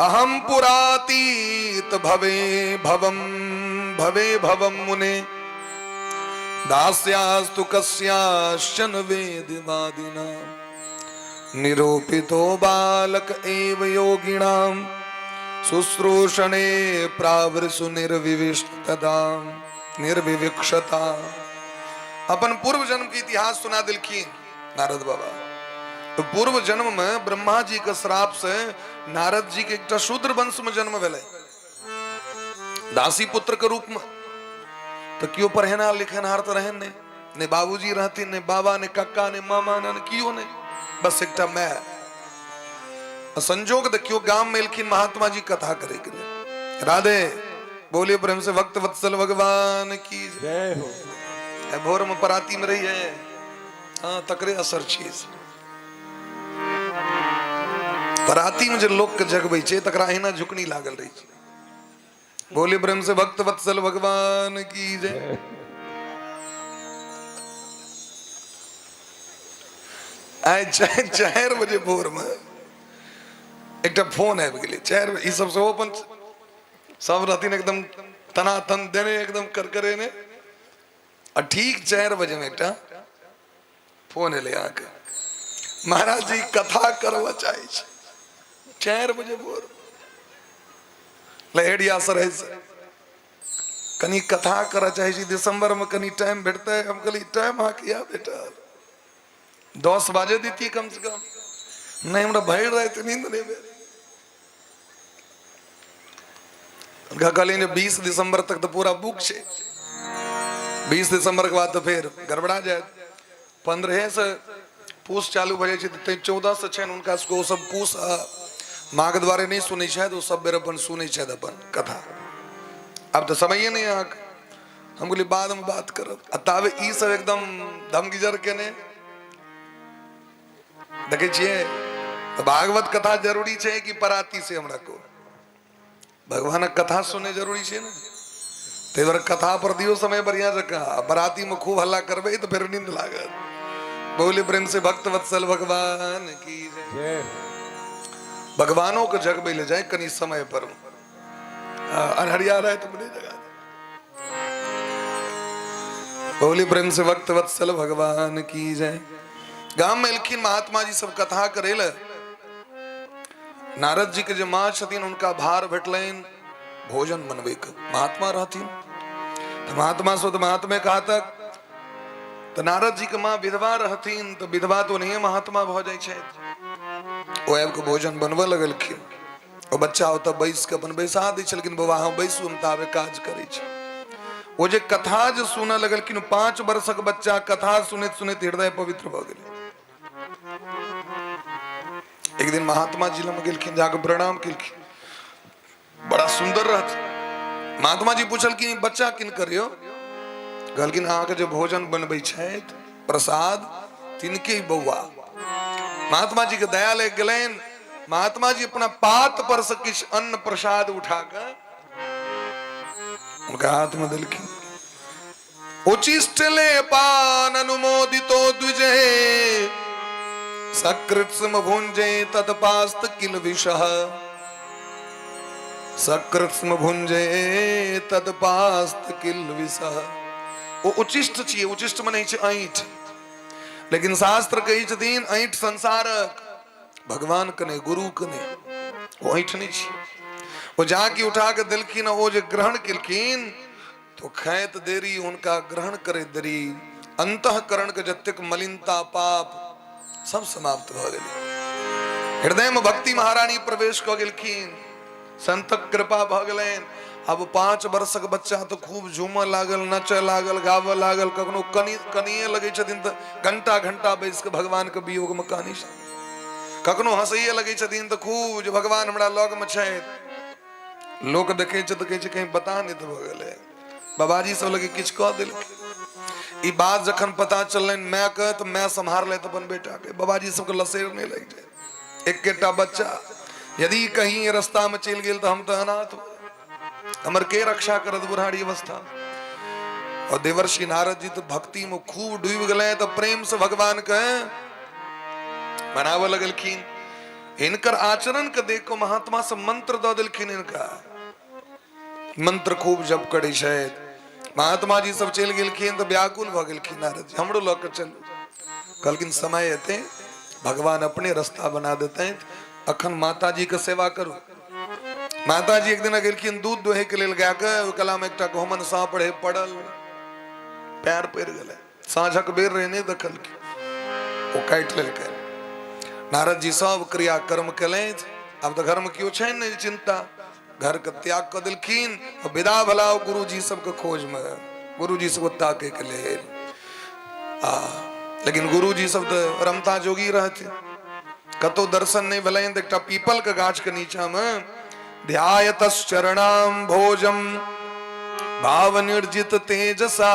अहम पुरातीत भवे भवम मुने दास्यास्तु कस्याश्चन वेदवादिना निरूपितो बालक एव योगिनाम शुश्रूषणे प्रावृषु निर्विविष्टता निर्विविक्षता। अपन पूर्व जन्म के इतिहास सुना दिलखिन नारद बाबा। तो पूर्व जन्म में ब्रह्मा जी के श्राप से नारद जी के एक शूद्र वंश में जन्म भेले, दासी पुत्र के रूप में। तो क्यों पढ़ेना लिखनहार तो रहन ने बाबूजी रहती, ने बाबा, ने काका, ने मामा, ने क्यों ने, बस एक मैं। संजोग देखियो गांव में एलखिन महात्मा जी कथा करे के लिए। राधे बोलिए प्रेम से भक्त वत्सल भगवान की जय हो। भोर में पराती में रही है, हाँ तकरे असर चीज पराती में जो लोग के जगबै छे तकरा अहिना झुकनी लागल रही छे। बोलिए प्रेम से भक्त वत्सल भगवान की जय। आय 4 बजे भोर में एक फोन है गेले 4 बजे, सब से ओपन सब रहती एकदम तनातन देने एकदम करकरे ने। और ठीक 4 बजे में एक फोन है ले आके, महाराज जी कथा करवा चाहे 4 बजे भोर लहेड़िया सर है कनी कथा करा चाहे दिसंबर में कनी टाइम भेटता है। हम कहली टाइम हाँ किया बेटा 10 बजे देती कम से कम, नहीं हमरा भर रहे थे नींद नहीं मेरे। कहली 20 दिसंबर तक तो पूरा बुक छे, 20 दिसंबर के बाद तो फिर गड़बड़ा जाए। 15 से पूस चालू भ जाए, 14 से छे उनका सब पूस माँ के द्वारे नहीं सुने शायद, वो सब बेर अपन सुने शायद अपन कथा। अब तो समय नहीं आक, हम बोली बाद में बात करब। तावे ई सब एकदम धमगिजर के ने देखे छिए। तो भागवत कथा जरूरी छे कि पराती से हमरा को भगवान कथा सुने जरूरी है ना, ते बार कथा पर दियो समय बढ़िया जका, बराती में खूब हल्ला करबे तो फिर नींद लागत। बोले प्रेम से भक्त वत्सल भगवान की जय। भगवानों को जग में ले जाए कनी समय पर, अनहरिया रहा है तो मुझे जगा। बोले प्रेम से भक्त वत्सल भगवान की जय। गांव में लिखिन महात्मा जी सब कथा करेल। नारद जी के जो माँ छथिन उनका भार भेटलेन भोजन बनवे के, महात्मा रहथिन तो महात्मा सो तो महात्मा कहा तक तो नारद जी के माँ विधवा रहथिन तो विधवा तो नहीं महात्मा भ जाय छै। ओ आब के भोजन बनबे लगलखिन। ओ बच्चा होता बैस के अपन बैसा दै छलखिन, बाबा हम बैसू हम ताबे काज करै छी। वो जे कथा जो सुने लगलखिन 5 वर्षक बच्चा कथा सुनैत सुनैत हृदय पवित्र भ गेलै। एक दिन महात्मा जी लग गेलखिन, जाके प्रणाम केलखिन, बड़ा सुंदर रहत। महात्मा जी पूछलखिन बच्चा किन करियो, कहलखिन अहाँ के जो भोजन बनबै छथि प्रसाद तिनके बौआ। महात्मा जी के दया लग गेलैन। महात्मा जी अपना पात पर से किछ अन्न प्रसाद उठाकर उनका हाथ में दिलखिन। उचिष्टले पान अनुमोदितो द्विजे सकृत्स्म भुंजे तत्पास्त किल विषः। सकृत्स्म भुंजे तत्पास्त किल विषः। वो उचिष्ट छिए, उचिष्ट में नहीं छे ऐठ, लेकिन शास्त्र कही छथिन ऐठ संसारक भगवान कने गुरु कने, वो ऐठ नहीं छे। वो जाके उठा के दिलखिन, वो जो ग्रहण किलखिन तो खैत देरी उनका ग्रहण करे देरी, अंतःकरण के जत्यक मलिनता पाप सब समाप्त हो गए। हृदय में भक्ति महारानी प्रवेश कर गेलखिन, संतक कृपा भ गेलैन। अब 5 वर्षक बच्चा तो खूब झूमऽ लागल, नचऽ लागल, गावऽ लागल। कखनो कनिए लगे छथिन तो घंटा घंटा बैस के भगवान के वियोग में कहानी, कखनो हंसैये लगे छथिन तो खूब जो भगवान हमरा लग में छथि। लोक देखे तो कहे कहीं बता नहीं तो भ गेलै। बाबाजी सब लगे किछ कह देलखिन। ई बात जखन पता चलन मैं कह तो मैं संभार ले अपन बेटा के, बाबाजी सबके लसेर नहीं लग जाए। एकेटा बच्चा यदि कहीं रास्ता में चल गेल तो हम तो अनाथ हो, हमर के रक्षा करत बुढ़ारी अवस्था। और देवर्षि नारद जी तो भक्ति में खूब डूब गए, तो प्रेम से भगवान के मनावे लगलखिन। इनकर आचरण के देखो महात्मा से मंत्र दो दिलखिन। इनका मंत्र खूब जप करी शायद। महात्मा जी सब चल गेलखिन तो व्याकुल भ गेलखिन। नारद जी हमरो लग चलू, कहलखिन समय एते भगवान अपने रास्ता बना देते हैं, अखन माता जी के सेवा करू। माता जी एक दिन गेलखिन दूध दोहे के लेल गाय के, कला में एकटा गहुमन सांप रहे पड़ल, पैर पड़ गए। साँझक बेर रहे नहीं देखल, वो काट लेलकै। नारद जी सब क्रिया कर्म कलें। अब तो घर में क्यों छै नहीं चिंता, घर के त्याग कर दिलखिन। विदा भला गुरु जी सबके खोज में, गुरु जी सब ताके के ले। लेकिन गुरु जी सब तो रमता जोगी रहते, कतो दर्शन नहीं भले। एक पीपल के गाछ के नीचा में ध्यायतस् चरणाम भोजम भाव निर्जित तेजसा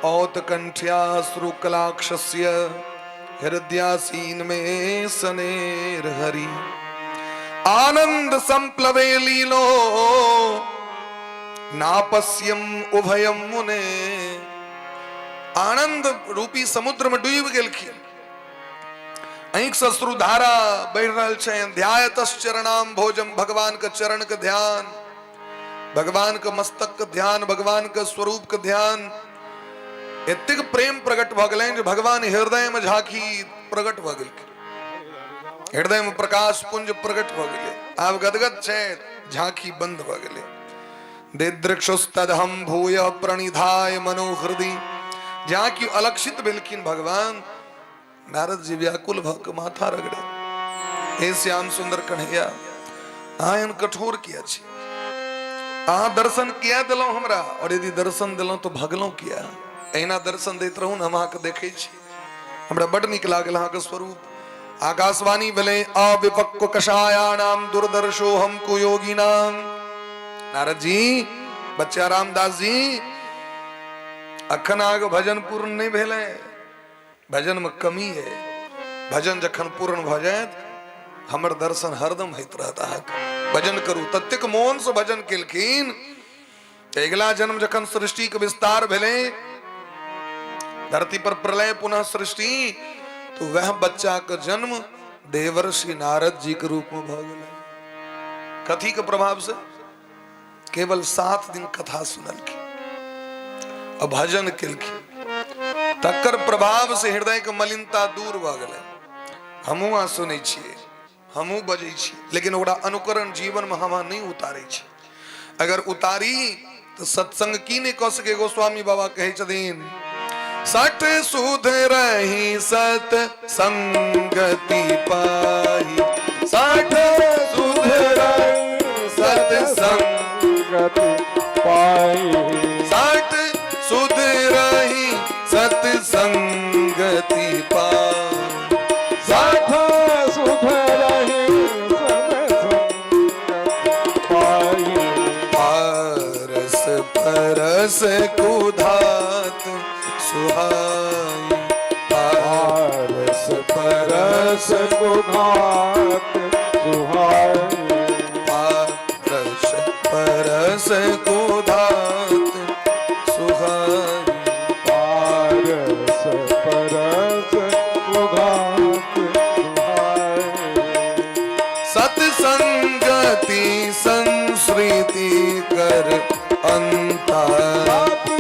औत कंठ्या श्रुकलाक्षस्य हृदयासीन में सनेर हरि। आनंद संप्लवे लीलो नापस्यम उभयम मुने। आनंद रूपी समुद्र में डूब गेलखिन, अहिक सश्रु धारा बढ़ रहल छै। ध्यायतस् चरणाम भोजम, भगवान के चरण के ध्यान, भगवान के मस्तक के ध्यान, भगवान के स्वरूप के ध्यान। एतेक प्रेम प्रकट भ गेलैन जे भगवान हृदय में झांकी प्रकट भ गेलखिन। हृदय में प्रकाश पुंज प्रकट भ गेलै। आब गदगद छै, झांकी बंद भ गेलै। दिदृक्षुस्तदहम भूय प्रणिधाय मनोहृदि। झांकी अलक्षित भेलखिन भगवान। नारद जी व्याकुल भक माथा रगड़े, हे श्याम सुंदर कन्हैया आयन कठोर किया छी, अहाँ दर्शन किया दिलौ हमरा, और यदि दर्शन दिलौ तो भगलौ किया। अहिना दर्शन दैत रहू न, हम अहाँके देखै छी, हमरा बड नीक लागल अहाँके स्वरूप। आकाशवाणी भेलै अविपक्व कषायाणाम दुर्दर्शो हम कुयोगी नाम। नारद जी, बच्चा रामदास जी, अखन आगे भजन पूर्ण नहीं भेलै, भजन में कमी है। भजन जखन पूर्ण भ जायत हमर दर्शन हरदम हित रहता है। भजन करू तत्तिक मोहन से भजन किलखीन। अगला जन्म जखन सृष्टि के विस्तार भेले, धरती पर प्रलय पुनः सृष्टि, तो वह बच्चा का जन्म देवर्षि नारद जी के रूप में भ गया। कथी के प्रभाव से? केवल 7 दिन कथा सुनल की और भजन किलखी, तकर प्रभाव से हृदय के मलिनता दूर भ गए। हमू आ सुनै छियै, हमू बजै छी, लेकिन ओकरा अनुकरण जीवन में हम नहीं उतारै छी। अगर उतारी तो सत्संग की नहीं कह सके। गोस्वामी बाबा कहे छथिन, सठ सुध रही सत संगति पाई, सठ सुध रही सत संगति पाई, सठ सुध रही सत संगति पाई, सठ सुध रही सत संगति पाई, पारस परस कुधात सुहाई, पारस परस कुधात सुहाई, पारस परस कुधात सुहाई, पारस परस कुधात सुहाई, सत्संगति संस्कृति कर अंता,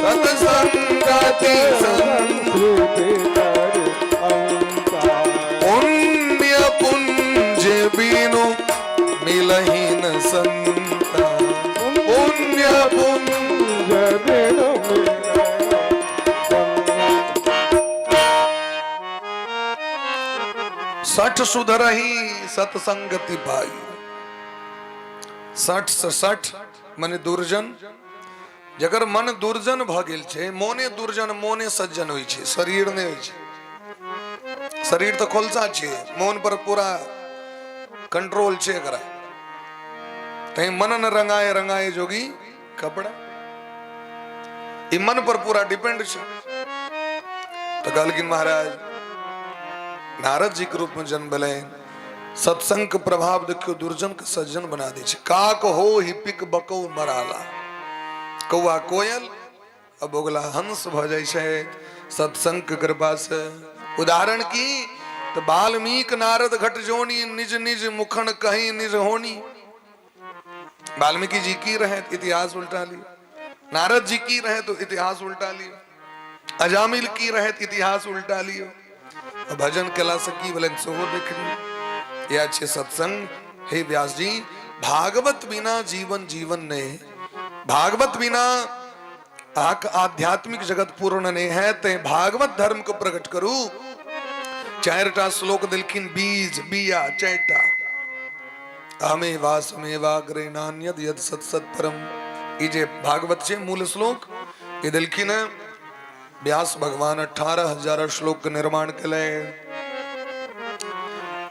सत्संगति संस्कृति कर अंता, पुण्य पुंज बिनु मिलहि न संता, पुण्य पुंज बिनु मिलहि सठ सुधरही सत्संगति पाई। 60 से 60 माने दुर्जन। जगर मन दुर्जन भ गेल छै, मोने दुर्जन मोने सज्जन होइ छै, शरीर नहीं होइ छै। शरीर तो खोलसा छै, मोन पर पूरा कंट्रोल छै एकरा। तै मन न रंगाए रंगाए जोगी कपड़ा, ई मन पर पूरा डिपेंड छै। तो कहलखिन महाराज नारद जी के रूप में जन्म भेलै। सत्संग के प्रभाव देखियो, दुर्जन के सज्जन बना दे छै। काक हो हिपिक बकौ मराला, कौआ कोयल अब बोगला हंस भ जाय छै सत्संग के कृपा से। उदाहरण की तो वाल्मीकि नारद घट जोनी, निज निज मुखन कहीं निज होनी। वाल्मीकि जी की रहे तो इतिहास उल्टा लियो, नारद जी की रहे तो इतिहास उल्टा लियो, अजामिल की रहे तो इतिहास उल्टा लियो। भजन कला से की बोले सोहो देखनी। यह अच्छे सत्संग। हे व्यास जी, भागवत बिना जीवन जीवन ने, भागवत बिना आध्यात्मिक जगत पूर्ण नहीं है। ते भागवत धर्म को प्रकट करू। 4टा श्लोक दिलखिन, बीज बिया 4टा। अहमे वासमे वाग्रे नान्यद यद सत सत परम। ये जे भागवत छे मूल श्लोक ये दिलखिन है। व्यास भगवान 18,000 श्लोक के निर्माण कले।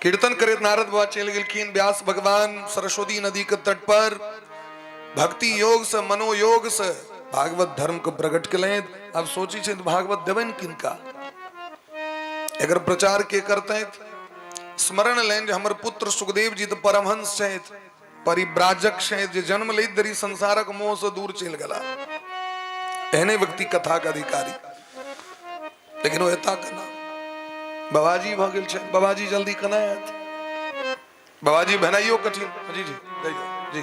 कीर्तन करे नारद बाबा चल गेलखिन। व्यास भगवान सरस्वती नदी के तट पर भक्ति योग से मनोयोग से भागवत धर्म को प्रकट कले। अब सोची छे भागवत देवन किनका, अगर प्रचार के करते स्मरण लें जे हमर पुत्र सुखदेव जी तो परमहंस छे, परिव्राजक छे, जे जन्म ले दरी संसारक मोह से दूर चल गला। एहने व्यक्ति कथा का अधिकारी, लेकिन वो एता कना बाबाजी भ गेल छे। बाबाजी जल्दी कना आयत, बाबाजी भनाइयो कठिन। जी जी जी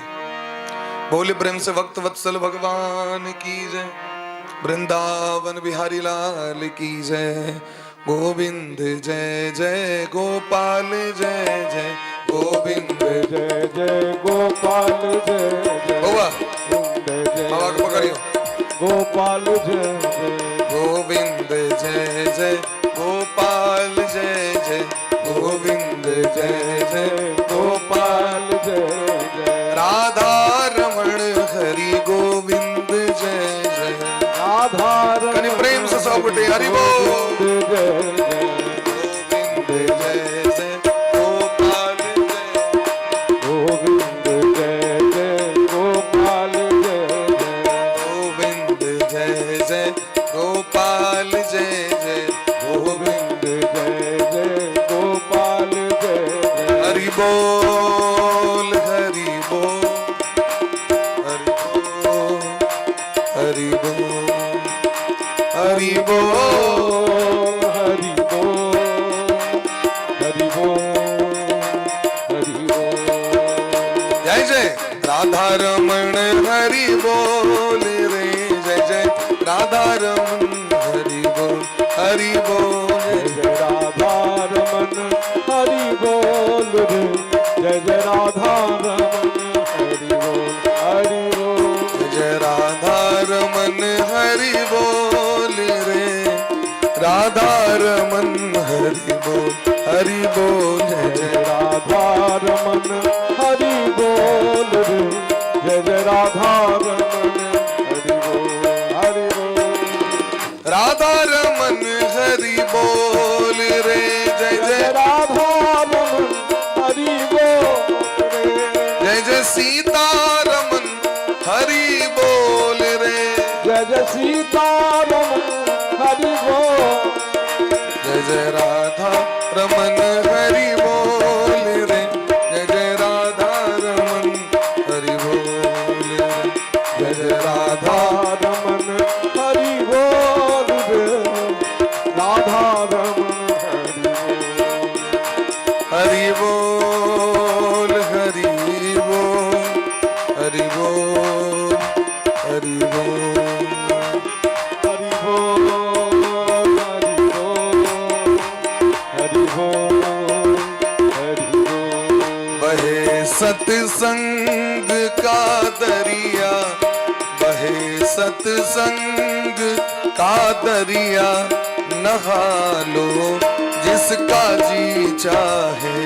बोले प्रेम से भक्त वत्सल भगवान की जय, वृंदावन बिहारी लाल की जय, गोविंद जय जय गोपाल जय जय, गोविंद जय जय गोपाल जय जय, बाबा को पकड़ियो, गोपाल जय जय, गोविंद जय जय गोपाल जय जय, गोविंद जय जय गोपाल जय जय, राधा रमण हरि गोविंद जय जय, राधा कनि प्रेम से सब बटे हरि बोल, गोविंद जय जय गोपाल जय, गोविंद जय जय गोपाल जय जय, गोविंद जय जय गोपाल जय जय, गोविंद जय जय गोपाल जय जय, हरि बोल। राधा रमण हरि बोल रे, जय जय राधा रमण हरि बोल, हरि बोल, जय जय राधा रमन हरि बोल रे, जय जय राधा रमन हरि बोल, हरि बोल, जय राधा रमन हरि बोल रे, राधा रमन हरि बोल, हरि बोल, जय जय जय राधा रमन हरि बोल रे, जय जय राधा रमन हरि बोल, हरि बोल, राधा रमन हरि बोल रे, जय जय जय राधा रमन हरि बोल रे, जय जय सीता रमन हरि बोल रे, जय जय सीता रमन हरि बोल, जय जय राधा रमन हरि बोल रे, जय जय राधा रमन हरि बोल रे, जय जय राधा रमन हरि बोल रे, राधा रमन हरि बोल, हरि बोल, हरि बोल, हरि बोल, हरि बोल, हरि बोल, हरि बोल, हरि बोल, बहे सत्संग का दरिया, बहे सत्संग का दरिया, नहा लो जिसका जी चाहे,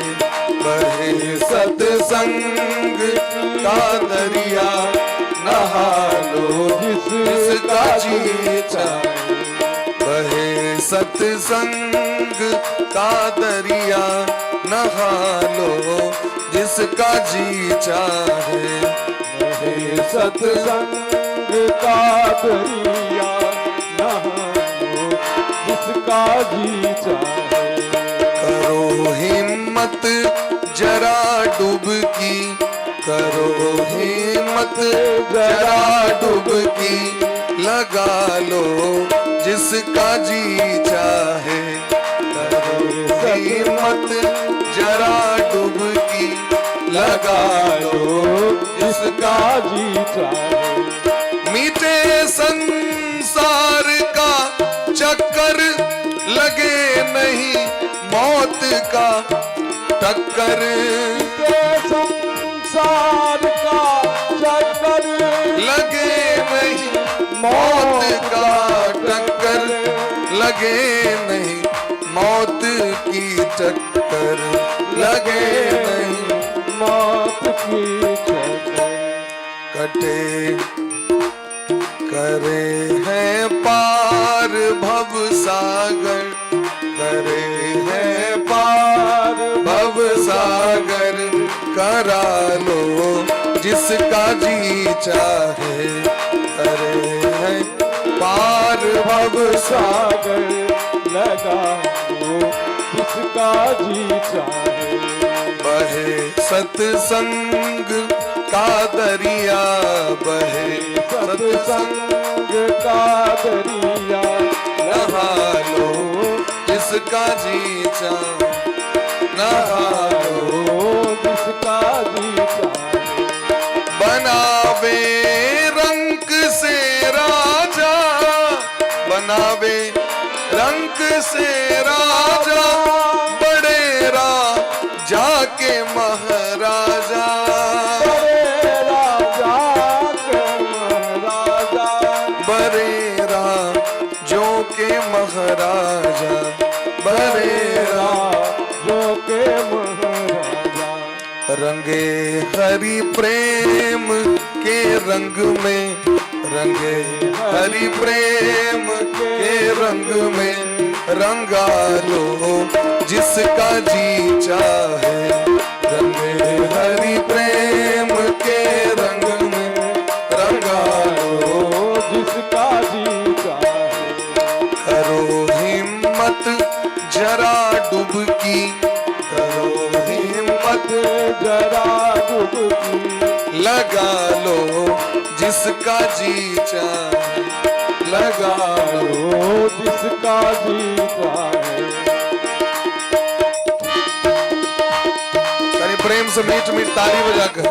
बहे सत्संग का दरिया, नहा लो जिसका जी चाहे, बहे सत्संग का दरिया, नहा लो जिसका जी चाहे, हे सत्संग का दरिया, नहाओ जिसका जी चाहे, करो हिम्मत जरा डुबकी, करो हिम्मत जरा डुबकी, लगा लो जिसका जी चाहे, करो हिम्मत जरा डुबकी, लगा लो जिसका जी चाहे, मीठे संसार का चक्कर लगे नहीं मौत का टक्कर, के संसार का चक्कर लगे नहीं मौत का टक्कर, लगे नहीं मौत की टक्कर, लगे नहीं मौत की चक्कर, कटे करे हैं पार भव सागर, करे हैं पार भव सागर, करा लो जिसका जी चाहे, करे हैं पार भव सागर, सागर लगा वो जिसका जी चाहे, बहे सत्संग का दरिया, बहे सत्संग का दरिया, नहा लो जिसका जी चाहे, नहा लो जिसका जी चाहे, बनावे रंग से राजा, बनावे रंग से राजा, बड़ेरा जाके महाराजा, बड़े राजा के महाराजा, बरेरा जो के महाराजा, बरेरा जो के महाराजा, रंगे हरि प्रेम के रंग में, रंगे हरि प्रेम के रंग में, रंगा लो जिसका जी चाहे, रंगे हरि प्रेम के रंग में, रंगा लो जिसका जी चाहे, करो हिम्मत जरा डुबकी, करो हिम्मत जरा डुबकी, लगा लो जिसका जी चाहे, लगा लो जिसका जी चाहे, प्रेम से मीठ मीठ ताली बजाकर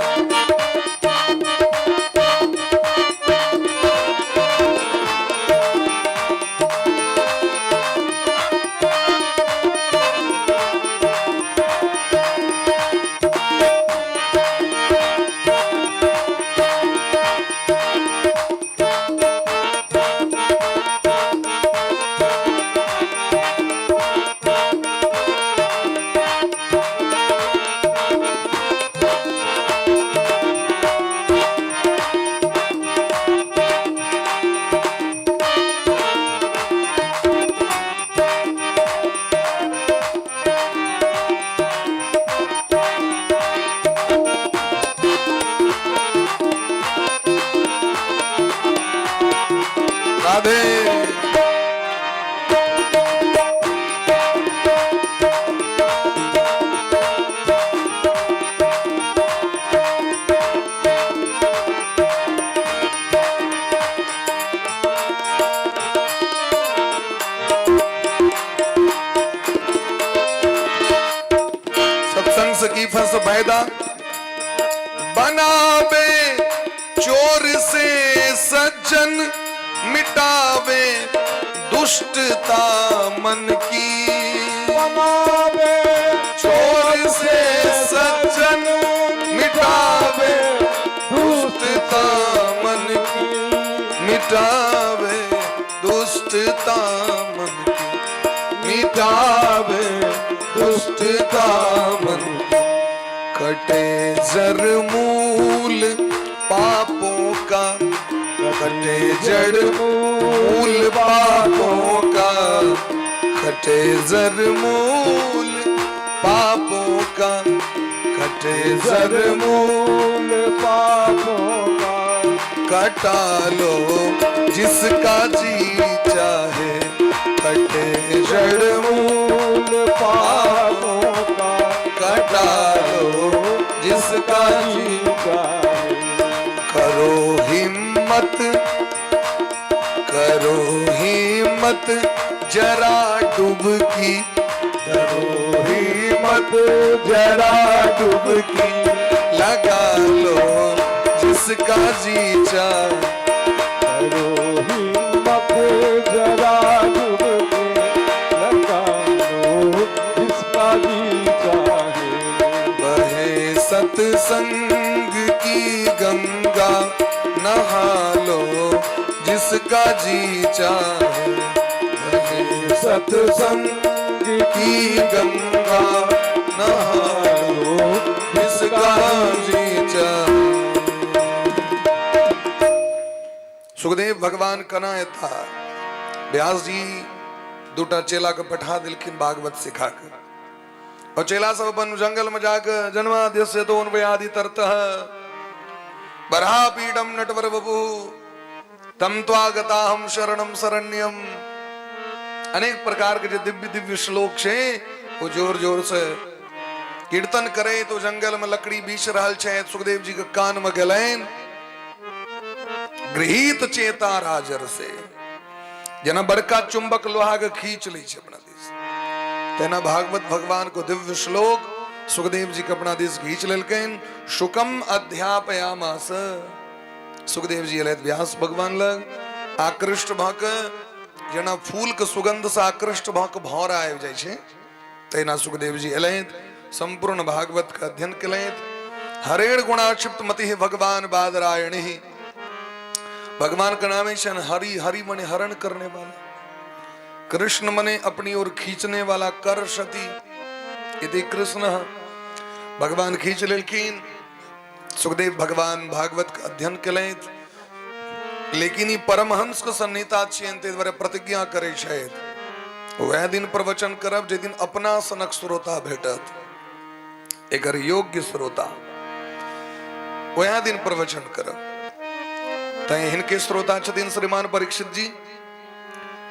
कायदा बनावे चोर से सज्जन, मिटावे दुष्टता मन की। बनावे चोर से सज्जन, मिटावे दुष्टता मन की, मिटावे दुष्टता मन की, मिटावे दुष्टता मन की। कटे जड़ मूल पापों का, कटे जड़ मूल पापों का, कटे जड़ मूल पापों का, कटे जड़ मूल पापों का। कटा लो जिसका जी चाहे, कटे जड़ मूल पापों का, कटा लो जिसका जी चाहे। करो हिम्मत, करो हिम्मत जरा डुबकी, करो हिम्मत जरा डुबकी, लगा लो जिसका जी चाहे। करो हिम्मत जरा डुबकी, लगा लो जिसका जी चाहे। बहे सत्संग की गंगा, नहा लो जिसका जी चाहे। बहे सत्संग की गंगा, नहा लो जिसका जी चाहे। सुखदेव भगवान कना था व्यास जी दूटा चेला के पठा दिलखिन भागवत सिखा कर, और चेला सब अपन जंगल में जाकर जन्माद्यस्य तो उन्वयादि तरतः बरहा पीडम नटवर बबू तम त्वागता हम शरणम शरण्यम। अनेक प्रकार के जो दिव्य दिव्य श्लोक छे वो जोर जोर से कीर्तन करे तो जंगल में लकड़ी बीच रहल छे। सुखदेव जी के कान में गलैन गृहित चेता राजर से, जना बड़का चुंबक लोहा के खींच ली छे अपना देश। तेना भागवत भगवान को दिव्य श्लोक सुखदेव जी के अपना देश खींच लेलकैन। शुकम अध्यापयामास, सुखदेव जी अलेत व्यास भगवान लग आकृष्ट भक, जना फूल के सुगंध से आकृष्ट भक भौर आबि जाय छे, तेना सुखदेव जी अलेत संपूर्ण भागवत का अध्ययन कलेत। हरेण गुणाक्षिप्त मति भगवान बादरायणी, भगवान का नाम है हरि, हरि मने हरण करने वाला, कृष्ण मने अपनी ओर खींचने वाला, कर सती यदि कृष्ण भगवान खींच लेकिन सुखदेव भगवान भागवत का अध्ययन कलेत। लेकिन ये परमहंस के सन्निहिता छियंते द्वारा प्रतिज्ञा करे शायद वह दिन प्रवचन करब जे दिन अपना सनक श्रोता भेटत, एकर योग्य श्रोता, वह दिन प्रवचन करब। तय हिनके श्रोता छथिन श्रीमान परीक्षित जी।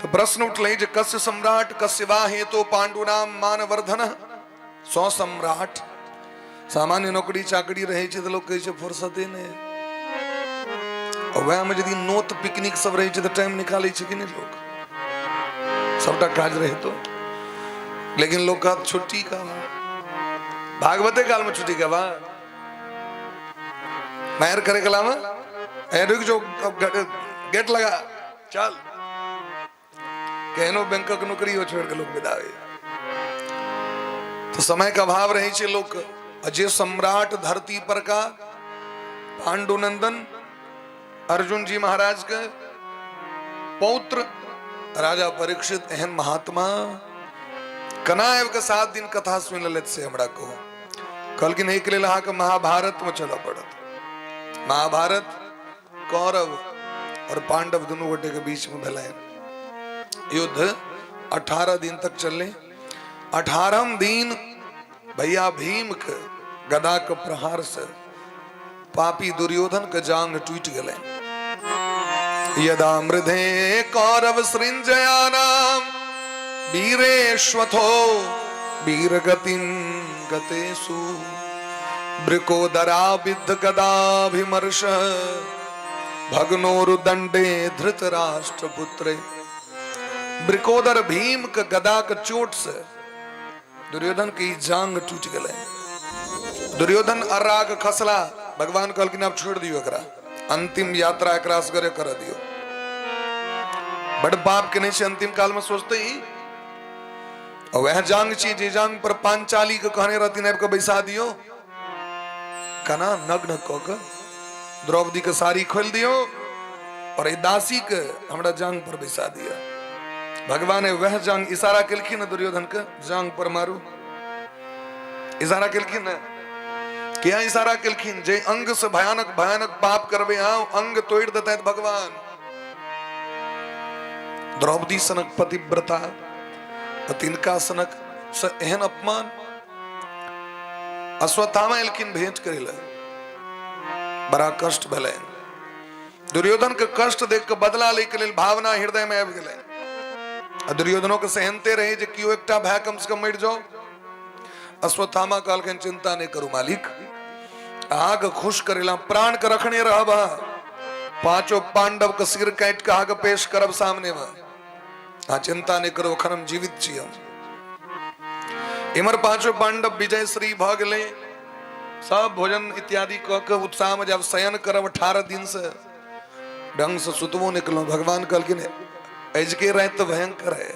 तो प्रश्न उठले जे कस्य सम्राट कस्य वा हेतु पांडुनाम मानवर्धन। सौ सम्राट सामान्य नौकरी चाकरी रहे छे तो लोग कहे छे फुर्सते ने, और वह में यदि नोत पिकनिक सब रहे छे तो टाइम निकाले छे कि नहीं लोग, सबटा काज रहे तो। लेकिन लोग का छुट्टी का भागवते काल में छुट्टी का बा मायर करे कला में रुक जो गेट लगा चल कहनो बैंक की नौकरी हो छोड़ के लोग विदावे। तो समय का अभाव रहे छे लोग। अजय सम्राट धरती पर का पांडुनंदन अर्जुन जी महाराज के पौत्र राजा परीक्षित एहन महात्मा कनायव के 7 दिन कथा सुन ललित से हमरा को कल की नहीं के लिए महाभारत में चला पड़त। महाभारत कौरव और पांडव दोनों गोटे के बीच में भला युद्ध 18 दिन तक चले। 18वें दिन भैया भीम के गदा के प्रहार से पापी दुर्योधन के जांग टूट गए। यदा मृधे कौरव सृंजयानाम वीरेश्वथो वीरगतिं गतेषु वृकोदरा विद्ध गदाभिमर्श भग्नोरुदंडे धृतराष्ट्र पुत्रे। वृकोदर भीम के गदा के चोट से दुर्योधन की जांग टूट गए। दुर्योधन अर्राग खसला, भगवान कहलकिन आप छोड़ दियो एकरा, अंतिम यात्रा एकरा से करे कर दियो। बड़ बाप के नहीं से अंतिम काल में सोचते ही और वह जांग चीज जांग पर पांचाली के कहने रहती ने बैसा दियो कना नग्न कोक द्रौपदी के साड़ी खोल दियो और ए दासी के हमरा जांग पर बैसा दिया। भगवान ने वह जांग इशारा केलखिन दुर्योधन के जांग पर मारू, इशारा केलखिन क्या इशारा केलखिन जे अंग से भयानक भयानक पाप करबे हाँ अंग तोड़ देता है भगवान। द्रौपदी सनक पतिव्रता तिनका सनक एहन अपमान अश्वत्थामा एलखिन भेंट करेला, बड़ा कष्ट भेलै। दुर्योधन के कष्ट देख के बदला ले के लेल भावना हृदय में आबि गेलै। दुर्योधनो के सहनते रहे जे कियो एकटा भाई कम से कम मरि जाओ। अश्वत्थामा कहलखिन चिंता नहीं करू मालिक, आग खुश करेला प्राण के रखने रहब, पांचों पांडव के सिर काट के आग पेश करब सामने में, हाँ चिंता नहीं करो अखन हम जीवित छी। हम इमर पांचों पांडव विजय श्री भ गए, सब भोजन इत्यादि क के उत्साह में जब शयन करब 18 दिन से ढंग से सुतबो निकलो। भगवान कहलखिन अजके रात तो भयंकर है,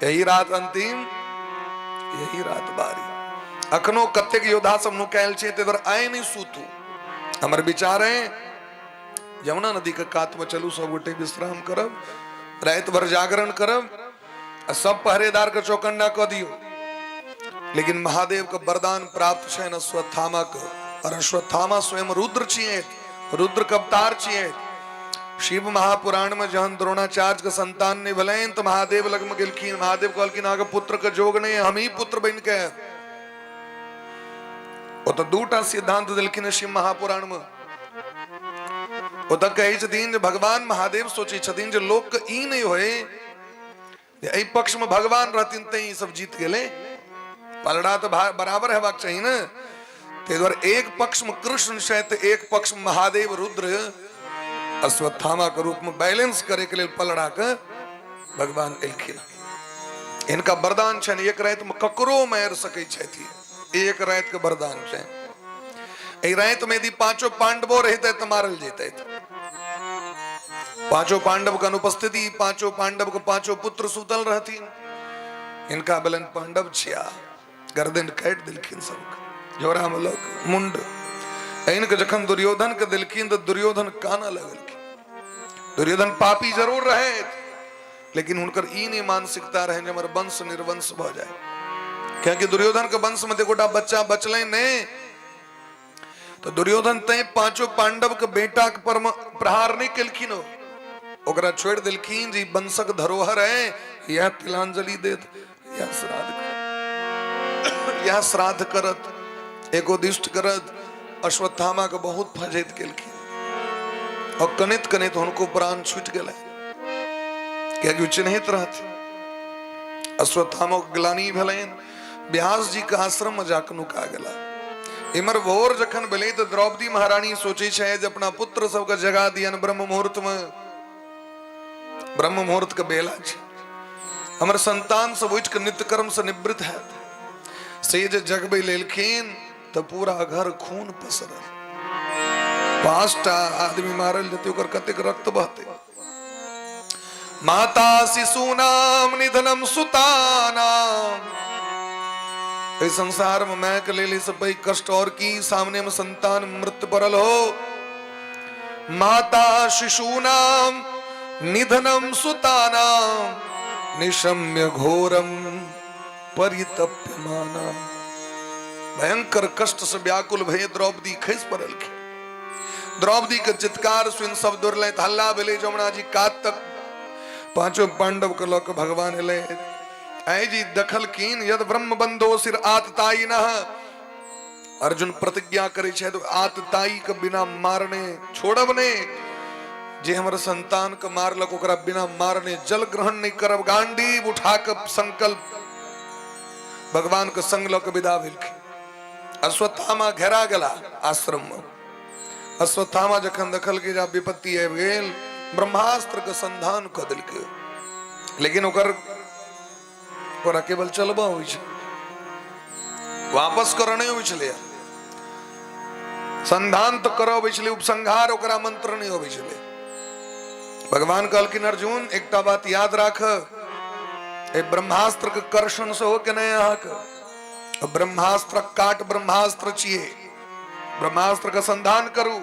यही रात अंतिम, यही रात बारी। अखनो कतेक योद्धा सब नुकायल छे ते दर आए नहीं सूतू। हमर विचार है यमुना नदी के कात में चलू, सब गोटे विश्राम करब, रात भर जागरण करब, सब पहरेदार के चौकन्ना क दियो। लेकिन महादेव का वरदान प्राप्त छे अश्वत्थामा के, और अश्वत्थामा स्वयं रुद्र छिए, रुद्र के अवतार छिए। शिव महापुराण में जहन द्रोणाचार्य के संतान ने भलेन तो महादेव लग में गेलखिन, महादेव कहलखिन आगे पुत्र के जोग नहीं, हम ही पुत्र बन के। वो तो दूटा सिद्धांत दिलखिन शिव महापुराण में। वो तो कहे छथिन जे भगवान महादेव सोचे छथिन जे लोक के ई नहीं होए ए पक्ष में भगवान रहथिन तई सब जीत गेले, पलड़ा तो बराबर हेबाक चाहिए ना। ते द्वारा एक पक्ष में कृष्ण शैत, एक पक्ष में महादेव रुद्र अश्वत्थामा के रूप में बैलेंस करे के लिए पलड़ा के भगवान एलखिन। इनका वरदान छन एक रात में ककरो मार सकै छथि, एक रात के वरदान छै। ए रात में यदि पांचों पांडवों रहते तो मारल जेते। पांचों पांडव का अनुपस्थिति, पांचों पांडव के पांचों पुत्र सुतल रहती। इनका बलन पांडव छिया गर्दन काट दिलखिन सब जोरा में लोग मुंड। इनके जखन दुर्योधन के दिलखिन तो दुर्योधन काना लगलखिन। दुर्योधन पापी जरूर रहे लेकिन उनकर ई नहीं मानसिकता रहे जे हमर वंश निर्वंश भ जाए, क्योंकि दुर्योधन के वंश में देखोटा बच्चा बचले नहीं। तो दुर्योधन तय पांचों पांडव के बेटा के पर प्रहार नहीं केलखिन, ओकरा छोड़ दिलखिन जी वंशक धरोहर है, यह तिलांजलि देत, यह श्राद्ध करत, यह श्राद्ध करत, एकोदिष्ट करत अश्वत्थामा के बहुत फजेत केलखिन। और कनित कनित उनको प्राण छूट गए, क्योंकि चिन्हित रहते। अश्वत्थामा के ग्लानि भेलैन, व्यास जी के आश्रम में जाकर नुका गेला। इमर भोर जखन भेलै तो द्रौपदी महारानी सोचे छे जे अपना पुत्र सब के जगा दियन ब्रह्म मुहूर्त में। ब्रह्म मुहूर्त के बेला छे, हमर संतान सब उठ के नित्य कर्म से निवृत्त है से जे जगबे लेलखिन तो पूरा घर खून पसरल। 5टा आदमी मारल जते ओकर कतेक रक्त बहते। माता शिशुनाम निधनम सुतानाम, इस संसार में मैं के ले सब कष्ट और की सामने में संतान मृत्यु परल हो। माता शिशुनाम निधनम सुतानाम निशम्य घोरम परितप्यमाना। भयंकर कष्ट से व्याकुल भय द्रौपदी खस पड़ल की। द्रौपदी के चित्कार सुन सब दुर्ले हल्ला भेले जमुना जी कात तक। पांचों पांडव के लोक भगवान ले ऐ जी दखल कीन यद ब्रह्म बंधो सिर आतताई न। अर्जुन प्रतिज्ञा करे छे तो आतताई के बिना मारने छोड़ब ने। जे हमर संतान के मारलक ओकरा बिना मारने जल ग्रहण नहीं करब। गांडीव उठा के संकल्प भगवान के संग लक विदा भेलखिन। अश्वत्थामा घेरा गेला आश्रम में। अश्वत्थामा जखन दखल के जब विपत्ति आबि गेल ब्रह्मास्त्र के संधान क देलकै, लेकिन ओकरा केवल चलबा होइ छै, वापस करने होइ छलै। संधान तो करो बिछले उपसंहार ओकरा मंत्र नहीं हो बिछले। भगवान कहलकिन अर्जुन एकटा बात याद राख, ए ब्रह्मास्त्र के कर्षण से हो के नहीं आक ब्रह्मास्त्र काट ब्रह्मास्त्र छिए, ब्रह्मास्त्र का संधान करू।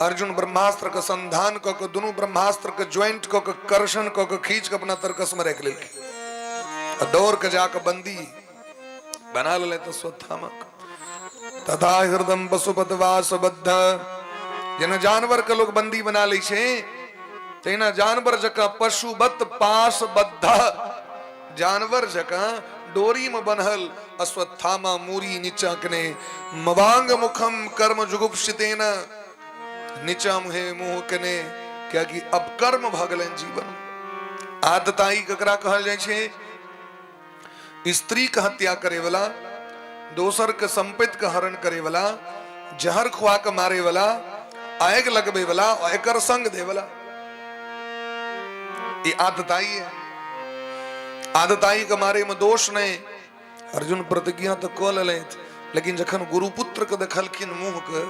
अर्जुन ब्रह्मास्त्र का संधान को दोनों ब्रह्मास्त्र के ज्वाइंट को कर्षण को खींच के अपना तरकस में रख ले, दौड़ के जाकर बंदी बना ले तो स्वथामक तथा हृदय पशुपतवास बद्ध। जन जानवर के लोग बंदी बना ले तेना जानवर जका पशुबत पास बद्ध, जानवर जका डोरी में बनहल अश्वत्थामा मूरी नीचा कने मवांग मुखम कर्म जुगुप्सितेन, नीचा मुहे मुंह कने क्या कि अब कर्म भागलन जीवन। आदताई ककरा कहल जाय छे? स्त्री का हत्या करे वाला, दोसर के संपत्ति का हरण करे वाला, जहर खुआ के मारे वाला, आग लगबे वाला, एकर संग दे वाला, ये आदताई है। आदताई के मारे में दोष नहीं। अर्जुन प्रतिज्ञा तो कल ले, लेकिन जखन गुरु पुत्र के देखलखिन मुंह के,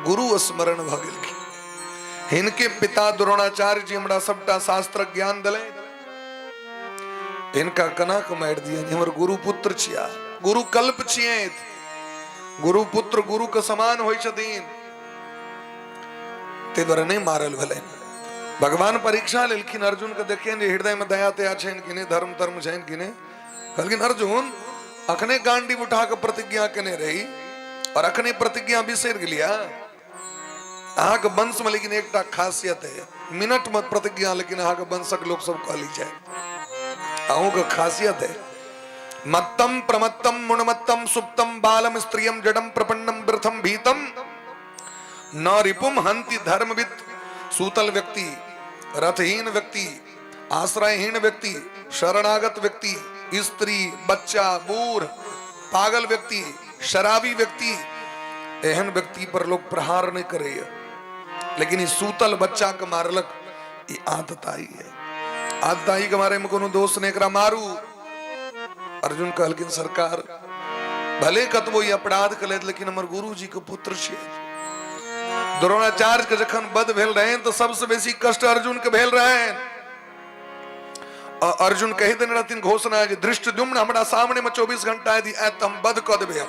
गुरु स्मरण भ गेलखिन। हिनके पिता द्रोणाचार्य जी हमरा सबटा शास्त्र ज्ञान दिले, इनका कना को मार दिया। हमर गुरु पुत्र छिया, गुरु कल्प छिए, गुरु पुत्र गुरु के समान होय छथिन, ते द्वारा नहीं मारल भले। भगवान परीक्षा लेलखिन अर्जुन के, देखें हृदय में दया तया छेन कि नहीं, धर्म धर्म छेन कि नहीं। कहलखिन अर्जुन अखने गांडी उठा के प्रतिज्ञा केने रही और अखने प्रतिज्ञा बिसर गेलिया। अहाँ के वंश में लेकिन एकटा खासियत है, मिनट में प्रतिज्ञा लेकिन अहाँ के वंशक लोग सब कह ली जाए। अहू का खासियत है मत्तम प्रमत्तम मुणमत्तम सुप्तम बालम स्त्रियम जडम प्रपन्नम वृथम भीतम न रिपुम हंति धर्मविद। सूतल व्यक्ति, रथहीन व्यक्ति, आश्रयहीन व्यक्ति, शरणागत व्यक्ति, स्त्री, बच्चा, बूढ़, पागल व्यक्ति, शराबी व्यक्ति, एहन व्यक्ति पर लोग प्रहार नहीं करे, लेकिन इस सूतल बच्चा के मारलक, ये आदताई है। आदताई के मारे में कोनो दोष ने एकरा मारू। अर्जुन कहलकिन सरकार भले कतबो ये अपराध कले, लेकिन हमर गुरु जी के पुत्र छे। द्रोणाचार्य के जखन वध भेल रहे तो सबसे बेसी कष्ट अर्जुन के भेल रहे। अर्जुन कहि देने रहथिन घोषणा जे धृष्टद्युम्न हमरा सामने में 24 घंटा यदि आयत हम वध क देबे। हम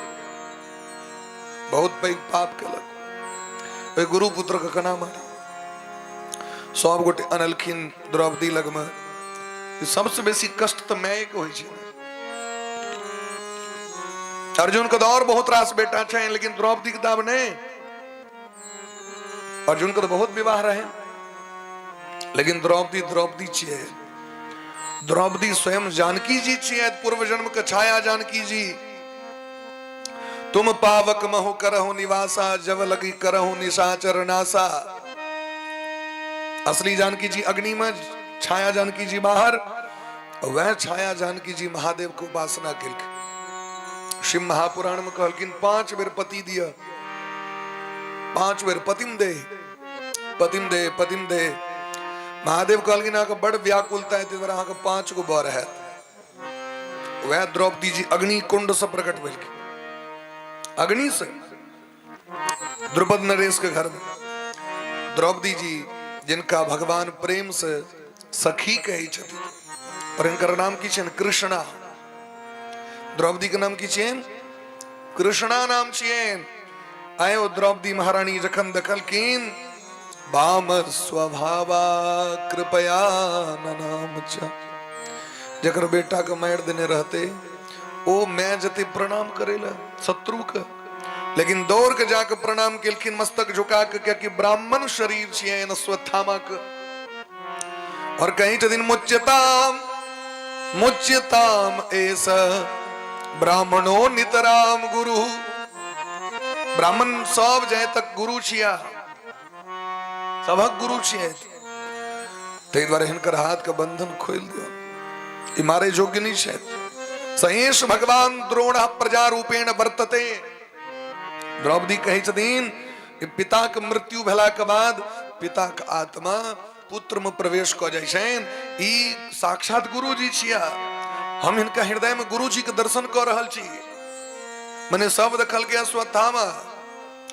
बहुत पैघ पाप केलक, गुरु पुत्र के कना मारी। सब गोटे अनलखिन द्रौपदी लग में। सबसे बेसी कष्ट तो मैं के होय छै। अर्जुन के और बहुत रास बेटा छे, लेकिन द्रौपदी के दाब नहीं। अर्जुन के तो बहुत विवाह रहे, लेकिन द्रौपदी द्रौपदी छिए। द्रौपदी स्वयं जानकी जी छिए, पूर्व जन्म के छाया जानकी जी। तुम पावक महु करहु निवासा, जब लगी करहु निशाचर नासा। असली जानकी जी अग्नि में, छाया जानकी जी बाहर। वह छाया जानकी जी महादेव को उपासना केलखिन। शिव महापुराण में कहलखिन 5 बेर पति दिया, 5 बेर पतिम दे, पतिम दे, पतिम दे। महादेव कहलखिन आके बड़ व्याकुलता है, तेरा आके 5 गो बर है। वह द्रौपदी जी अग्नि कुंड से प्रकट भेलखिन, अग्नि से। द्रुपद नरेश के घर में द्रौपदी जी, जिनका भगवान प्रेम से सखी कही छथिन, और इनकर नाम की छेन कृष्णा। द्रौपदी के नाम की छेन कृष्णा नाम छियेन। आयो द्रौपदी महारानी जखन देखलखिन, बाम स्वभावा कृपया ननाम च। जकर बेटा के मार देने रहते ओ मैं जते प्रणाम करेला शत्रु के, लेकिन दौड़ के जाके प्रणाम केलखिन मस्तक झुका के, क्या कि ब्राह्मण शरीर छियेन अश्वत्थामा के। और कहीं दिन मुच्यताम मुच्यताम ऐसा ब्राह्मणो नितराम गुरु। ब्राह्मण सब जाए तक गुरु छिया, सबक गुरु छिए। ते द्वारा हिनकर हाथ का बंधन खोल दियो, ई मारे योग्य नहीं छे। सहेश भगवान द्रोण प्रजा रूपेण वर्तते। द्रौपदी कही छथिन पिता के मृत्यु भेला के बाद पिता के आत्मा पुत्र में प्रवेश क जाय छेन। ई साक्षात गुरु जी छिया। हम इनका हृदय में गुरु जी के दर्शन कर रहल छी। मने सब देखल के अश्वत्थामा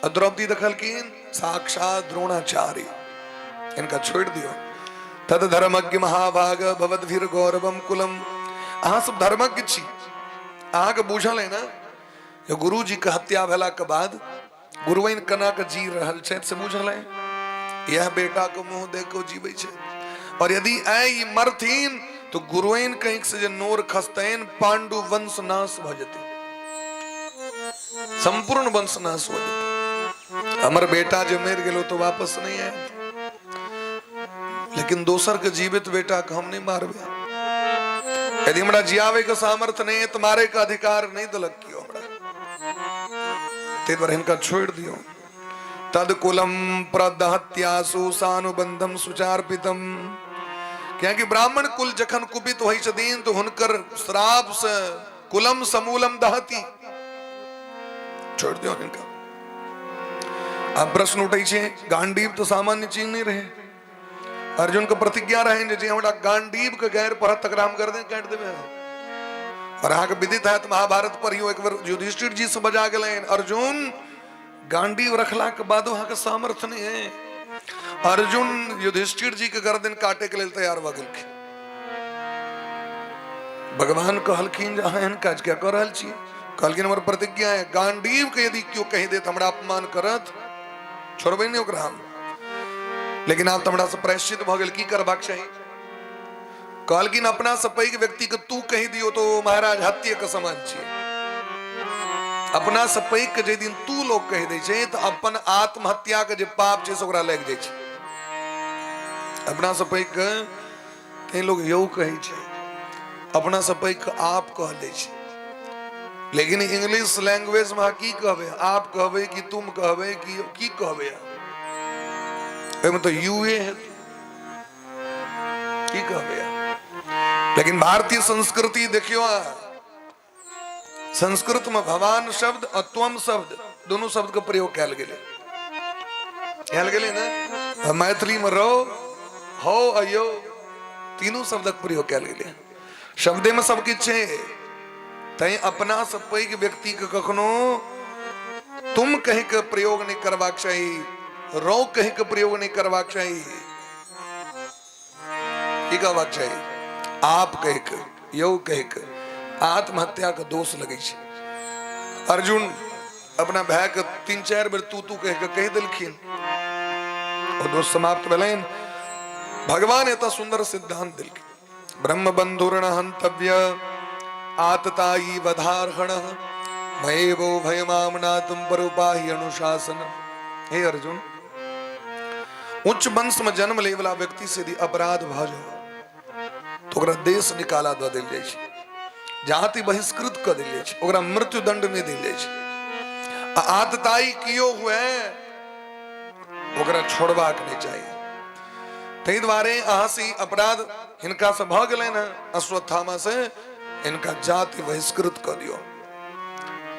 और द्रौपदी दखल की साक्षात द्रोणाचार्य, इनका छोड़ दियो। तद धर्मज्ञ महाभाग भवद्भिर गौरवम कुलम। अहाँ सब धर्मज्ञ छी, अहाँ के बूझल है ना, जो गुरु जी के हत्या भेला के बाद गुरुवन कना के जी रहल छै से बूझल है। यह बेटा को मुंह देखो जीवे छै, और यदि आई मरथिन तो गुरुवन कहीं से जे नोर खसतैन, पांडु वंश नाश भ जेतै, संपूर्ण वंश नाश हो जेतै। हमर बेटा जो मर गेलो तो वापस नहीं आए, लेकिन दोसर के जीवित बेटा के हम नहीं मारबे। यदि हमरा जियावे के सामर्थ्य नहीं है तो मारे का अधिकार नहीं दिलक कियो हमरा, ते पर इनका छोड़ दियो। तद कुलम प्रदहत्यासु सानुबंधम सुचार्पितम। क्या कि ब्राह्मण कुल जखन कुपित होइ छथिन तो हुनकर श्राप से कुलम समूलम दहती, छोड़ दियो इनका। अब प्रश्न उठे छे, गांडीव तो सामान्य चीज नहीं रहे। अर्जुन को प्रतिज्ञा रहे जे हमरा गांडीव के गैर पर तकराम कर दे, काट देबे। और अहाँ के विदित है तो महाभारत पर एक बार युधिष्ठिर जी से बजा गए, अर्जुन गांडीव रखला के बाद वहां के सामर्थ्य नहीं है। अर्जुन युधिष्ठिर जी के गर्दन काटे के लिए तैयार भ गेलखिन। भगवान कहलखिन अहाँ एहन काज क्या कर रहल छी? कहलखिन हमर प्रतिज्ञा है, गांडीव के यदि क्यों कह दे तो हमरा अपमान करत, छोड़बे नहीं ओकरा हम। लेकिन आप तो हमरा से प्रायश्चित भ गेल, की करबाक चाहिए? कहलखिन अपना से पैघ व्यक्ति के तू कह दियो तो महाराज हत्या के समान छी। अपना से पैघ के जे दिन तू लोग कह दे छै तो अपन आत्महत्या के जे पाप छै से ओकरा लग जाय छै। अपना से पैघ के कई लोग यौ कहे छै, अपना से पैघ के आप कह दे छै। लेकिन इंग्लिश लैंग्वेज में की कहबे? आप कहबे कि तुम कहबे कि की कहबे? एमे तो यूए है, की कहबे? लेकिन भारतीय संस्कृति देखियो, संस्कृत में भगवान शब्द और त्वम शब्द दोनों शब्द का प्रयोग कैल गेले ना। मैथिली में रो, हो, अयो तीनों शब्द का प्रयोग कैल गेले। शब्दे में सब किछ छै। तै अपना से पैघ व्यक्ति के कखनो तुम कह के प्रयोग नहीं करबाक चाहिए, रो कह के प्रयोग नहीं करबाक चाहिए। की कहबाक चाहिए? आप कह के, यो कह के। आत्महत्या का दोष लगे छै। अर्जुन अपना भाई के 3-4 बेर तू कह के कह दिलखिन और दोष समाप्त भेलैन। भगवान एत सुंदर सिद्धांत दिलखिन, ब्रह्म बंधुर्न हंतव्य आतताई वधार्हण मयेवो भयमामनातुम परोपाहि अनुशासन। हे अर्जुन, उच्च वंश में जन्म ले वाला व्यक्ति से यदि अपराध भ जाए तो ओकरा देश निकाला द देल जाय छै, जाति बहिष्कृत कर दिल छै, ओकरा मृत्यु दंड नहीं दिल जाय छै। आतताई कियो हुए ओकरा छोड़बाक नहीं चाहिए। तै द्वारे अहाँ से अपराध हिनका से भ गेलै न, अश्वत्थामा से, इनका जाति बहिष्कृत कर दियो।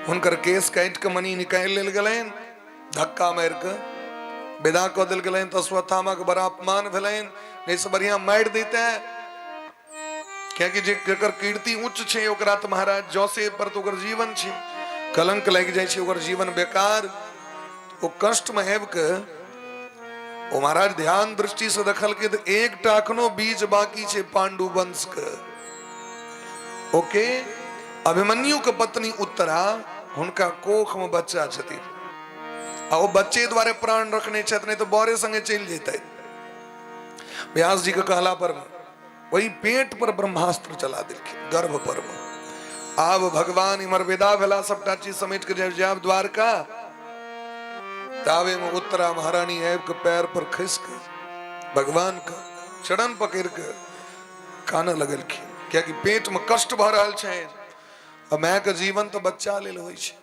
हुनकर केस काट के मनी निकाल लेल गेलैन, धक्का मार के विदा कऽ देल गेलैन। तो अश्वत्थामा के बड़ा अपमान भेलैन, नहीं से बढ़िया मार देते। क्या कि जेकर कीर्ति उच्च छै ओकरा तो महाराज जौसे पर तो ओकर जीवन छै, कलंक लग जाय छै, ओकर जीवन बेकार। ओ कष्ट में आबि के ओ महाराज ध्यान दृष्टि से देखल के तो एक टाकनो बीज बाकी छै पांडु वंश के। ओके अभिमन्यु के पत्नी उत्तरा, हुनका कोख में बच्चा छथिन आ ओ बच्चे द्वारे प्राण रखने छथि, नहीं तो बौरे संगे चल जेतै। व्यास जी के कहला पर वही पेट पर ब्रह्मास्त्र चला दिलखिन, गर्भ पर। आब भगवान इमर विदा भेला, सबटा चीज समेट के जब जाब द्वारका, तावे में उत्तरा महारानी आबि के पैर पर खस के भगवान का चरण पकड़ के काने लगलखिन। क्या कि पेट में कष्ट भ रहल छै, और माय के जीवन तो बच्चा लेल होइ छै।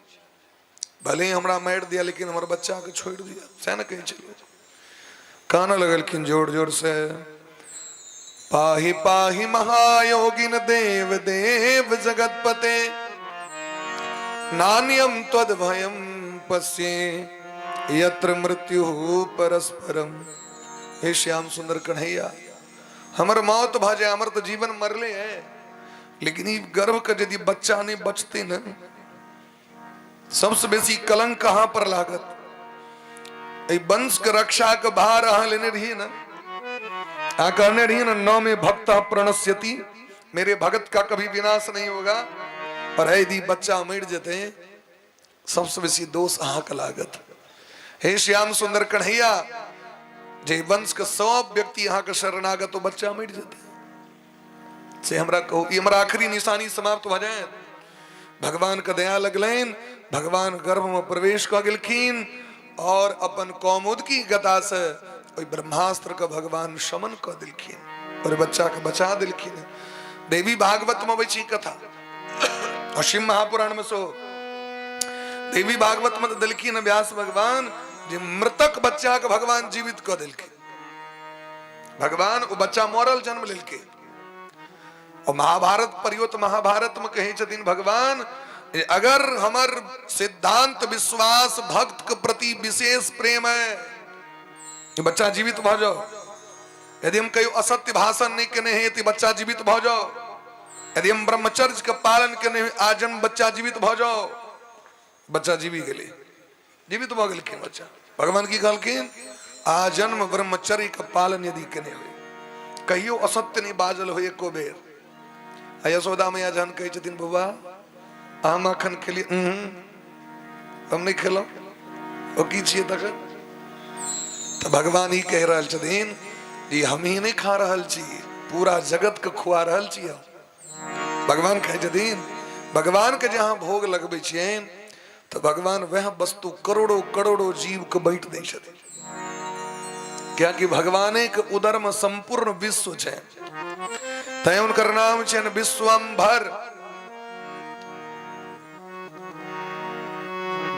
भले ही हमरा मार दिया लेकिन हमर बच्चा के छोड़ दिया, सह न कहे चलिए। काने लगलखिन जोर जोर से, पाहि पाहि महायोगिन देव देव जगतपते, नान्यम त्वद भयम पश्ये यत्र मृत्यु परस्परम। हे श्याम सुंदर कन्हैया, हमर मौत भाजे, हमर तो जीवन मरले है, लेकिन ई गर्भ के यदि बच्चा नहीं बचते न, सबसे बेसी कलंक कहां पर लागत? ए वंश के रक्षा के भार अहाँ लेने रहिए ना, आ करने रहिए ना, नौ में भक्त प्रणश्यति, मेरे भगत का कभी विनाश नहीं होगा। पर है यदि बच्चा मर जाते सबसे बेसी दोष अहाँ का लागत। हे श्याम सुंदर कन्हैया, जे वंश के सब व्यक्ति अहाँ के शरणागत तो बच्चा मर जाते से हमरा कहो, ये हमारा आखिरी निशानी समाप्त हो जाए। भगवान का दया लगलैन, भगवान गर्भ में प्रवेश कर गेलखिन और अपन कौमुदकी गदा से ओई ब्रह्मास्त्र का भगवान शमन कर दिलखिन और बच्चा के बचा दिलखिन। देवी भागवत में बची कथा और शिव महापुराण में सो देवी भागवत में दिलखिन व्यास भगवान जे मृतक बच्चा के भगवान जीवित कर दिलखिन। भगवान वो बच्चा मरल जन्म लेलके और महाभारत परियोत महाभारत में कहे छथिन भगवान, अगर हमर सिद्धांत विश्वास भक्त के प्रति विशेष प्रेम है कि बच्चा जीवित भ जाओ, यदि हम कहीं असत्य भाषण नहीं करने हैं तो बच्चा जीवित भ जाओ, यदि हम ब्रह्मचर्य का पालन करने हैं आजन्म बच्चा जीवित भ जाओ। बच्चा जीवी गेले, जीवित भ गेलखिन बच्चा। भगवान की कहलखिन आजन्म ब्रह्मचर्य का पालन यदि करने हुए, कहियो असत्य नहीं बाजल हो एको बेर। यशोदा मैया जहन कहे छथिन बउआ अहाँ माखन खेलिए, हम नहीं खेलो ओ की छिए तखन, तो भगवान ही कह रहल छथिन जी हम ही नहीं खा रहल छी, पूरा जगत के खुआ रहल छी हम। भगवान कहे छथिन भगवान के जहाँ भोग लगबे छियन तो भगवान वह वस्तु करोड़ों करोड़ों जीव के बांट दै छथिन, क्या कि भगवान के उदर में संपूर्ण विश्व है, तय उनकर नाम छन विश्वम्भर।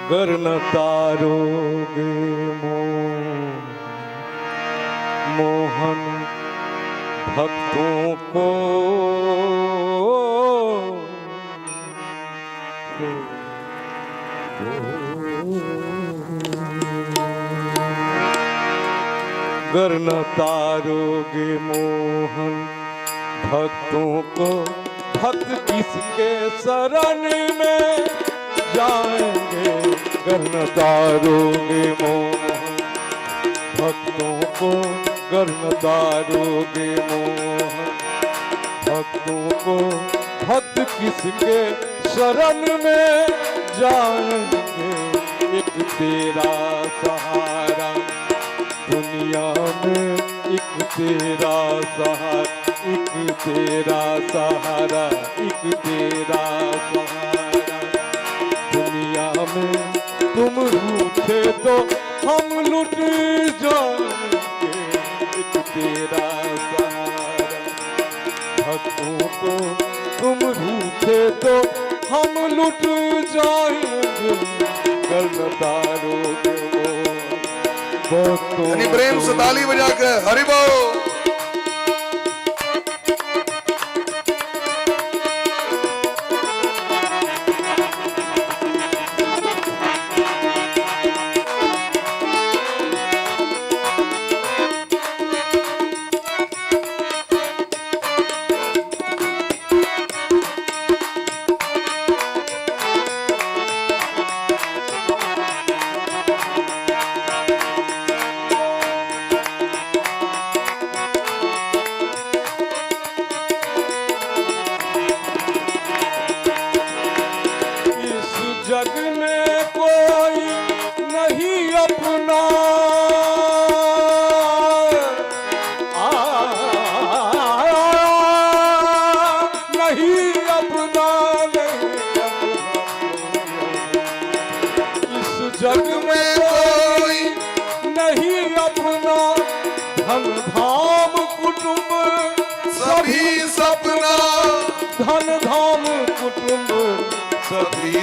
गर न तारोगे मोहन भक्तों को, गर न तारोगे मोहन भक्तों को, भक्त किसके शरण में जाएंगे। गर न तारोगे मोहन भक्तों को, गर न तारोगे मोहन भक्तों को, भक्त किसके शरण में जाएंगे। एक तेरा सहारा दुनिया में, एक तेरा सहारा, एक तेरा सहारा, एक तेरा सहारा दुनिया में। तुम रूठे तो हम लुट जाएंगे। एक तेरा सहारा भक्तों को, तुम रूठे तो हम लुट जाएंगे। गर न तारोगे यानी प्रेम से ताली बजाकर हरि बोल।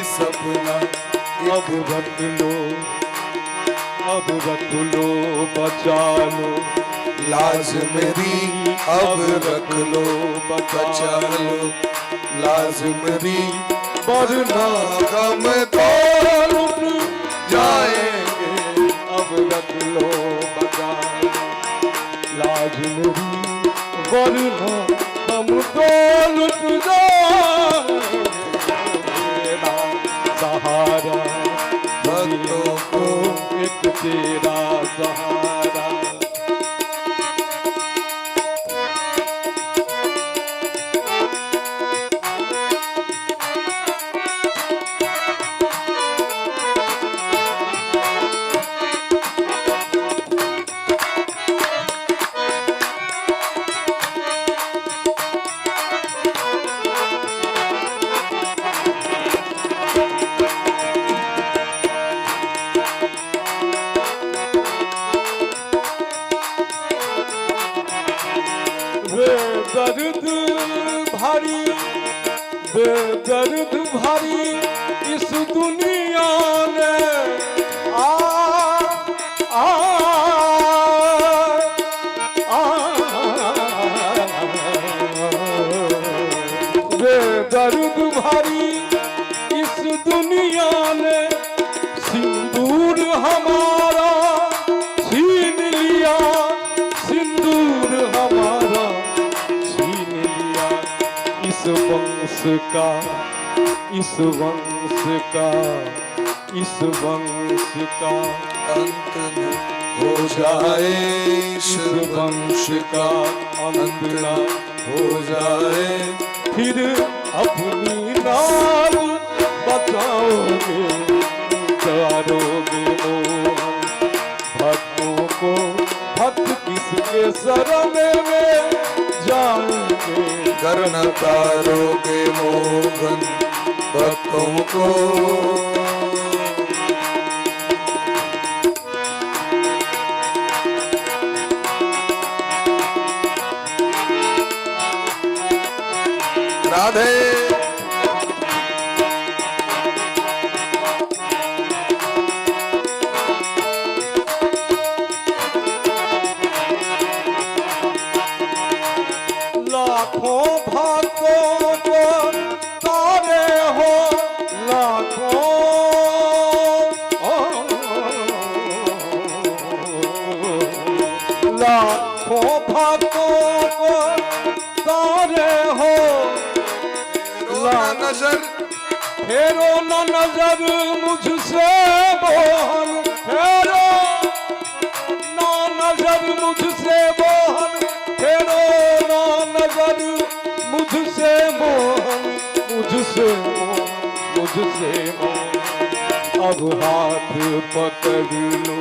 सपना अब रख लो, अब रख लो, बचा लो लाज मेरी, अब रख लो बचा लो लाज मेरी, वरना गम तो लुट जाएंगे। अब रख लो बचा लाज मेरी, वरना हम तो लुट जाएंगे। सहारा भक्तों को, एक तेरा सहारा। बेदर्द भारी, बेदर्द भारी इस दुनिया ने आ आ बेदर्द भारी इस दुनिया ने सिंदूर हमारा छीन लिया, सिंदूर हमारा छीन लिया। इस वंश का, इस वंश का, इस वंश का अंत न हो जाए, इस वंश का अंत न हो जाए। फिर अपनी नाल बचाओगे, करोगे मोहन भक्तों को। भक्त किसके शरण में जाएंगे, करना तारोगे मोहन भक्तों को। राधे लाखों भक्तों को तारे हो, लाखों लाखों भक्तों को तारे हो। नजर फेरो न नजर मुझसे मोहन, फेरो न नजर मुझसे मोहन, फेरो न नजर मुझसे मोहन, मुझसे मोहन, मुझसे मोहन। अब हाथ पकड़ लो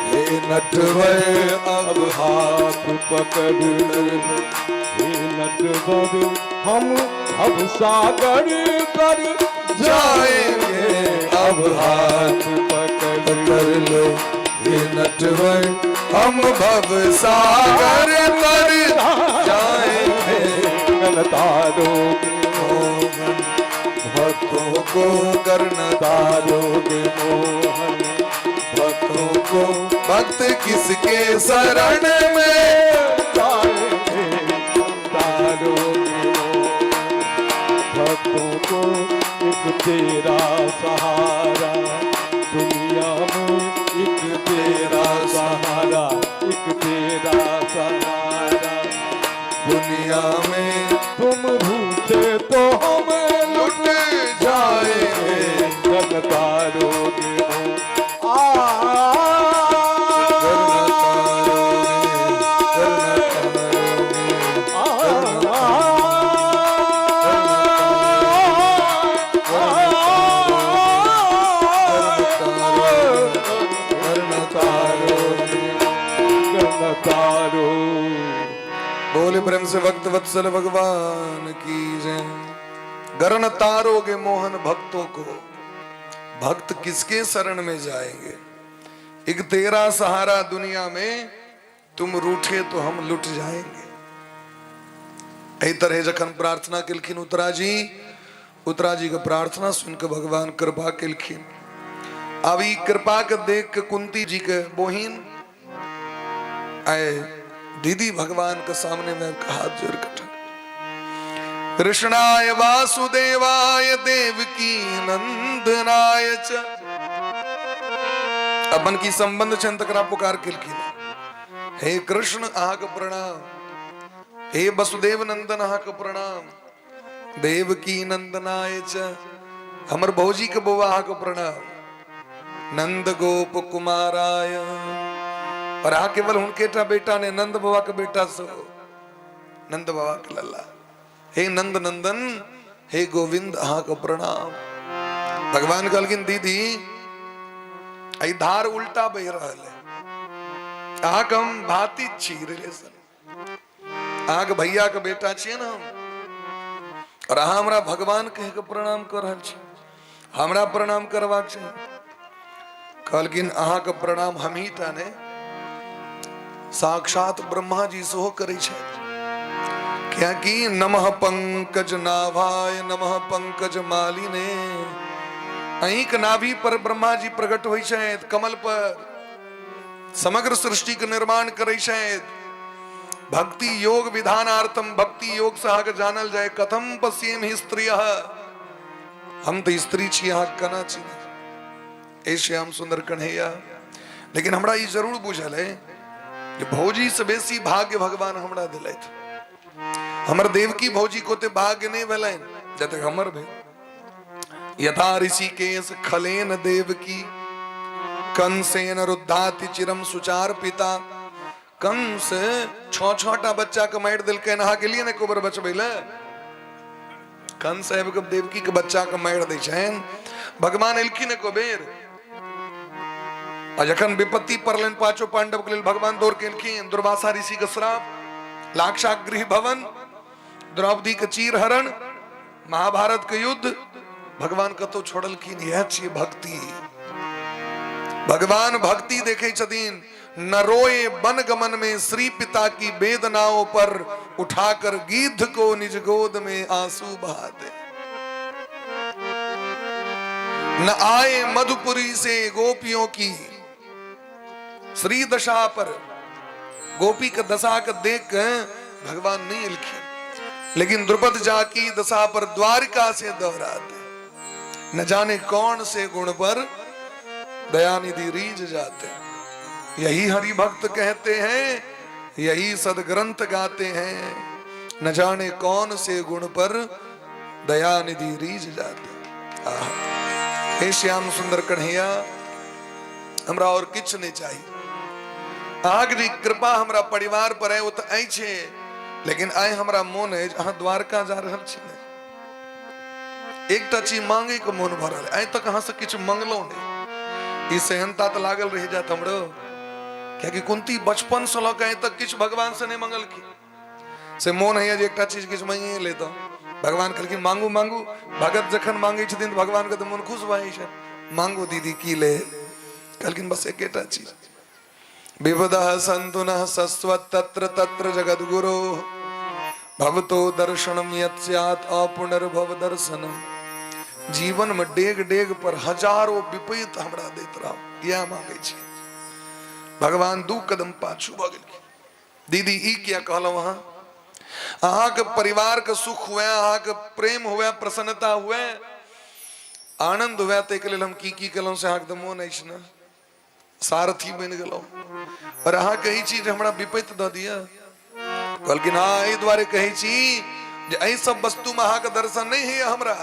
हे नटवर, अब हाथ पकड़ लो हे नटवर। हम अब सागर कर जाएंगे, अब हाथ पकड़ कर लो हे नटवर। हम भव सागर कर जाएंगे, गलतारोगे मोहन भक्तों को। करना तारोगे मोहन भक्तों को। भक्त किसके शरण में जाएंगे, तारोगे भक्तों को। एक तेरा सहारा दुनिया में, एक तेरा सहारा, एक तेरा सहारा दुनिया में। तुम रूठे तो हम लुट जाएंगे, गलतारोगे तारो। बोले प्रेम से भक्त वत्सल भगवान की जय। गरन तारोगे मोहन भक्तों को। भक्त किसके शरण में जाएंगे। एक तेरा सहारा दुनिया में, तुम रूठे तो हम लुट जाएंगे। यही तरह जखन प्रार्थना किलखिन उत्तरा जी का प्रार्थना सुनकर भगवान कृपा किलखिन। अभी कृपा के देख के कुंती जी के बोहिन आए दीदी भगवान के सामने में हाथ जोड़ कटा। कृष्णाय वासुदेवाय देवकी नंदनाय च। अपन की संबंध चंतकरा पुकार किलखिन। हे कृष्ण आह का प्रणाम, हे वसुदेव नंदन आह का प्रणाम, देवकी नंदनाय च। हमर भौजी के बउआ आह का प्रणाम, नंद गोप कुमाराय। और आ केवल उनके बेटा ने नंद बाबा का बेटा सो नंद बाबा के लल्ला। हे नंद नंदन, हे गोविंद अहा को प्रणाम। भगवान कहलकिन दीदी आई धार उल्टा बह रहा है, आग हम भाती छी रिलेशन, आग भैया के बेटा छिए ना हम, और अहाँ हमरा भगवान कह के प्रणाम कर रहल छी, हमरा प्रणाम करबाक छै। कहलकिन अहाँ के प्रणाम हम ही टा ने, साक्षात ब्रह्मा जी सेहो करै छथि। क्योंकि नमः पंकज नाभाय नमः पंकज मालिने। अहिक नाभि पर ब्रह्मा जी प्रकट होइ छथि, कमल पर समग्र सृष्टि के निर्माण करे छथि। भक्ति योग विधानार्थम, भक्ति योग से अहाँके जानल जाए कथम पश्येम ही स्त्रिय। हम तो स्त्री छी, अहाँ कना छी ए श्याम सुंदर कन्हैया। लेकिन हमरा ई जरूर बुझल है कि भौजी से बेसी भाग्य भगवान हमरा दिलथि। हमर देवकी भौजी को ते भाग्य नहीं भेलैन जते हमर भेल। यथा ऋषिकेश खलेन देवकी कंसेन रुद्धाति चिरम सुचार पिता। कंस छोटा बच्चा के मार दिल के नहा के लिए ने कोबर बचबे ले। कंस साहब के देवकी के बच्चा के मार दे छन, भगवान एलखिन एको बेर। जखन विपत्ति पड़लन पांचों पांडव के लिए भगवान दौड़ के एलखिन। दुर्वासा ऋषि के श्राप, लाक्षागृह भवन, द्रौपदी के चीर हरण, महाभारत के युद्ध, भगवान कतो छोड़लखिन। यह छिए भक्ति। भगवान भक्ति देखे छथिन। न रोए वन गमन में श्री पिता की वेदनाओं पर, उठाकर गिद्ध को निज गोद में आंसू बहा दे। न आए मधुपुरी से गोपियों की श्री दशा पर, गोपी का दशा का देख भगवान नहीं लिखे, लेकिन द्रुपद जा की दशा पर द्वारिका से दोहरा दे। न जाने कौन से गुण पर दयानिधि रीझ जाते हैं। यही हरि भक्त कहते हैं, यही सदग्रंथ गाते हैं। न जाने कौन से गुण पर दयानिधि रीझ जाते। हे श्याम सुंदर कन्हैया, हमरा और किछ नहीं चाहिए। आग जी कृपा हमरा परिवार पर है, वो तो आई छे, लेकिन आए हमरा मोन है अहाँ द्वारका जा रहल छी ने, एकटा चीज मांगे के मोन भरल। आइ तक अहाँ से किछ मंगलो नहीं। ई सहनता तो लागल रह जात हमरो, क्योंकि कुंती बचपन से लग आइ तक किछ भगवान से नहीं मंगल की से मोन है जे एकटा चीज किछ मांगे लेता। भगवान कहलखिन मांगू मांगू। भगत जखन मांगे छथिन भगवान के तो मन खुश भए छै। मांगू दीदी की ले। कहलखिन बस एकेटा चीज, विविधः सन्तुनः सस्वत् तत्र तत्र जगद्गुरो भवतो दर्शनम यत् स्यात् अपुनर्भव दर्शनम। जीवन में डेग डेग पर हजारों विपरीत हमरा देत रहो, यह मांगे छी। भगवान दू कदम पाछू भ गेल। दीदी ई क्या कहलो वहां, अहाँ के परिवार के सुख हुए, अहाँ के प्रेम हुए, प्रसन्नता हुए, आनंद हुए, ते के लेल हम की केलौं से अहाँ के मोन अछि न, सारथी बन गेलौं। और अहाँ कही चीज हमरा विपरीत द दिया। कहलकिन हाँ एहि दुआरे कहै छी जे एहि सब वस्तु में अहाँ के दर्शन नहीं है हमरा।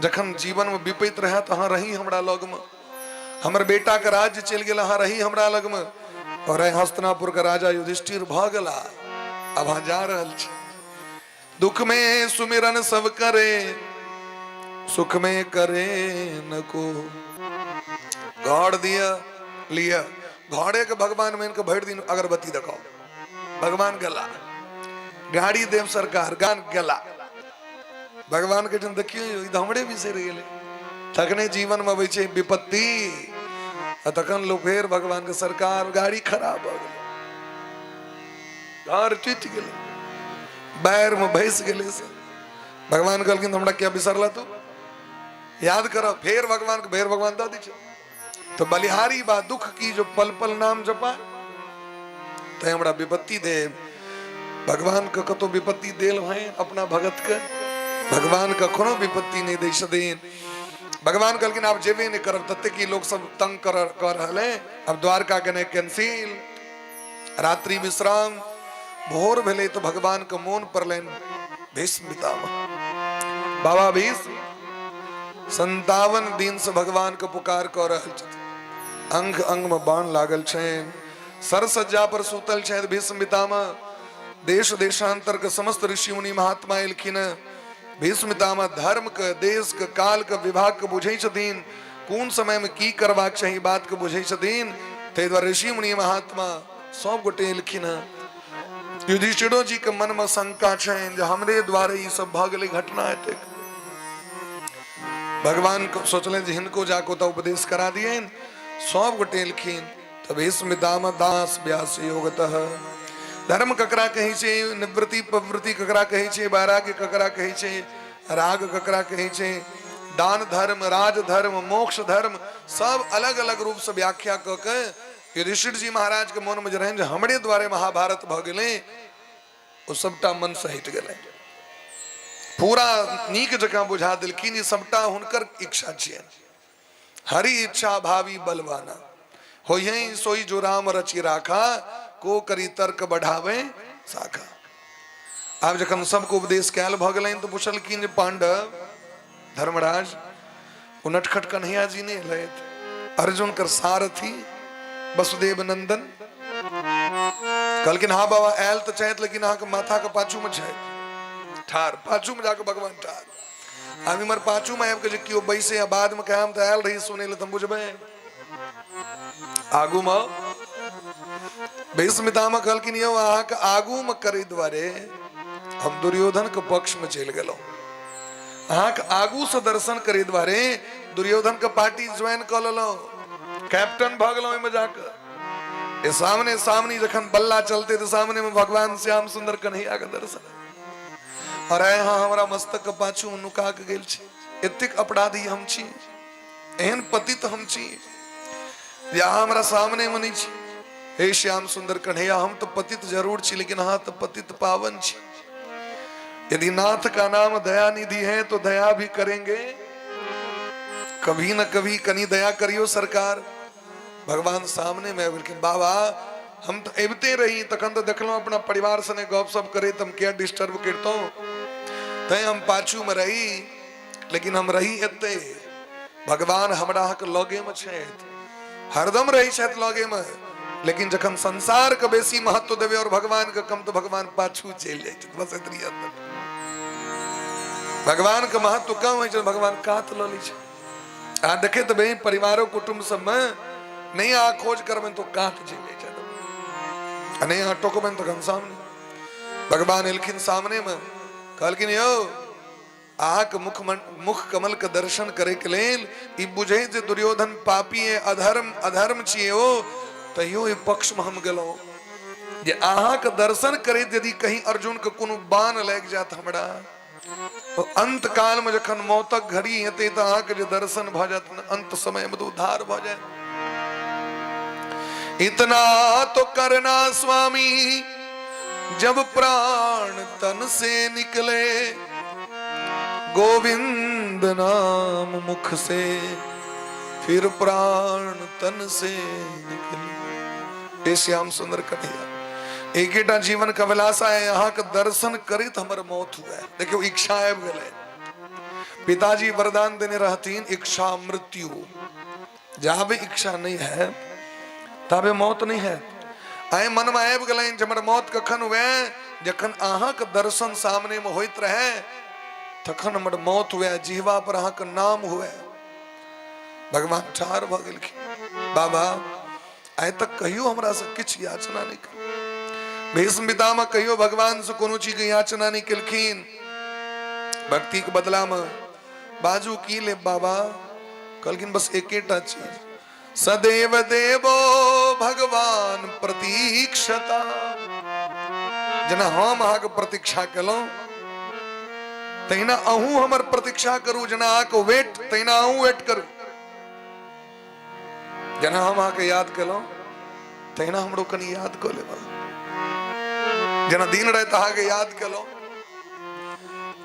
जखन जीवन में विपरीत रहे तो अहाँ रही हमरा लग में। हमर बेटा के राज्य चल गेल, अहाँ रही हमरा लग में। और हस्तिनापुर का राजा युधिष्ठिर भ गेला, अब अहाँ जा रहल छी। दुख में सुमिरन सब करे, सुख में करे न को। गौड़ दिया लिया, घोड़े के भगवान में इनके भर दिन अगरबत्ती दिखाओ, भगवान गला। गाड़ी देव सरकार, गान गला। भगवान के देखियो हमरे बिसर गेले। तखने जीवन में अबै छै विपत्ति, तखन लोग फेर भगवान के सरकार, गाड़ी खराब हो गेल, घर टूट गेल, बैर में भैस गेले से। भगवान कहलखिन हमरा क्या बिसरला तू, याद करो। फेर भगवान के फेर भगवान द दी छै। तो बलिहारी बा दुख की जो पल पल नाम जपा, तो हमरा विपत्ति दे। भगवान के कतो विपत्ति देल है अपना भगत के, भगवान का कोनो विपत्ति नहीं दे छथिन। भगवान कहलकिन आप जेबे नहीं करब, तते की लोग सब तंग कर रहले। अब द्वारका के ने कैंसिल, रात्रि विश्राम। भोर भेले तो भगवान के मौन पड़लन। भीष्म पितामह, बाबा भीष्म 57 दिन से भगवान को पुकार कर रहल छथिन। अंग अंग में बाण लागल छेन, सरसज्जा पर सुतल छथि भीष्म पितामह। देश देशांतर के समस्त ऋषि मुनि महात्मा एलखिन। भीष्म पितामह धर्म के, देश के, काल के, विभाग के बुझै छथिन, कौन समय में की करबाक चाही बात के बुझै छथिन। ताहि दुआरे ऋषि मुनि महात्मा सब गोटे एलखिन। युधिष्ठिरो जी के मन में शंका छनि जे हमरे द्वारे ई सब भ गेलै घटना हेतै। भगवान को सोचले जे हिनको जाको तो उपदेश करा दिए। सब गोटे एलखिन तो भीष्म पितामह दास व्यास योगतः। धर्म ककरा कहै छै, निवृत्ति प्रवृत्ति ककरा कहै छै, वैराग्य ककरा कहै छै, राग ककरा कहै छै, दान धर्म, राज धर्म, मोक्ष धर्म, सब अलग अलग रूप से व्याख्या क के युधिष्ठिर जी महाराज के मन में जे रहन जे हमरे द्वारे महाभारत भ गेलै, ओ सबटा मन से हटि गेलै। पूरा नीक जकाँ बुझा देलखिन ई सबटा हुनकर इच्छा छियनि। हरि इच्छा भावी बलवाना होई सोई जो राम रचि राखा, को करी तर्क बढ़ावे शाखा। आब जखन सबको उपदेश कैल भ गेलनि तो पुछलखिन जे पांडव धर्मराज ओ नटखट कन्हैया जी ने लैत, अर्जुन कर सारथी वसुदेव नंदन। कहलखिन हाँ बाबा आयल तो चाहत, लेकिन अहाँ के माथा के पाछू में छै ठार, पाछू में जाके भगवान ठार। आब इमर पाछू में आबि के जे कियो बैसे या बाद में कहम तो आयल रही सुने ले तुम बुझबे। आगू में भीष्म पितामह कहलखिन यौ अहाँ के आगू में करे द्वारे हम दुर्योधन के पक्ष में चल गेलौं। अहाँ के आगू से दर्शन करे द्वारे दुर्योधन के पार्टी ज्वाइन कर लेलौं, कैप्टन भ गेलौं। एमे जाके सामने सामने जखन बल्ला चलते तो सामने में भगवान श्याम सुंदर कन्हैया के दर्शन। और हाँ हमारा मस्तक के पाछू नुका के गेल छी। एतेक अपराधी हम छी, एहन पतित हम छी, यहाँ हमारा सामने में नहीं छी। हे श्याम सुंदर कन्हैया हम तो पतित जरूर छी, लेकिन हाँ तो पतित पावन छी। यदि नाथ का नाम दया निधि है तो दया भी करेंगे, कभी न कभी कनी दया करियो सरकार। भगवान सामने में बोलखिन बाबा हम तो एबते रही तखन तो देखलो अपना परिवार सने गप सप करे, तुम क्या डिस्टर्ब करतो तै हम पाछू में रही, लेकिन हम रही एते भगवान हमरा के लगे में छथि, हरदम रही छथि लगे में। लेकिन जखन संसार के बेसी महत्व देवे और भगवान के कम तो भगवान पाछू चल जाए छथि। बस इतनी अंतर। भगवान के महत्व कम है, भगवान कात ल ली छै। आ देखे तो भाई परिवारों कुटुंब सब में नहीं आ खोज करबे तो काट चले छथि, नहीं आ टोकबे तो घन सामने। भगवान एलखिन सामने में कहलखिन यौ अहाँ के मुख कमल के दर्शन करे के लेल ई बुझे जे दुर्योधन पापी है, अधर्म छिए ओ, तैयो ई पक्ष में हम गेलौं जे अहाँ के दर्शन करे यदि कहीं अर्जुन के कोनो बाण लग जात हमरा, तो अंत काल में जखन मौतक घड़ी हेते तो अहाँ के जे दर्शन भ जात, अंत समय में तो उद्धार भ जाए। इतना तो करना स्वामी जब प्राण तन से निकले, गोविंद नाम मुख से फिर प्राण तन से निकले। श्याम सुंदर कन्हैया एकेटा जीवन का विलासा है, यहाँ का दर्शन करे तो हमारे मौत हुआ है। देखियो इच्छा आबि गेलै, पिताजी वरदान देने रहतीन इच्छा मृत्यु, जहाँ भी इच्छा नहीं है तबे मौत नहीं है। आए मन में आबि गेलै हमर मौत कखन हुए, जखन अहाँ के दर्शन सामने में होइत रहे तखन हमर मौत हुए, जीवा पर अहाँ के नाम हुए। भगवान ठार भ गेलखिन बाबा आइ तक कहियो हमरा से किछ याचना नहीं कर। भीष्म पितामह कहियो भगवान से कोनो चीज के याचना नहीं केलखिन, भक्ति के बदला में बाजू की ले बाबा। कहलखिन बस एकेटा चीज, सदैव देवो भगवान प्रतीक्षता। जेना हम अहाँ के प्रतीक्षा केलौं तहिना अहूँ हमर प्रतीक्षा करू, जेना अहाँ के वेट तहिना अहूँ वेट करू। जेना हम अहाँ के याद केलौं तहिना हमरो कनी याद क लेबा। जेना दिन रात अहाँ के याद केलौं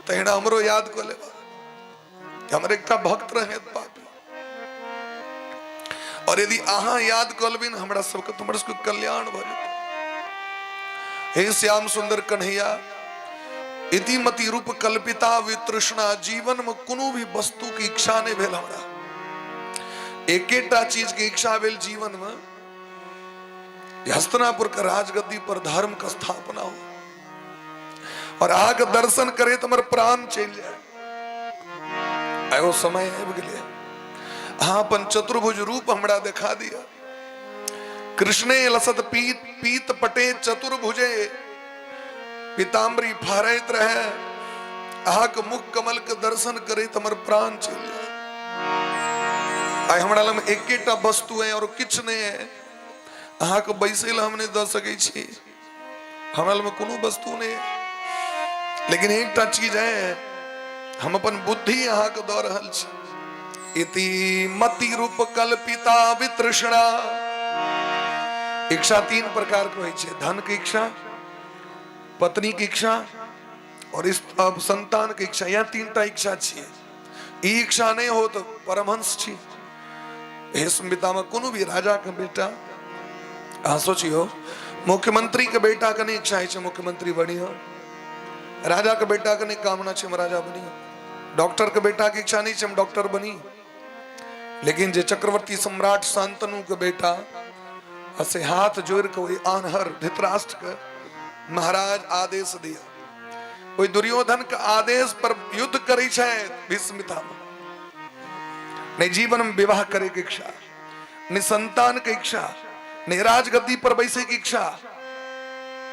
तहिना हमरो याद क लेबा। हमर एकटा भक्त रहे पापी, और यदि अहाँ याद क लेबिन हमरा सबके तुम्हारे सबके कल्याण भ जेतै। हे श्याम सुंदर कन्हैया इति मति रूप कल्पिता वितृष्णा। जीवन में कोनो भी वस्तु की इच्छा नहीं भेल हमरा, एकेटा चीज की इच्छा भेल जीवन में, हस्तिनापुर का राजगद्दी पर धर्म का स्थापना हो और आग दर्शन करे तो हमारे प्राण चल जाए। आयो समय आबि गेलै, हाँ अपन चतुर्भुज रूप हमरा दिखा दिया। कृष्णे लसत पीत पटे चतुर्भुजे, पीताम्बरी फहरैत रहे, आक मुख कमल के दर्शन करे तो हमारे प्राण चल जाए। आइ हमरा लग एकेटा वस्तु है और किछ नहीं है, अहाँ के बैसे ला हम नहीं दे सकै छी, हमरा लग कोनो वस्तु नहीं है, लेकिन एकटा चीज है, हम अपन बुद्धि अहाँ के दऽ रहल छी। इति मति रूप कल्पिता वितृष्णा। इच्छा तीन प्रकार के होइ छै, धन की इच्छा, पत्नी की इच्छा और इस अब संतान की इच्छा। यह तीनटा इच्छा छियै। ई इच्छा नहीं हो तो परमहंस छी। हे संविदा में कोनो भी राजा के बेटा, अहाँ सोचियो मुख्यमंत्री के बेटा के नहीं इच्छा है मुख्यमंत्री बनियो, राजा के बेटा के नहीं कामना छै हम राजा बनियो, डॉक्टर के बेटा की इच्छा नहीं छै हम डॉक्टर बनी। लेकिन जे चक्रवर्ती सम्राट शांतनु के बेटा असे हाथ जोड़ के वही आनहर धृतराष्ट्र के महाराज आदेश दिया, वही दुर्योधन के आदेश पर युद्ध करे छै भीष्मिता में। नहीं जीवन में विवाह करे की इच्छा, नहीं संतान की इच्छा, नहीं राजगद्दी पर बैसे की इच्छा,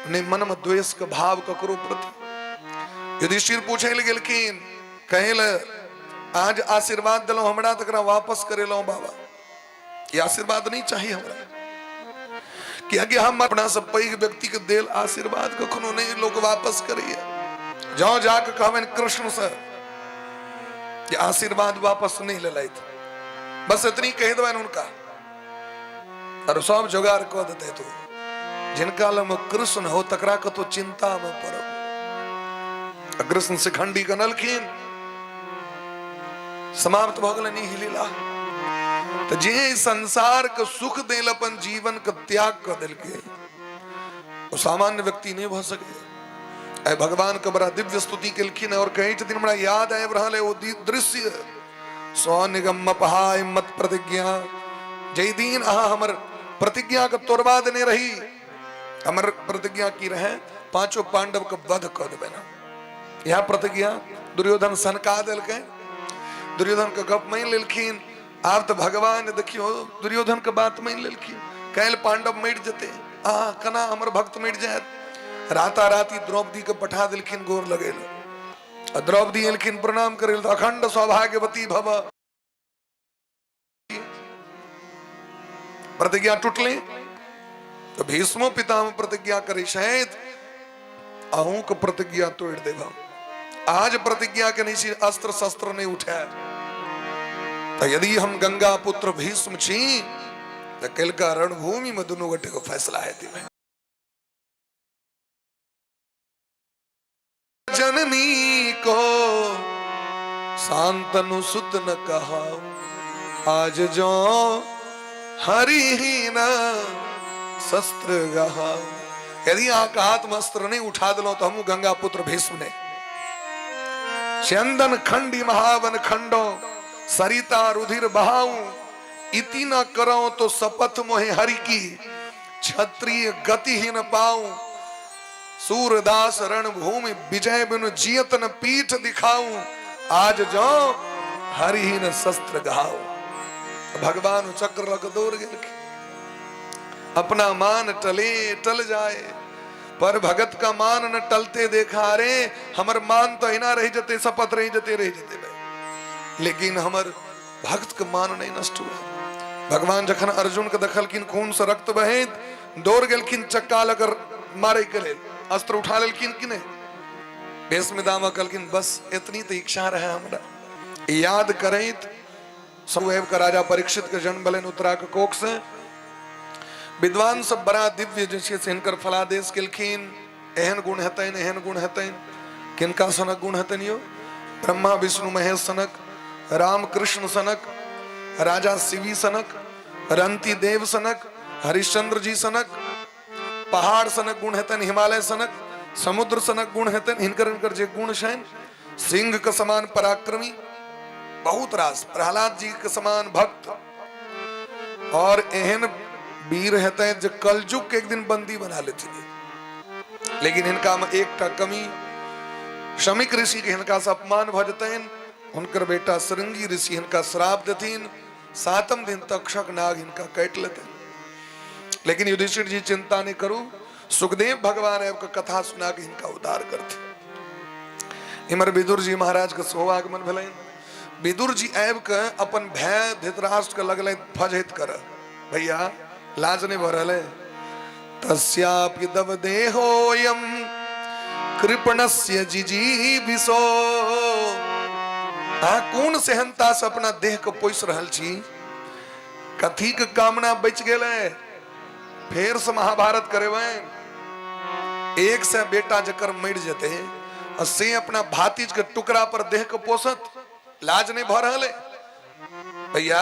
नहीं मन में द्वेष के भाव ककरो प्रति। युधिष्ठिर पूछे गेलखिन, कहे ले आज आशीर्वाद दिलो हमरा तकरा वापस करे लो बाबा, ये आशीर्वाद नहीं चाहिए हमरा, कि आगे हम अपना सब पैघ व्यक्ति के देल आशीर्वाद कखनो नहीं लोग वापस करिए। जाओ जाके कहबन कृष्ण से कि आशीर्वाद वापस नहीं ले लैत, बस इतनी कह देवन उनका और सब जुगाड़ कह देते। तो जिनका लम कृष्ण हो तकरा को तो चिंता में पड़ो। कृष्ण शिखंडी कनलखिन, समाप्त भ गेलै नहीं लीला। तो जे संसार के सुख देल अपन जीवन के त्याग कर दिल के, वो सामान्य व्यक्ति नहीं भ सके। भगवान के बड़ा दिव्य स्तुति केलखिन और कहे दिन हमरा याद आबि रहल है वो दृश्य, सौ निगम अपहाय मत प्रतिज्ञा। जय दिन अहाँ हमर प्रतिज्ञा के तोड़वा देने रही, हमर प्रतिज्ञा की रहे पांचों पांडव के वध कर देवे ना। यह प्रतिज्ञा दुर्योधन सनका दिलके, दुर्योधन के गप मान लेलखिन। आप तो भगवान देखियो दुर्योधन के बात मान लेलखिन, कैल पांडव मर जते, कना हमर भक्त मर जाए। राता राती द्रौपदी के पठा दिलखिन गोर लगेल, द्रौपदी एलखिन प्रणाम करेल, अखंड सौभाग्यवती भव। प्रतिज्ञा टूटले तो भीष्मो पितामह प्रतिज्ञा करे शायद अहू के प्रतिज्ञा तोड़ देगा। आज प्रतिज्ञा के नीचे अस्त्र शस्त्र नहीं उठाए, तो यदि हम गंगा पुत्र भीष्म छी तो कल का रणभूमि में दोनों गटे को फैसला है। जननी को शांतनु सुत न कहा, आज जो हरि ही न शस्त्र गहा। यदि आप हाथ में अस्त्र नहीं उठा दिलो तो हम गंगा पुत्र भीष्म ने चंदन खंडी महावन खंडो सरिता रुधिर बहाऊं, इति न करो तो शपथ मोहे हरि की, क्षत्रिय गति ही न पाऊं। सूरदास रणभूमि विजय बिनु जियत न पीठ दिखाऊं, आज जो हरि ही न शस्त्र गहाऊं। भगवान चक्र लग दौड़ गेल, अपना मान टले टल जाए, पर भगत का मान न टलते देखा रे। हमर मान तो हिना रह जते, शपथ रह जते भाई, लेकिन हमर भक्त के मान नहीं नष्ट हुआ। भगवान जखन अर्जुन के देखलखिन खून से रक्त बहैत, दौड़ गेलखिन चक्का लगर मारे के लेल, अस्त्र उठा लेलखिन कि नहीं। भीष्मदामा कहलखिन बस इतनी तो इच्छा रहे हमरा, याद करैत सुएब का राजा परीक्षित के जन्म भलन उत्तरा के कोख से। विद्वान सब बड़ा दिव्य जैसे से हिनकर फलादेश केलखिन, एहन गुण हेतैन एहन गुण हेतैन। किनका सनक गुण हेतैन यो? ब्रह्मा विष्णु महेश सनक, राम कृष्ण सनक, राजा शिवी सनक, रंती देव सनक, हरिश्चंद्र जी सनक। पहाड़ सनक गुण हेतैन हिमालय सनक, समुद्र सनक गुण हेतन हिनकर हिनकर जे गुण छैन सिंह के समान पराक्रमी बहुत रास प्रहलाद जी के समान भक्त और एहन वीर हेते जो कलयुग के एक दिन बंदी बना लेते। लेकिन इनका में एक टा कमी शमिक ऋषि के हिनका से अपमान भजतन उनकर बेटा श्रृंगी ऋषि हिनका श्राप देथिन 7म दिन तक्षक नाग हिनका काट लेते। लेकिन युधिष्ठिर जी चिंता नहीं करू सुखदेव भगवान एवं कथा सुना के हिनका उद्धार करते। इमर विदुर जी महाराज के सो आगमन भले विदुर जी एव के अपन भय धृतराष्ट्र के लगल फजहित कर भैया लाज नहीं भरल है तस्यापि दव देहोयम कृपणस्य जिजीविषो कौन सेहनता से अपना देह को पोस रहल छी कथी के कामना बच गेले फेर से महाभारत करेवे एक से बेटा जकर मर जते और से अपना भातीज के टुकड़ा पर देह को पोसत लाज नहीं भर रहे भैया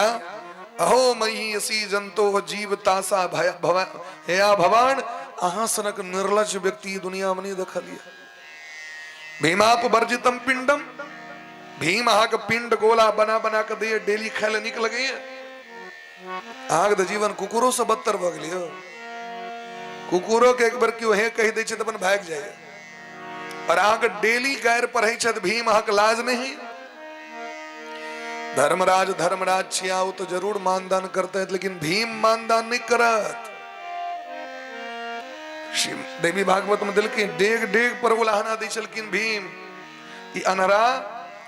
अहो मई असी जंतो जीव तासा भया भवान अहा सनक निर्लज व्यक्ति दुनिया में नहीं देखा लिया भीमाप वर्जितम पिंडम भीम आग पिंड गोला बना बना के दे डेली खेले निकल गई आग द जीवन कुकुरों से बदतर भ गलियो कुकुरों के एक बार क्यों है कही दे अपन भाग जाए और आग डेली गैर पर भीम आग लाज नहीं धर्मराज धर्मराज छियाऊ तो जरूर मानदान करते हैं लेकिन भीम मानदान नहीं करत देवी भागवत में दिल की डेग डेग पर उलाहना दी चलकिन भीम ये अनरा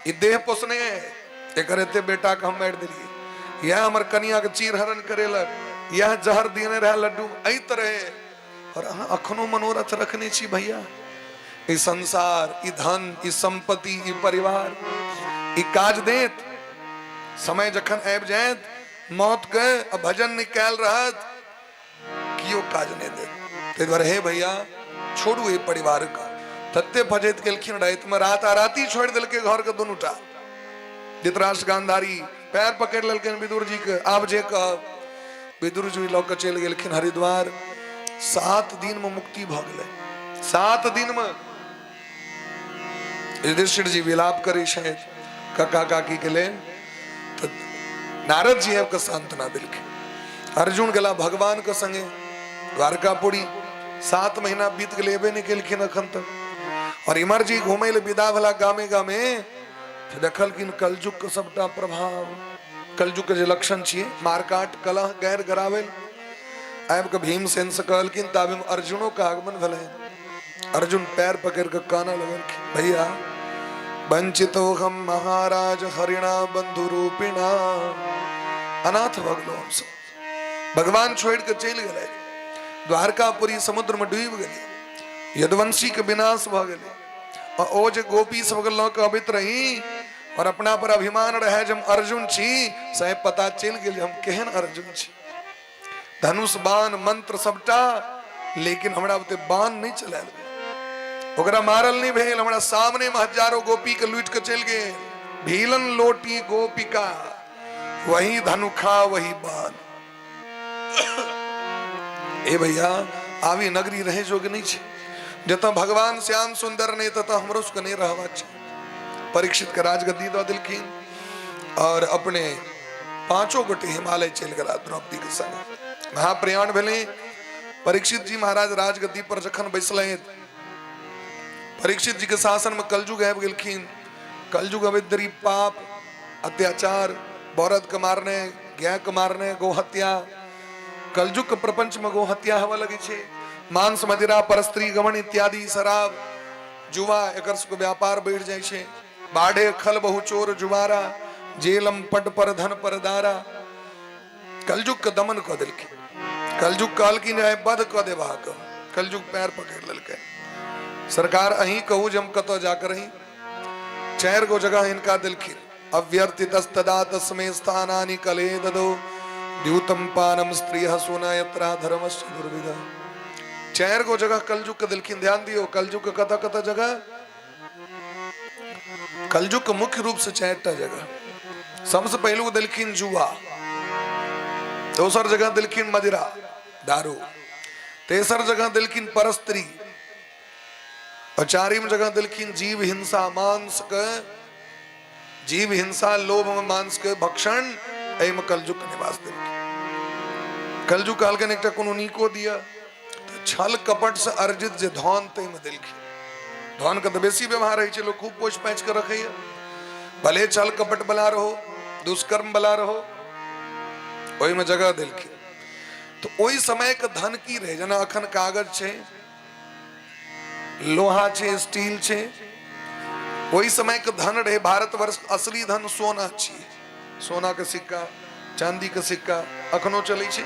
ये देह पोसने ये करते बेटा का हम बैठ दिली यह हमार कन्या के चीर हरण करेलक यह जहर देने रहा लड्डू आई तरह और अखनो मनोरथ रखने छी भैया ये संसार ये धन ये संपत्ति ये परिवार ये काज देत समय जखन आबि जायत मौत के भजन निकाल रहत कियो काज नहीं दे ते द्वारा हे भैया छोड़ू ये परिवार का तत्ते भजत केलखिन रात में रात आ राती छोड़ दिल के घर के दोनों टा धृतराष्ट्र गांधारी पैर पकड़ ललकिन विदुर जी के आब जे कह विदुर जी लौक के चल गेलखिन हरिद्वार 7 दिन में मुक्ति भ गेलै 7 दिन में युधिष्ठिर जी विलाप करे शायद काका काकी के ले नारद जी के सांत्वना दिल के अर्जुन गला भगवान के संगे द्वारकापुरी 7 महीना बीत गए एबे नहीं केलखिन अखन तक और इमर जी घूमे ले विदा भला गामे गामे देखल किन कलजुग के सबटा प्रभाव कलजुग के जे लक्षण छिए मारकाट कलह गैर गरावेल आब के भीमसेन से कहलकिन ताबे में अर्जुनो का आगमन भले अर्जुन पैर पकड़ के काना लगल भैया वंचितो हम महाराज हरिणा बंधु रूपिणा अनाथ भगलो हम सब भगवान छोड़ के चल गए द्वारकापुरी समुद्र में डूब गए यदुवंशी के विनाश भ गए और ओ जे गोपी सब के अबित रही और अपना पर अभिमान रहे जब अर्जुन छी से पता चल गए हम केहन अर्जुन छी धनुष बाण मंत्र सबटा लेकिन हमरा बते बाण नहीं चलाल ओकरा मारल नहीं भेल हमरा सामने में हजारों गोपी के लूट के चल गए भीलन लोटी गोपिका वही धनुखा वही बाण ए भैया आवी नगरी रहे जोग नहीं छे जत भगवान श्याम सुंदर ने तथा हमरो सुख नहीं रहवा छे परीक्षित का राजगद्दी दो दिलखिन और अपने 5 गोटे हिमालय चल गला द्रौपदी के संग महाप्रयाण भेले परीक्षित जी महाराज राजगद्दी पर जखन बैसले परीक्षित जी के शासन में कलजुग आबि गेलखिन कलजुग अविद्री पाप अत्याचार बौरद के मारने गाय के मारने गो हत्या कलजुग के प्रपंच में गो हत्या हवा लगी छे मांस मदिरा परस्त्री गमन इत्यादि शराब जुआ एकर सबके व्यापार बढ़ जाय छे बाढ़े खल बहु चोर जुआरा जेलम पट पर धन पर दारा कलजुग के दमन क देलखिन कलजुग कहलखिन बद क देबा कलजुग पैर पकड़ लेलकै सरकार अही कहू जम कतो जाकर ही 4 गो जगह इनका दिलखिन अव्यर्थितस्तदा तस्मै स्थानानि कले ददो द्यूतम पानम स्त्रियः सोना यत्रा धर्मस्य दुर्विधा 4 गो जगह कलजुग के दिलखिन ध्यान दियो कलजुग के कता कता जगह कलजुग के मुख्य रूप से 4टा जगह सबसे पहलू दिलखिन जुआ दोसर जगह दिलखिन मदिरा दारू तेसर जगह दिलखिन परस्त्री और चारिम जगह दिलखिन जीव हिंसा मांस के, जीव हिंसा लोभ में मांस के भक्षण एम कलजुग के निवास दिलखिन। कलजुग काल के निकटा कोनो नीको दिया तो छल कपट से अर्जित जे धन ते में दिलखिन। धन का तो बेसी व्यवहार है, लोग खूब पोछ पैच कर रखे, भले छल कपट बला रहो, दुष्कर्म बला रहो, वही में जगह दिलखिन। तो वही समय के धन की रहे, जना अखन कागज छे, लोहा छे, स्टील छे, वही समय के धन रहे। भारतवर्ष असली धन सोना छे, सोना के सिक्का, चांदी के सिक्का अखनो चले छे।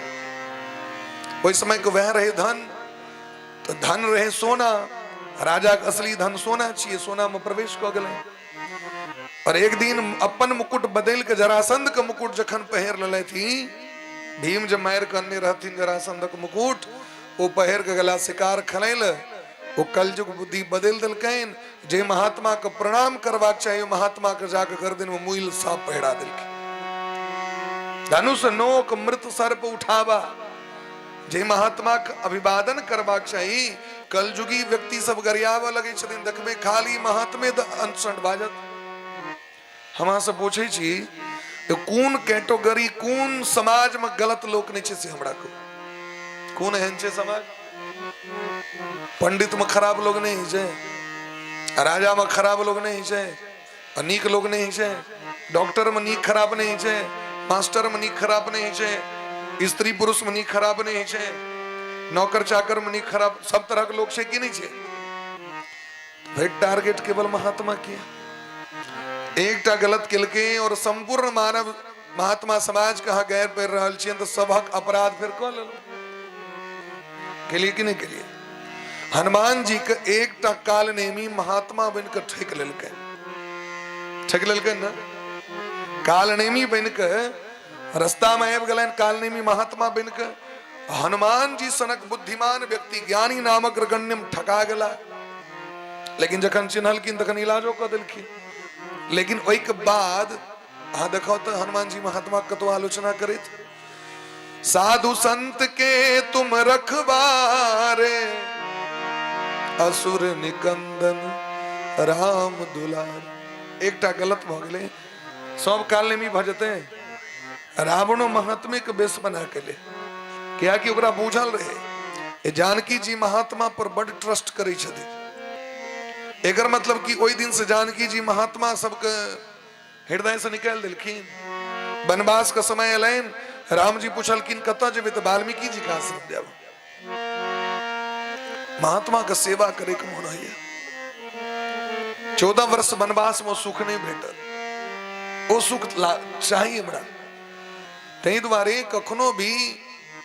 वही समय के वह रहे धन, तो धन रहे सोना, राजा के असली धन सोना छे, सोना में प्रवेश क गए। और एक दिन अपन मुकुट बदल के जरासंध के मुकुट जखन पहर ले थी, भीम जब मायर करने रहथिन जरासंध के मुकुट, वो पहर के गला शिकार खलैल, वो कलजुग बुद्धि बदल दिलकैन। जे महात्मा के प्रणाम करवा चाहिए, महात्मा के जाकर गर्दन में मुइल सांप पहरा दिलके। धनुष नोक मृत सर्प उठावा, जे महात्मा के अभिवादन करवा चाहिए। कलजुगी व्यक्ति सब गरियावा लगे छथिन, देखबे खाली महात्मे अनशन बाजत। हमरा से पूछे छी कौन कैटेगरी, कौन समाज में गलत लोग नहीं छे से हमरा को कौन एहन छे समाज? पंडित में खराब लोग नहीं छे, राजा में खराब लोग नहीं छे, नीक लोग नहीं छे, डॉक्टर में नीक खराब नहीं छे, मास्टर में नीक खराब नहीं छे, स्त्री पुरुष में नीक खराब नहीं छे, नौकर चाकर में नीक खराब, सब तरह के लोग छे कि नहीं छे? भाई टारगेट केवल महात्मा किया, एकटा गलत किलके और संपूर्ण मानव महात्मा समाज कहा गैर पैर रहल छियन तो सबक अपराध फिर कह लेलो के लिए कि नहीं के लिए। हनुमान जी के एकटा काल नेमी महात्मा बन के ठेक लेलकै, ठेक लेलकै ना, काल नेमी बन के रास्ता में आबि गेलैन, काल नेमी महात्मा बन के। हनुमान जी सनक बुद्धिमान व्यक्ति ज्ञानी नामक गण्यम ठका गेला, लेकिन जखन चिन्हलखिन तखन इलाजो क देलखिन। लेकिन ओई के बाद अहाँ देखो तो हनुमान जी महात्मा कतो आलोचना करैत, साधु संत के तुम रखवारे, असुर निकंदन राम दुलार। एकटा गलत भ गेलै, सब काल में भजते रावणो महात्मे के बेस बना के ले, क्या कि ओकरा बूझल रहे जानकी जी महात्मा पर बड़ ट्रस्ट करै छथिन। एकर मतलब कि ओई दिन से जानकी जी महात्मा सबके हृदय से निकाल दिलखिन। वनवास का समय अलाइन, राम जी पूछलखिन कत जेबे तो वाल्मीकि जी का आश्रम जाब। महात्मा का सेवा करे के मन है। 14 वर्ष वनवास में सुख नहीं भेटल, वो सुख चाहिए हमरा, तई द्वारे कखनो भी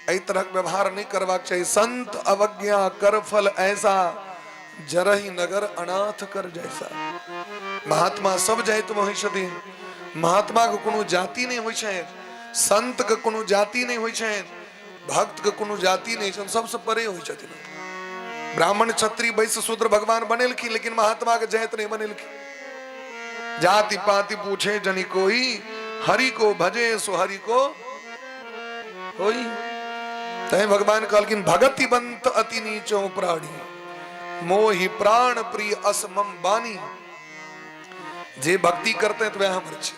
एहि तरह व्यवहार नहीं करवाक चाहिए। संत अवज्ञा कर फल ऐसा, जरही नगर अनाथ कर जैसा। महात्मा सब जाति में होइ छथिन, महात्मा के कोनो जाति नहीं होइ छै, संत के कोनो जाति नहीं होइ छै, भक्त के कोनो जाति नहीं छै, सबसे परे होइ छथिन। ब्राह्मण क्षत्रिय वैश्य शूद्र भगवान बनेलखिन, लेकिन महात्मा के जाति नहीं बनेलखिन। जाति पाति पूछे जनी कोई, हरि को भजे सो हरि को होई। तै भगवान कहलखिन भगति बंत अति नीचो प्राणी, मोहि प्राण प्रिय असमम बानी। जे भक्ति करते हैं तो वह हमर छै।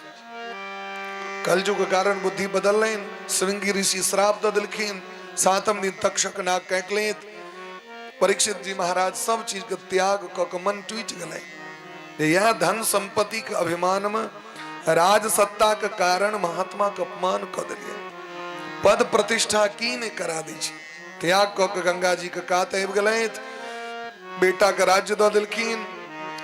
कलयुग के कारण बुद्धि बदल लेन, श्रृंगी ऋषि श्राप द दिलखिन, 7म दिन तक्षक नाग कैकलेत। परीक्षित जी महाराज सब चीज के त्याग क मन टूट गए। यह धन संपत्ति के अभिमान में राज सत्ता के कारण महात्मा के अपमान क दिलिए, पद प्रतिष्ठा की ने करा दी छै। त्याग क गंगा जी के कात आबि गेलैथ, बेटा के राज्य द दिलखिन।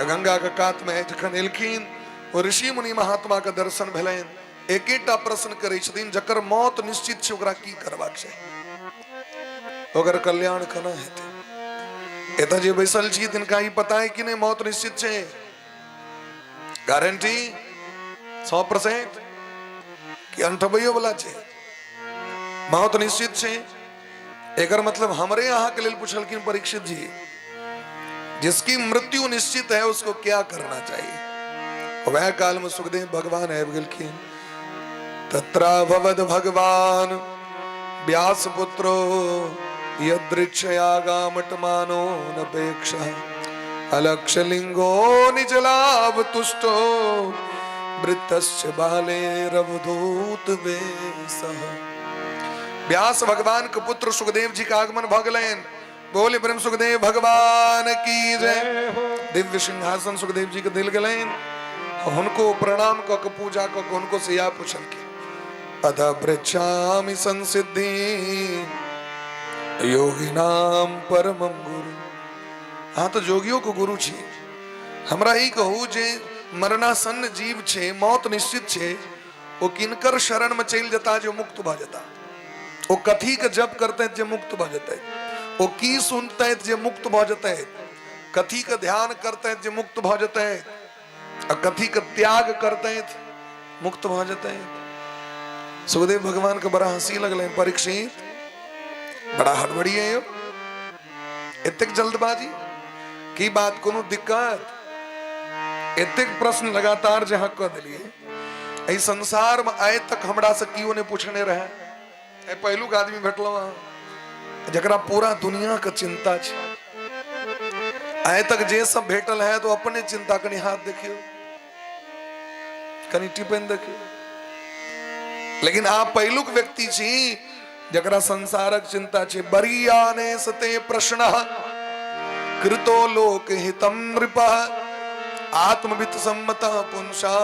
गंगा के कात में जखन एलखिन, वो ऋषि मुनि महात्मा के दर्शन भेलैन। एकेटा प्रश्न करै छथिन, जकर मौत निश्चित छै ओकरा की करबाक छै, ओकर कल्याण केना हेतै। एतऽ जे बैसल छी तिनका ई पता है कि नहीं मौत निश्चित छै, गारंटी 100% कि अंठबैयो वाला छै, मौत निश्चित छै। एकर मतलब हमरे यहाँ के लिए पूछलखिन परीक्षित जी, जिसकी मृत्यु निश्चित है उसको क्या करना चाहिए। वह काल में सुखदेव भगवान आबि गेलखिन। तत्राभवद भगवान व्यास पुत्रो यदृक्षयागामटमानो नपेक्षा अलक्षलिंगो निजलाभ तुष्टो वृत्तस्य बाले रवधूत वेशः। व्यास भगवान के पुत्र सुखदेव जी का आगमन भगलेन। बोले ब्रह्म सुखदेव भगवान की जय। दिव्य सिंहासन सुखदेव जी के दिल गलेन, उनको प्रणाम क पूजा क उनको सिया पूछन की। अध पृच्छामि संसिद्धि योगिनाम परमं गुरु। हाँ तो जोगियों को गुरु छे, हमरा ही कहू जे मरणासन्न जीव छे, मौत निश्चित छे, वो किनकर शरण में चल जता जो मुक्त भ जता। वो कथी के जप करते हैं जो मुक्त भ जते, वो की सुनते हैं जो मुक्त भ जते, कथी का ध्यान करते हैं जो मुक्त भ जते, और कथी का त्याग करते हैं मुक्त भ जते। सुखदेव भगवान का बड़ा हंसी लगले। परीक्षित बड़ा हड़बड़ी है यो, इतक जल्दबाजी की बात, कोनो दिक्कत, इतक प्रश्न लगातार जहां कर दिलिए। ऐ संसार में आए तक हमरा से कियो ने पूछने रहे। पहलू का आदमी भेटलो जकरा पूरा दुनिया का चिंता छे, आए तक जे सब भेटल है तो अपने चिंता कनी हाथ देखियो, कनी टिपन देखियो। लेकिन आप पहलुक व्यक्ति छी जकरा संसारक चिंता छे। बरियाने सते प्रश्न कृतो लोक हितम नृपः आत्मवित सम्मता पुंसा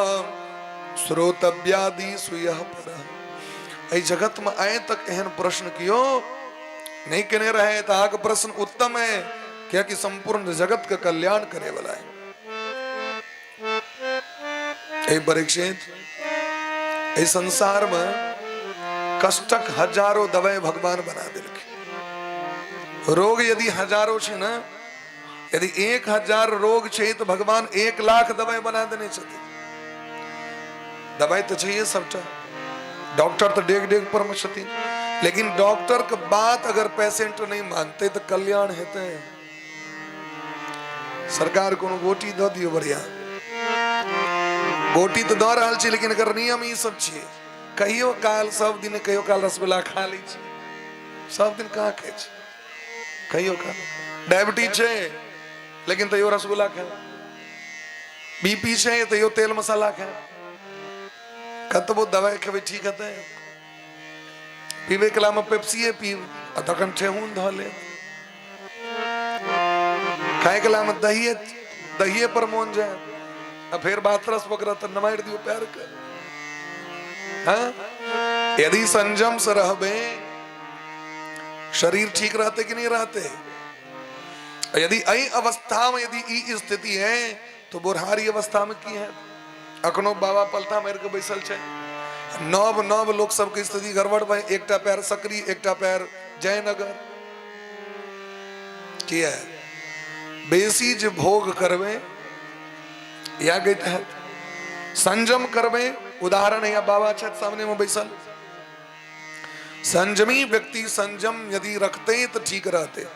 श्रोतव्यादि सुयः परः। ऐ जगत में आए तक एहन प्रश्न कियो नहीं कने रहे तो आग प्रश्न उत्तम है, क्या कि संपूर्ण जगत का कल्याण करे वाला है। ऐ परीक्षित, ऐ संसार में कष्टक हजारों दवाई भगवान बना दिलके। रोग यदि हजारों छे ना, यदि 1000 रोग छे तो भगवान 1,00,000 दवाई बना देने चाहिए। दवाई तो चाहिए सबटा, डॉक्टर तो डेग डेग पर मचती, लेकिन डॉक्टर की बात अगर पेशेंट नहीं मानते तो कल्याण हेते। सरकार को गोटी दो दियो बढ़िया, गोटी तो दो रहा छे, लेकिन अगर नियम ही सब छे। कहियो काल सब दिन कहियो काल रसगुल्ला खा ली छे, सब दिन कहाँ खाए छे। कहियो काल डायबिटीज छे लेकिन तैयो रसगुल्ला खाए, बीपी छे तैयो तेल मसाला खाए, कतबो दवाई खेबे ठीक है। पीवे कला में पेप्सी पीव तखन ठेहुन ध ले, खाए कला में दहिए पर मोन जाए, अब फिर बात रस वगैरह तो नमाइर दियो प्यार कर। हाँ? यदि संयम से रहबे शरीर ठीक रहते कि नहीं रहते। यदि ऐ अवस्था में यदि ई स्थिति है तो बुढ़ारी अवस्था में की है। अखनो बाबा पलथा मार के बैसल छे, नव लोग सबके स्थिति गड़बड़ भाई। एकटा पैर सकरी, एकटा पैर जयनगर। किया बेसी जे भोग करवे या गई है संयम करवे। उदाहरण है बाबा छत सामने में बैसल, संयमी व्यक्ति संयम यदि रखते तो ठीक रहते,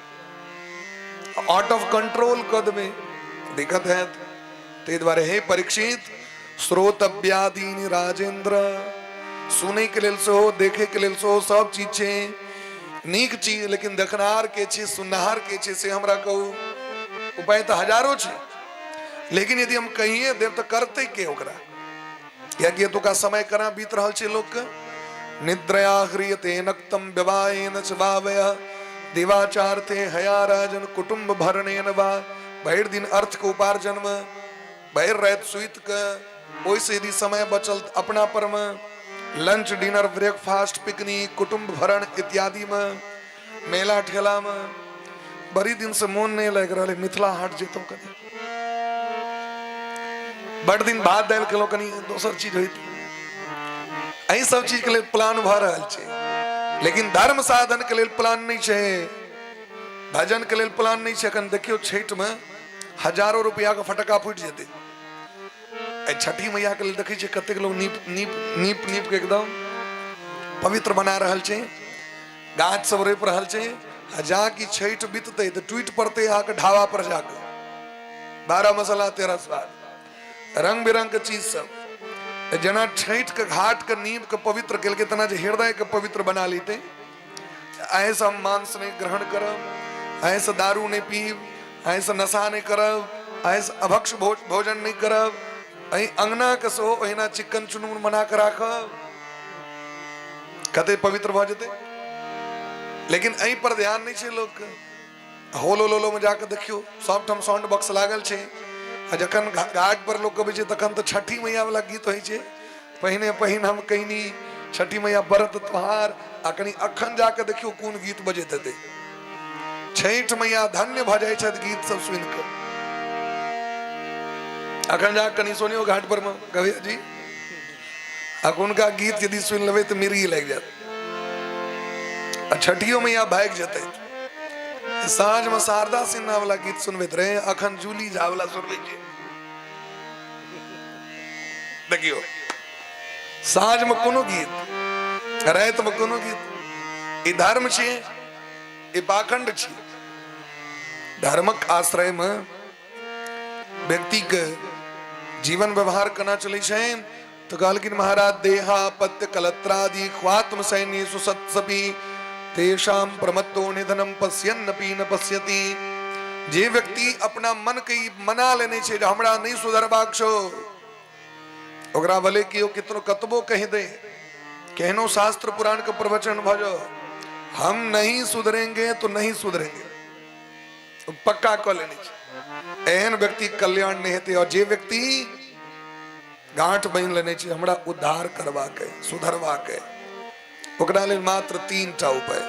आउट ऑफ कंट्रोल कर दे दिक्कत है। ते द्वारे हे परीक्षित, श्रोतव्यादीनि राजेंद्र, सुने के लेल सो, देखे के लेल सो, सब चीज छे नीक चीज, लेकिन देखनार के छे, सुनहार के छे से हमरा कहू उपाय तो हजारों छे। लेकिन यदि हम कहिए देव तो करते के ओकरा, या कि तो का समय करा बीत रहल छे लोग के। निद्रया ह्रियते नक्तम व्यवायेन च वावय दिवाचारते हया राजन कुटुंब भरणेन वा। भैर दिन अर्थ के उपार्जन में, भैर रात सुइत के, ओइसे यदि समय बचल अपना पर में, लंच डिनर ब्रेकफास्ट पिकनिक कुटुंब भरण इत्यादि में, मेला ठेला में, बड़ी दिन से मन नहीं लग रहा है। मिथिला हाट जेतो कनी, बड़ दिन बाद दाल किलो कनी दोसर चीज होती, ऐ सब चीज के लिए प्लान भ रहल छे। लेकिन धर्म साधन के लिए प्लान नहीं छे, भजन के लिए प्लान नहीं छे। कन देखियो छठ में हजारों रुपया का फटका फूट जेते। छठी मैया के लिए देखे छे कतेक लोग नीप के एकदम पवित्र बना रहल छे, गाछ सब रोप रहल छे। जा की छठ बीतते तो ट्वीट पड़ते आके ढाबा पर जाकर 12 मसाला 13 स्वाद, रंग बिरंग के चीज सब। जना छठ के घाट के नींव के पवित्र के लिए तना हृदय के पवित्र बना लेते। ऐसा मांस नहीं ग्रहण करब, ऐसा दारू नहीं पीब, ऐसा नशा नहीं करब, ऐस अभक्ष भोजन नहीं करब, अही अंगना कसो अहिना चिकन चुनमुन बना कर राखब, कते पवित्र भ जेते। लेकिन अही पर ध्यान नहीं छे लोग के। होलो लोलो में जाकर देखियो सब ठम साउंड बॉक्स लागल छे, आ जखन घाट पर लोग कहे छे तखन तो छठी मैया वाला गीत होई छे, पहिने पहिन हम कहनी छठी मैया व्रत त्योहार, आ कनी अखन जाकर देखियो कोन गीत बजैत हेते। छठ मैया धन्य भ जाय छथि गीत सब सुन के। अखन जा कनी सोनियो घाट पर में कवि जी उनका गीत यदि सुन लेबै तो मिर्गी लग जात, छठियो मैया भाग जते। साँझ में शारदा सिन्हा वाला गीत सुनबैत रहे, अखन जूली झा वाला सुनबै छै। देखियो साँझ में कोनो गीत, रात में कोनो गीत। ई धर्म छै, ई पाखंड छै। धर्मक आश्रय में व्यक्ति के जीवन व्यवहार करना चले छै। तो कहलखिन महाराज देहा पत्य कलत्रादि ख्वात्म सैन्य सुसत्सपि तेषाम प्रमत्तो निधनम पश्यन्नपि न पश्यति। जे व्यक्ति अपना मन के मना लेने छे हमरा नहीं सुधरबाक छो, ओकरा भले कियो कितनो कतबो कह दे, कहनो शास्त्र पुराण के प्रवचन भजो, हम नहीं सुधरेंगे तो नहीं सुधरेंगे, तो पक्का कर लेने छे। एहन व्यक्ति कल्याण नहीं हेते। और जे व्यक्ति गांठ बन लेने छे हमरा उद्धार करवा के सुधरवा के, ओकरा लेल मात्र 3 टा उपाय।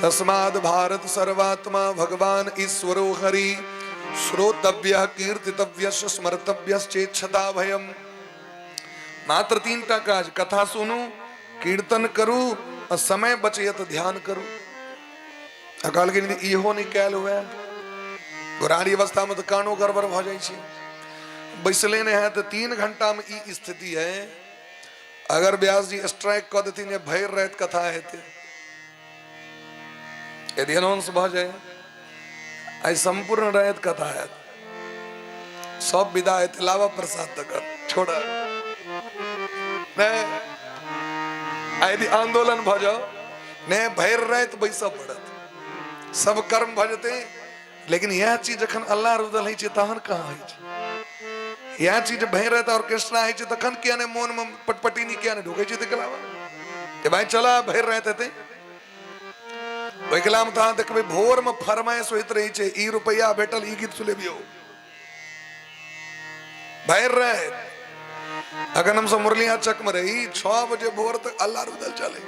तस्माद् भारत सर्वात्मा भगवान ईश्वरो हरि, श्रोतव्य कीर्तितव्य स्मर्तव्य चेच्छता भयम। मात्र 3 टा काज, कथा सुनू, कीर्तन करू और समय बचे तो ध्यान करू। अकाल के इहो नहीं कैल हुआ, बुरारी अवस्था में तो कानो गड़बड़ भ जाय छे। बैसले ने है तो 3 घंटा में ई स्थिति है। अगर व्यास जी स्ट्राइक कर देती ने भैर रात कथा हेते, यदि अनाउंस भ जाए आई संपूर्ण रात कथा है, सब विदा है लावा प्रसाद तक छोड़ा यदि आंदोलन भ जाओ ने भैर रात बैसा पड़त, सब कर्म भ जते। लेकिन यह चीज जखन अल्लाह रुदल है तहन कहाँ है। यह चीज भैर रहता ऑर्केस्ट्रा है तखन किया ने मोन में पटपटीनी किया ने ढुके छे कलावा के भाई चला भैर रहते थे। ओइ कलाम तहां देखबे भोर में फरमाइश होइत रही छे, ई रुपया भेटल ई गीत सुलेबियो भैर रहे। अगर हम सब मुरलिया चक में रही 6 बजे भोर तक अल्लाह रुदल चले।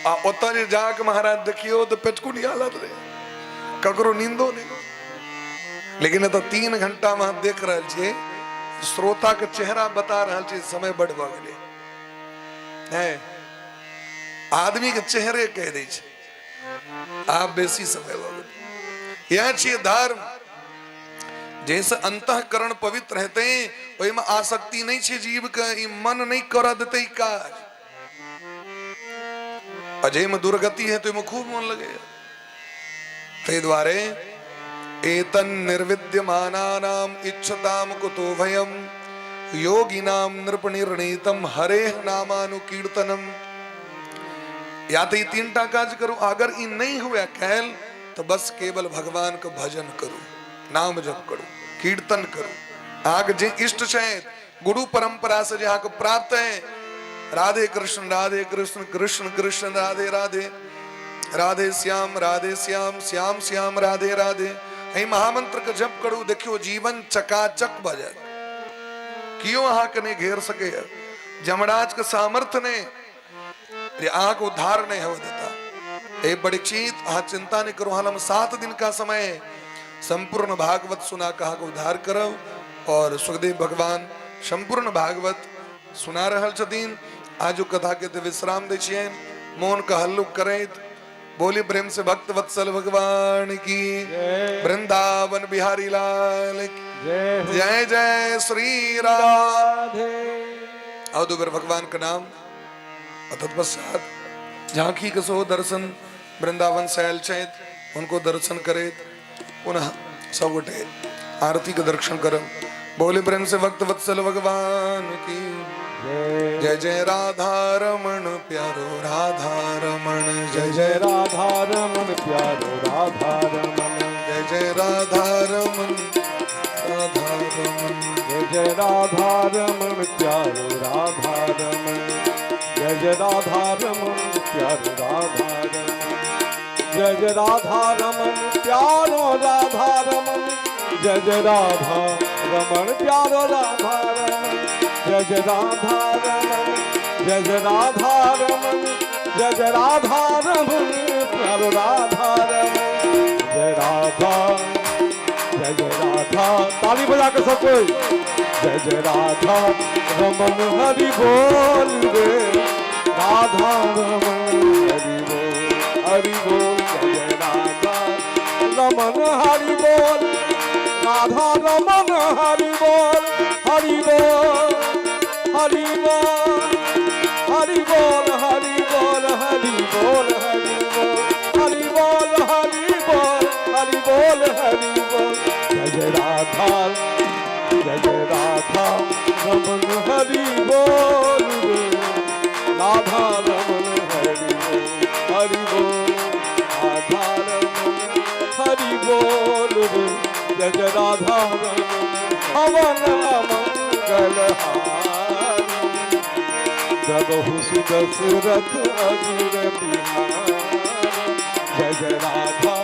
आ ओता जे जाके महाराज देखियो तो पेटकुनी हालत रे, ककरो नींदो नहीं। लेकिन तो 3 घंटा में देख रहे छे, श्रोता के चेहरा बता रहा छे समय बढ़ गए है। आदमी के चेहरे कह दे छे आप बेसी समय भगे। यह छे धर्म। जैसे अंतःकरण पवित्र रहते ओहि में आसक्ति नहीं छे जीव के, मन नहीं कर देते काज। अजय में दुर्गति है तो खूब मन लगे। ते द्वारे एतन निर्विद्यमानानाम इच्छताम कुतो भयम योगिनाम नृपनिर्णीतम हरेह नामानुकीर्तनम। या तो 3 टा काज करो, अगर इन नहीं हुआ कैल तो बस केवल भगवान का भजन करो, नाम जप करो, कीर्तन करो। आग जे इष्ट है गुरु परंपरा से जहाँ को प्राप्त है, राधे कृष्ण कृष्ण कृष्ण राधे राधे, राधे श्याम श्याम श्याम राधे राधे। यही महामंत्र का जप करू, देखियो जीवन चकाचक बजा। क्यों आहा कने घेर सके जमराज का सामर्थ्य ने आग उद्धार नहीं हो देता। ए परीक्षित आहा चिंता नहीं करो, हाल हम 7 दिन का समय संपूर्ण भागवत सुना कहा को उद्धार करो। और सुखदेव भगवान संपूर्ण भागवत सुना रहल छथिन। आज कथा के ते विश्राम दे छियन, मौन का हल्लुक करैत बोली प्रेम से भक्त वत्सल भगवान की, वृंदावन बिहारी लाल की जय जय श्री राधे। अवधूबर भगवान का नाम तत्पश्चात झांकी कसो दर्शन वृंदावन शैल चैत उनको दर्शन करे। पुनः सब उठे आरती का दर्शन कर। बोले प्रेम से भक्त वत्सल भगवान की जय जय राधा रमण प्यारो राधा रमण, जय जय राधा रमण प्यारो राधा रमण, जय जय राधा रमन राधा रमन जय जय राधा रमन प्यारे राधा रमन जय जय राधा रमन प्यारे राधा रमन जय जय राधा रमन प्यारो राधा रमन जय जय राधा रमन प्यारो राधा रमन जय जय राधा रमन जय जय राधा रमन जय जय राधा रमन प्यारो राधा रमन जय राधा जय जय राधा ताली बजा के सब कोई जय जय राधा रमन हरि बोल रे राधा रमन हरि बोल जय जय राधा रमन हरि बोल राधा रमन हरि बोल हरि बोल हरि बोल हरि बोल हरि बोल हरि बोल हरि बोल हरि बोल हरि बोल हरि बोल जय जय राधा रमन हरि बोल राधा रमन हरि बोल राधा रमन हरि बोल जय जय राधा रमन हवन मंगलहारी प्रभु सुदशरथ अग्र बिहारी जय जय राधा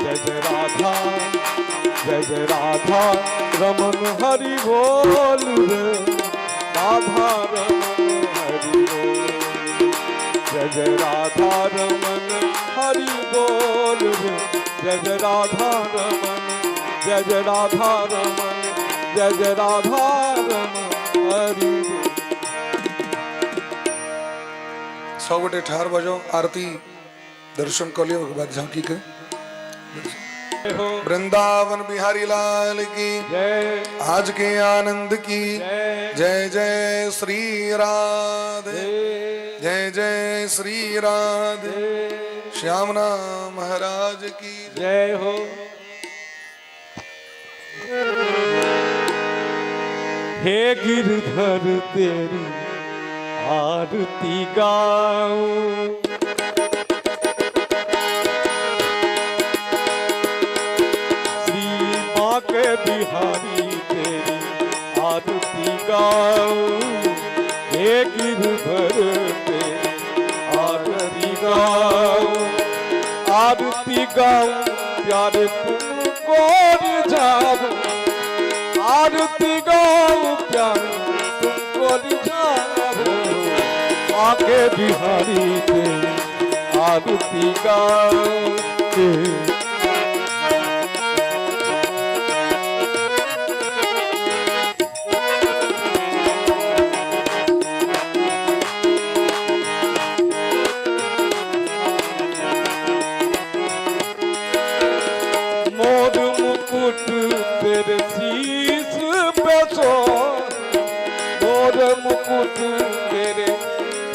जय जय राधा जय जय राधा रमन हरि बोल रे राधा रमन हरि बोल जय जय राधा रमन हरि बोल रे जय जय राधा रमन जय जय राधा रमन जय जय राधा रमन हरि बोल। 100 गोटे ठार बजो आरती दर्शन कर लियो बाद झांकी के वृंदावन बिहारी लाल की जय आज के आनंद की जय जय श्री राधे जय जय श्री राधे श्यामना महाराज की जय हो हे गिरधर तेरी आरती गाऊं के बिहारी तेरी आरती गाऊं हे गिरधर तेरी आरती गाऊं प्यारे तुमको रिझाऊं आरती गाऊं प्यारे तुमको रिझाऊं आके बिहारी तेरी आरती गाऊं तेरे शीश पे सो मोर मुकुट तेरे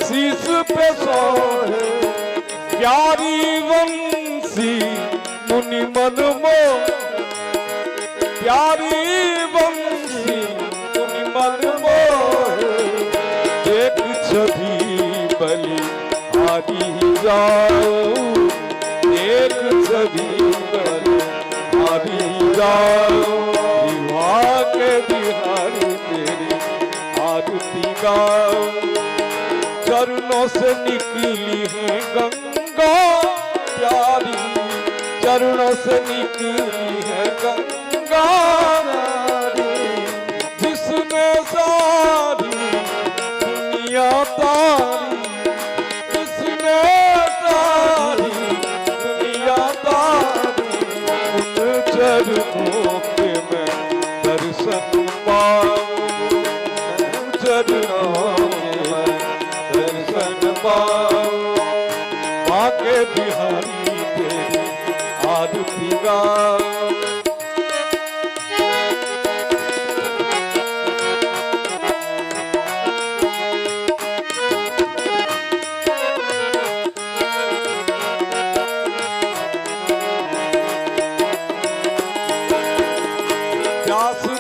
शीश पे सो प्यारी वंशी मुनि मन मो प्यारी वंशी मुनि मन मो एक छवि बलि आदि जाओ एक छवि बलि आदि जाओ विवाह के बिहारी तेरी आरती गाओ चरणों से निकली है गंगा प्यारी चरणों से निकली है गंगा जिसने सारी दुनिया तारी जिसने सारी दुनिया तारी चरणों के मैं दर्शन पाऊं चरणों के दर्शन पाऊं बाके बिहारी तेरी आरती गाऊं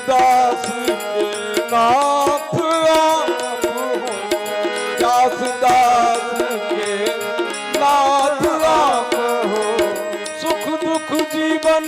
दास के नाथ आप हो दास के नाथ आप हो सुख दुख जीवन